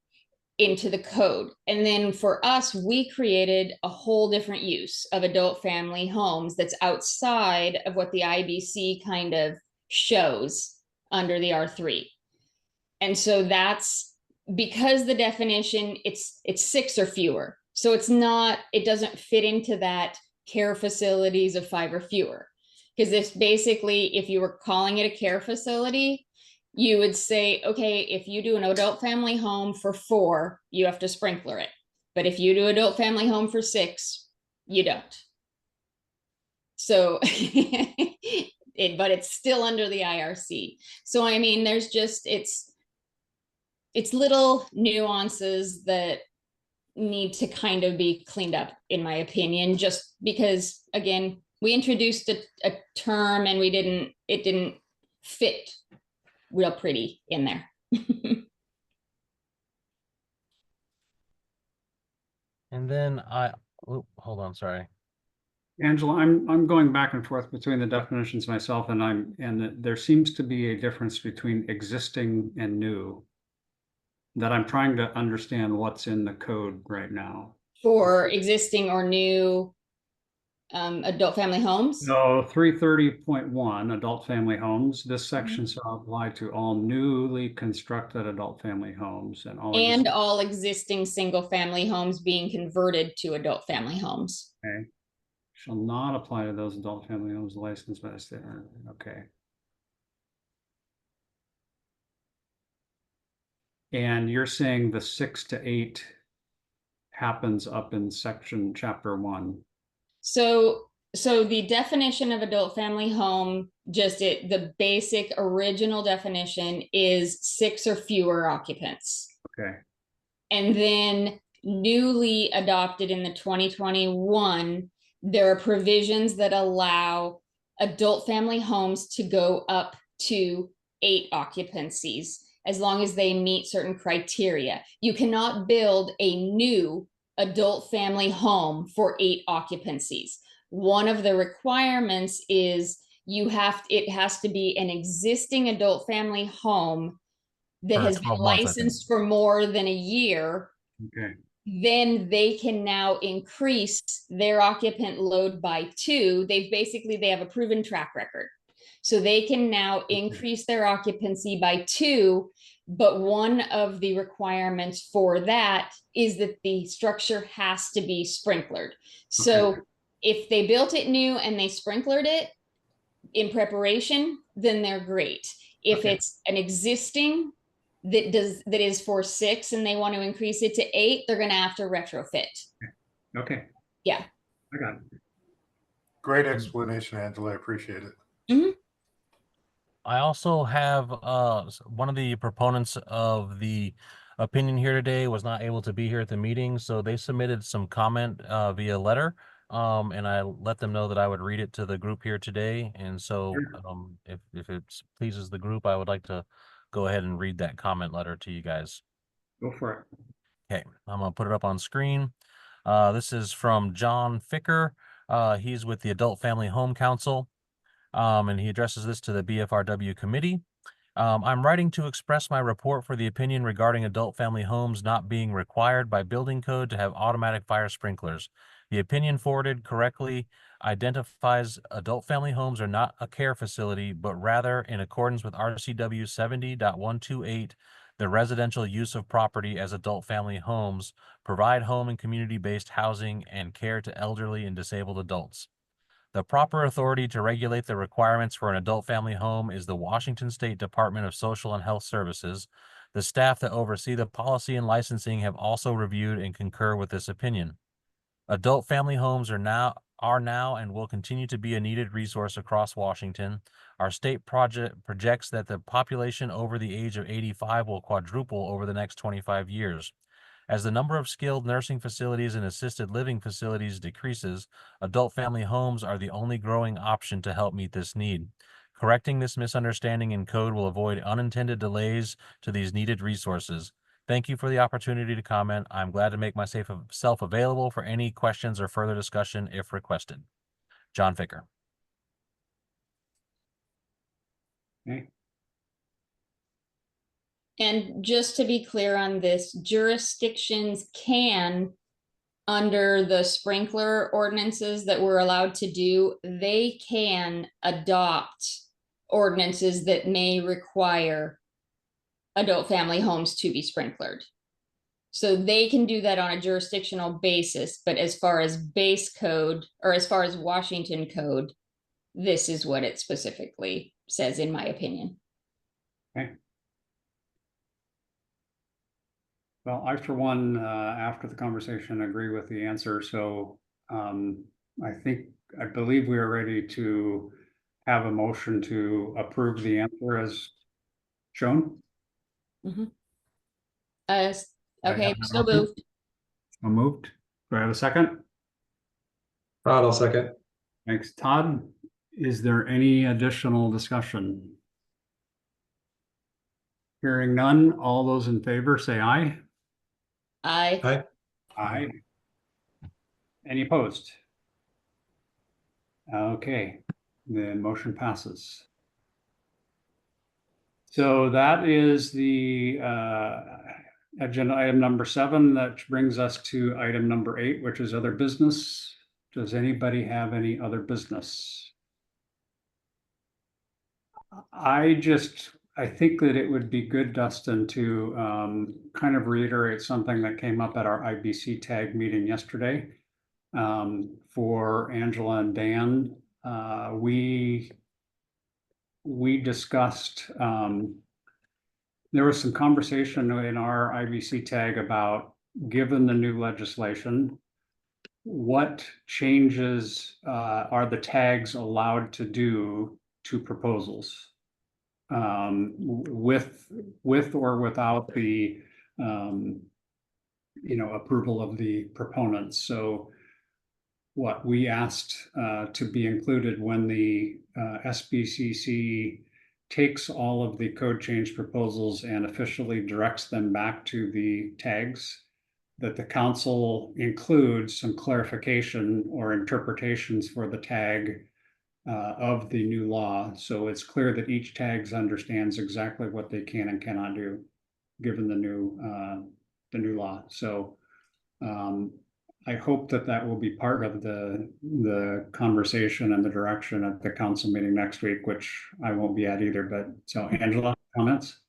into the code. And then for us, we created a whole different use of adult family homes that's outside of what the IBC kind of shows under the R3. And so that's because the definition, it's 6 or fewer. So it's not, it doesn't fit into that care facilities of 5 or fewer. Because this basically, if you were calling it a care facility, you would say, okay, if you do an adult family home for 4, you have to sprinkler it. But if you do adult family home for 6, you don't. So, but it's still under the IRC. So, I mean, there's just, it's little nuances that need to kind of be cleaned up, in my opinion, just because, again, we introduced a term and it didn't fit real pretty in there. And then hold on, sorry. Angela, I'm going back and forth between the definitions myself, and there seems to be a difference between existing and new that I'm trying to understand what's in the code right now. For existing or new adult family homes? So 330.1 adult family homes, this section shall apply to all newly constructed adult family homes and all existing single family homes being converted to adult family homes. Okay. Shall not apply to those adult family homes licensed by the state. Okay. And you're saying the 6 to 8 happens up in section chapter 1. So the definition of adult family home, the basic original definition is 6 or fewer occupants. Okay. And then newly adopted in the 2021, there are provisions that allow adult family homes to go up to 8 occupancies, as long as they meet certain criteria. You cannot build a new adult family home for 8 occupancies. One of the requirements is it has to be an existing adult family home that has been licensed for more than a year. Okay. Then they can now increase their occupant load by 2. They have a proven track record. So they can now increase their occupancy by 2, but one of the requirements for that is that the structure has to be sprinklered. So if they built it new and they sprinklered it in preparation, then they're great. If it's an existing that is for 6 and they want to increase it to 8, they're going to have to retrofit. Okay. Yeah. I got it. Great explanation, Angela. I appreciate it. Mm-hmm. I also have one of the proponents of the opinion here today was not able to be here at the meeting, so they submitted some comment via letter, and I let them know that I would read it to the group here today. And so if it pleases the group, I would like to go ahead and read that comment letter to you guys. Go for it. Okay, I'm gonna put it up on screen. This is from John Ficker. He's with the Adult Family Home Council, and he addresses this to the BFRW committee. I'm writing to express my report for the opinion regarding adult family homes not being required by building code to have automatic fire sprinklers. The opinion forwarded correctly identifies adult family homes are not a care facility, but rather in accordance with RCW 70.128, the residential use of property as adult family homes provide home and community-based housing and care to elderly and disabled adults. The proper authority to regulate the requirements for an adult family home is the Washington State Department of Social and Health Services. The staff that oversee the policy and licensing have also reviewed and concur with this opinion. Adult family homes are now and will continue to be a needed resource across Washington. Our state projects that the population over the age of 85 will quadruple over the next 25 years. As the number of skilled nursing facilities and assisted living facilities decreases, adult family homes are the only growing option to help meet this need. Correcting this misunderstanding in code will avoid unintended delays to these needed resources. Thank you for the opportunity to comment. I'm glad to make myself available for any questions or further discussion if requested. John Ficker. Okay. And just to be clear on this, jurisdictions can, under the sprinkler ordinances that we're allowed to do, they can adopt ordinances that may require adult family homes to be sprinklered. So they can do that on a jurisdictional basis, but as far as base code, or as far as Washington code, this is what it specifically says, in my opinion. Okay. Well, I, for one, after the conversation, agree with the answer. So I believe we are ready to have a motion to approve the answer as shown. Okay, I have so a motion. moved. So moved. Do I have a second? Todd, I'll second. Thanks, Todd. Is there any additional discussion? Hearing none, all those in favor say aye. Aye. Aye. Any opposed? Okay, the motion passes. So that is the agenda item number 7, that brings us to item number 8, which is other business. Does anybody have any other business? I think that it would be good, Dustin, to kind of reiterate something that came up at our IBC tag meeting yesterday. For Angela and Dan, we discussed, there was some conversation in our IBC tag about, given the new legislation, what changes are the tags allowed to do to proposals? With or without the approval of the proponents. So what we asked to be included when the SBCC takes all of the code change proposals and officially directs them back to the tags, that the council includes some clarification or interpretations for the tag of the new law. So it's clear that each tags understands exactly what they can and cannot do, given the new law. So I hope that will be part of the conversation and the direction at the council meeting next week, which I won't be at either. But so, Angela, comments?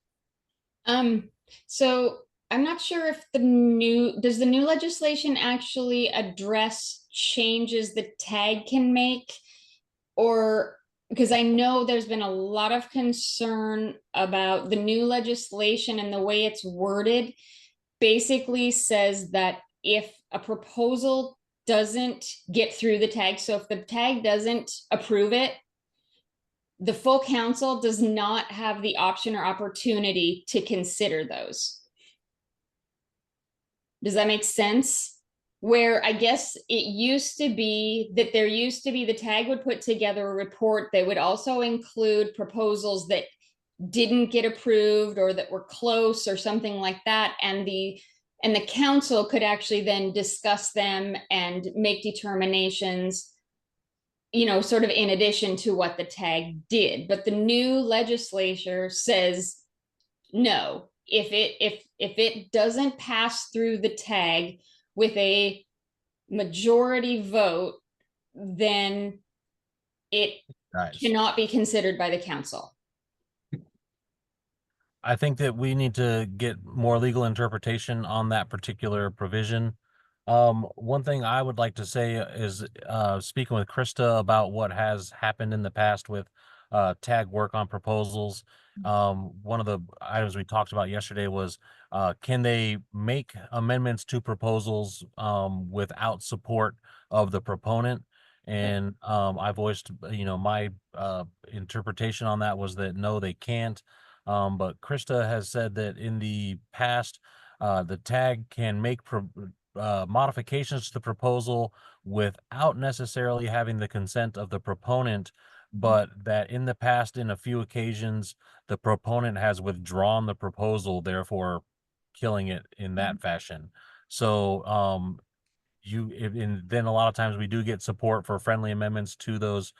So I'm not sure if does the new legislation actually address changes the tag can make? Or, because I know there's been a lot of concern about the new legislation, and the way it's worded basically says that if a proposal doesn't get through the tag, so if the tag doesn't approve it, the full council does not have the option or opportunity to consider those. Does that make sense? Where I guess it used to be that the tag would put together a report that would also include proposals that didn't get approved or that were close or something like that. And the council could actually then discuss them and make determinations, you know, sort of in addition to what the tag did. But the new legislature says, no, if it doesn't pass through the tag with a majority vote, then it Guys, cannot be considered by the council. I think that we need to get more legal interpretation on that particular provision. One thing I would like to say is, speaking with Krista about what has happened in the past with tag work on proposals. One of the items we talked about yesterday was, can they make amendments to proposals without support of the proponent? And I voiced, you know, my interpretation on that was that no, they can't. But Krista has said that in the past, the tag can make modifications to the proposal without necessarily having the consent of the proponent, but that in the past, in a few occasions, the proponent has withdrawn the proposal, therefore killing it in that fashion. So, and then a lot of times we do get support for friendly amendments to those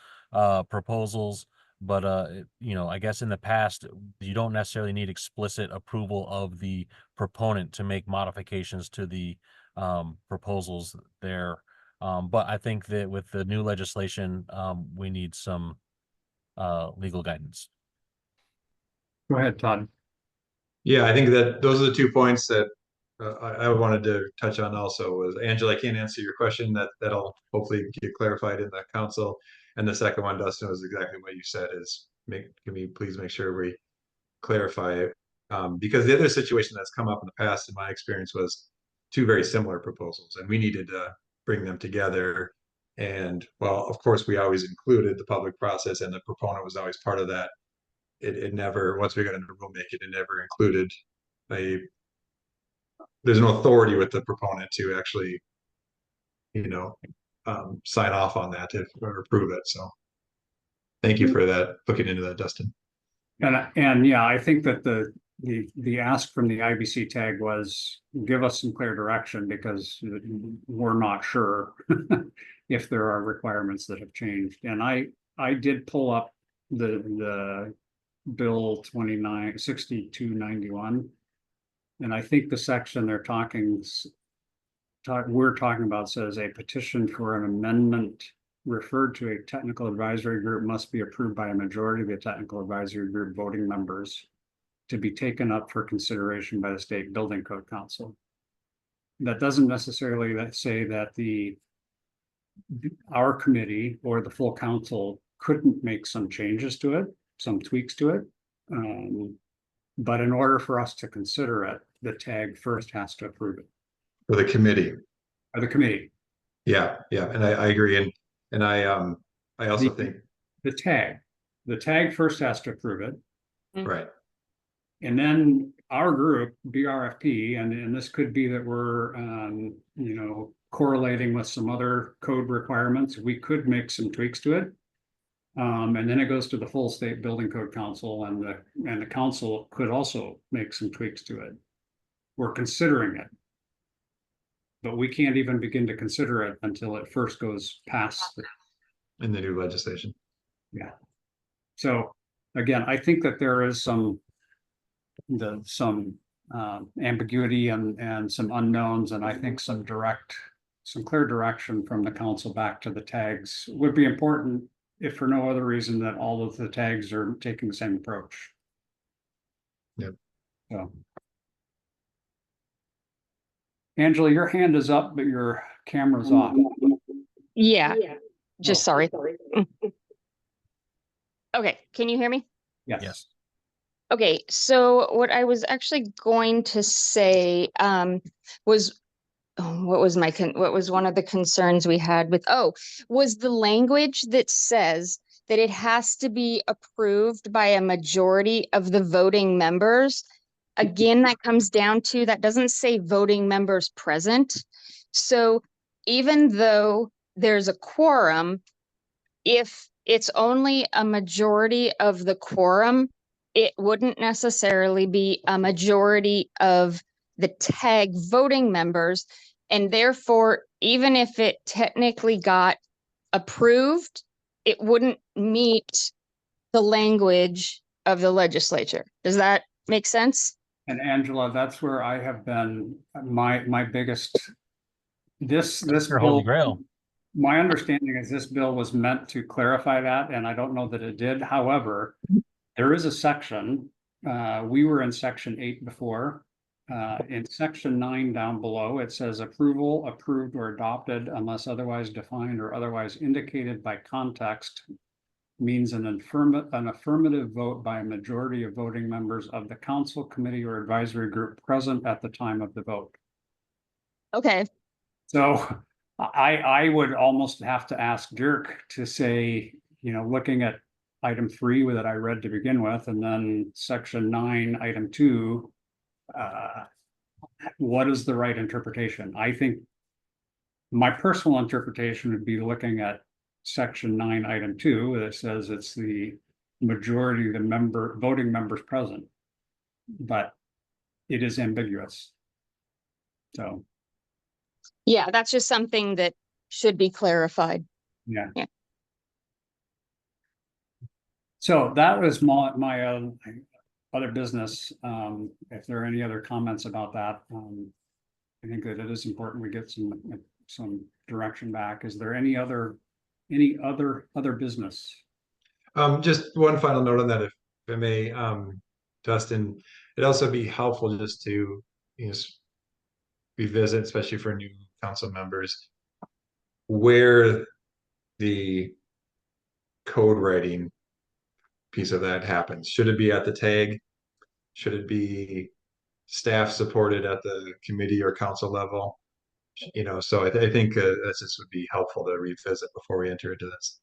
proposals. But you know, I guess in the past, you don't necessarily need explicit approval of the proponent to make modifications to the proposals there. But I think that with the new legislation, we need some legal guidance. Go ahead, Todd. Yeah, I think that those are the 2 points that I wanted to touch on also. Was Angela, I can't answer your question. That'll hopefully get clarified in the council. And the second one, Dustin, was exactly what you said, is can we please make sure we clarify it? Because the other situation that's come up in the past, in my experience, was 2 very similar proposals, and we needed to bring them together. And well, of course, we always included the public process, and the proponent was always part of that. It never, once we got into rulemaking, it never included there's no authority with the proponent to actually, you know, sign off on that or approve it. So thank you for that, looking into that, Dustin. And yeah, I think that the ask from the IBC tag was, give us some clear direction, because we're not sure if there are requirements that have changed. And I did pull up the bill 6291, and I think the section we're talking about says a petition for an amendment referred to a technical advisory group must be approved by a majority of the technical advisory group voting members to be taken up for consideration by the state building code council. That doesn't necessarily say that our committee or the full council couldn't make some changes to it, some tweaks to it. But in order for us to consider it, the tag first has to approve it. For the committee. Or the committee. Yeah, and I agree. And I also think the tag first has to approve it. Right. And then our group, BRFP, and this could be that we're, you know, correlating with some other code requirements. We could make some tweaks to it. And then it goes to the full state building code council, and the council could also make some tweaks to it. We're considering it, but we can't even begin to consider it until it first goes past in the new legislation. Yeah. So again, I think that there is some ambiguity and some unknowns, and I think some clear direction from the council back to the tags would be important, if for no other reason that all of the tags are taking the same approach. Yep. So, Angela, your hand is up, but your camera's off. Yeah, just sorry. Okay, can you hear me? Yes. Okay, so what I was actually going to say was, what was one of the concerns we had with, was the language that says that it has to be approved by a majority of the voting members. Again, that comes down to, that doesn't say voting members present. So even though there's a quorum, if it's only a majority of the quorum, it wouldn't necessarily be a majority of the tag voting members. And therefore, even if it technically got approved, it wouldn't meet the language of the legislature. Does that make sense? And Angela, that's where I have been, my biggest, this Your holy bill, grail. my understanding is this bill was meant to clarify that, and I don't know that it did. However, there is a section, we were in section 8 before. In section 9 down below, it says approval, approved or adopted unless otherwise defined or otherwise indicated by context means an affirmative vote by a majority of voting members of the council, committee, or advisory group present at the time of the vote. Okay. So I would almost have to ask Dirk to say, you know, looking at item 3 that I read to begin with, and then section 9, item 2, what is the right interpretation? I think my personal interpretation would be looking at section 9, item 2, that says it's the majority of the voting members present, but it is ambiguous. So. Yeah, that's just something that should be clarified. Yeah. Yeah. So that was my other business. If there are any other comments about that, I think that it is important we get some direction back. Is there any other business? Just one final note on that, if I may, Dustin, it'd also be helpful just to, you know, revisit, especially for new council members, where the code writing piece of that happens. Should it be at the tag? Should it be staff supported at the committee or council level? You know, so I think this would be helpful to revisit before we enter into this.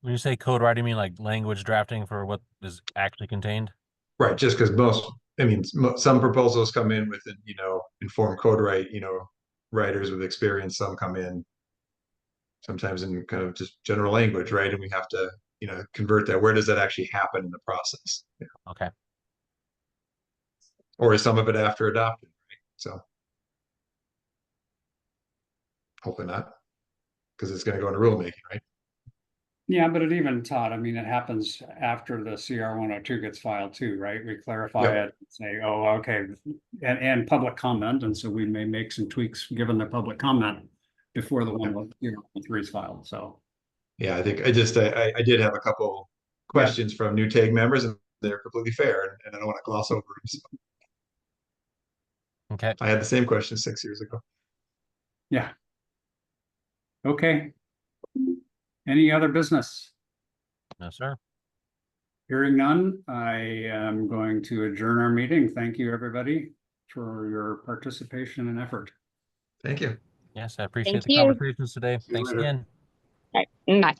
When you say code writing, you mean like language drafting for what is actually contained? Right, just because some proposals come in with, you know, informed code writers with experience. Some come in sometimes in kind of just general language, right? And we have to, you know, convert that. Where does that actually happen in the process? Yeah. Okay. Or is some of it after adopted, right? So hopefully not, because it's going to go into rulemaking, right? Yeah, but it even taught, I mean, it happens after the CR 102 gets filed too, right? We clarify Yep. it, say, oh, okay, and public comment, and so we may make some tweaks given the public comment before the 103 is filed, so. Yeah, I think I did have a couple questions from new TAG members, and they're completely fair, and I don't want to gloss over them. So. Okay. I had the same question 6 years ago. Yeah. Okay. Any other business? No, sir. Hearing none, I am going to adjourn our meeting. Thank you, everybody, for your participation and effort. Thank you. Yes, I appreciate Thank the you. conversations today. See you Thanks later. again. All right. Bye.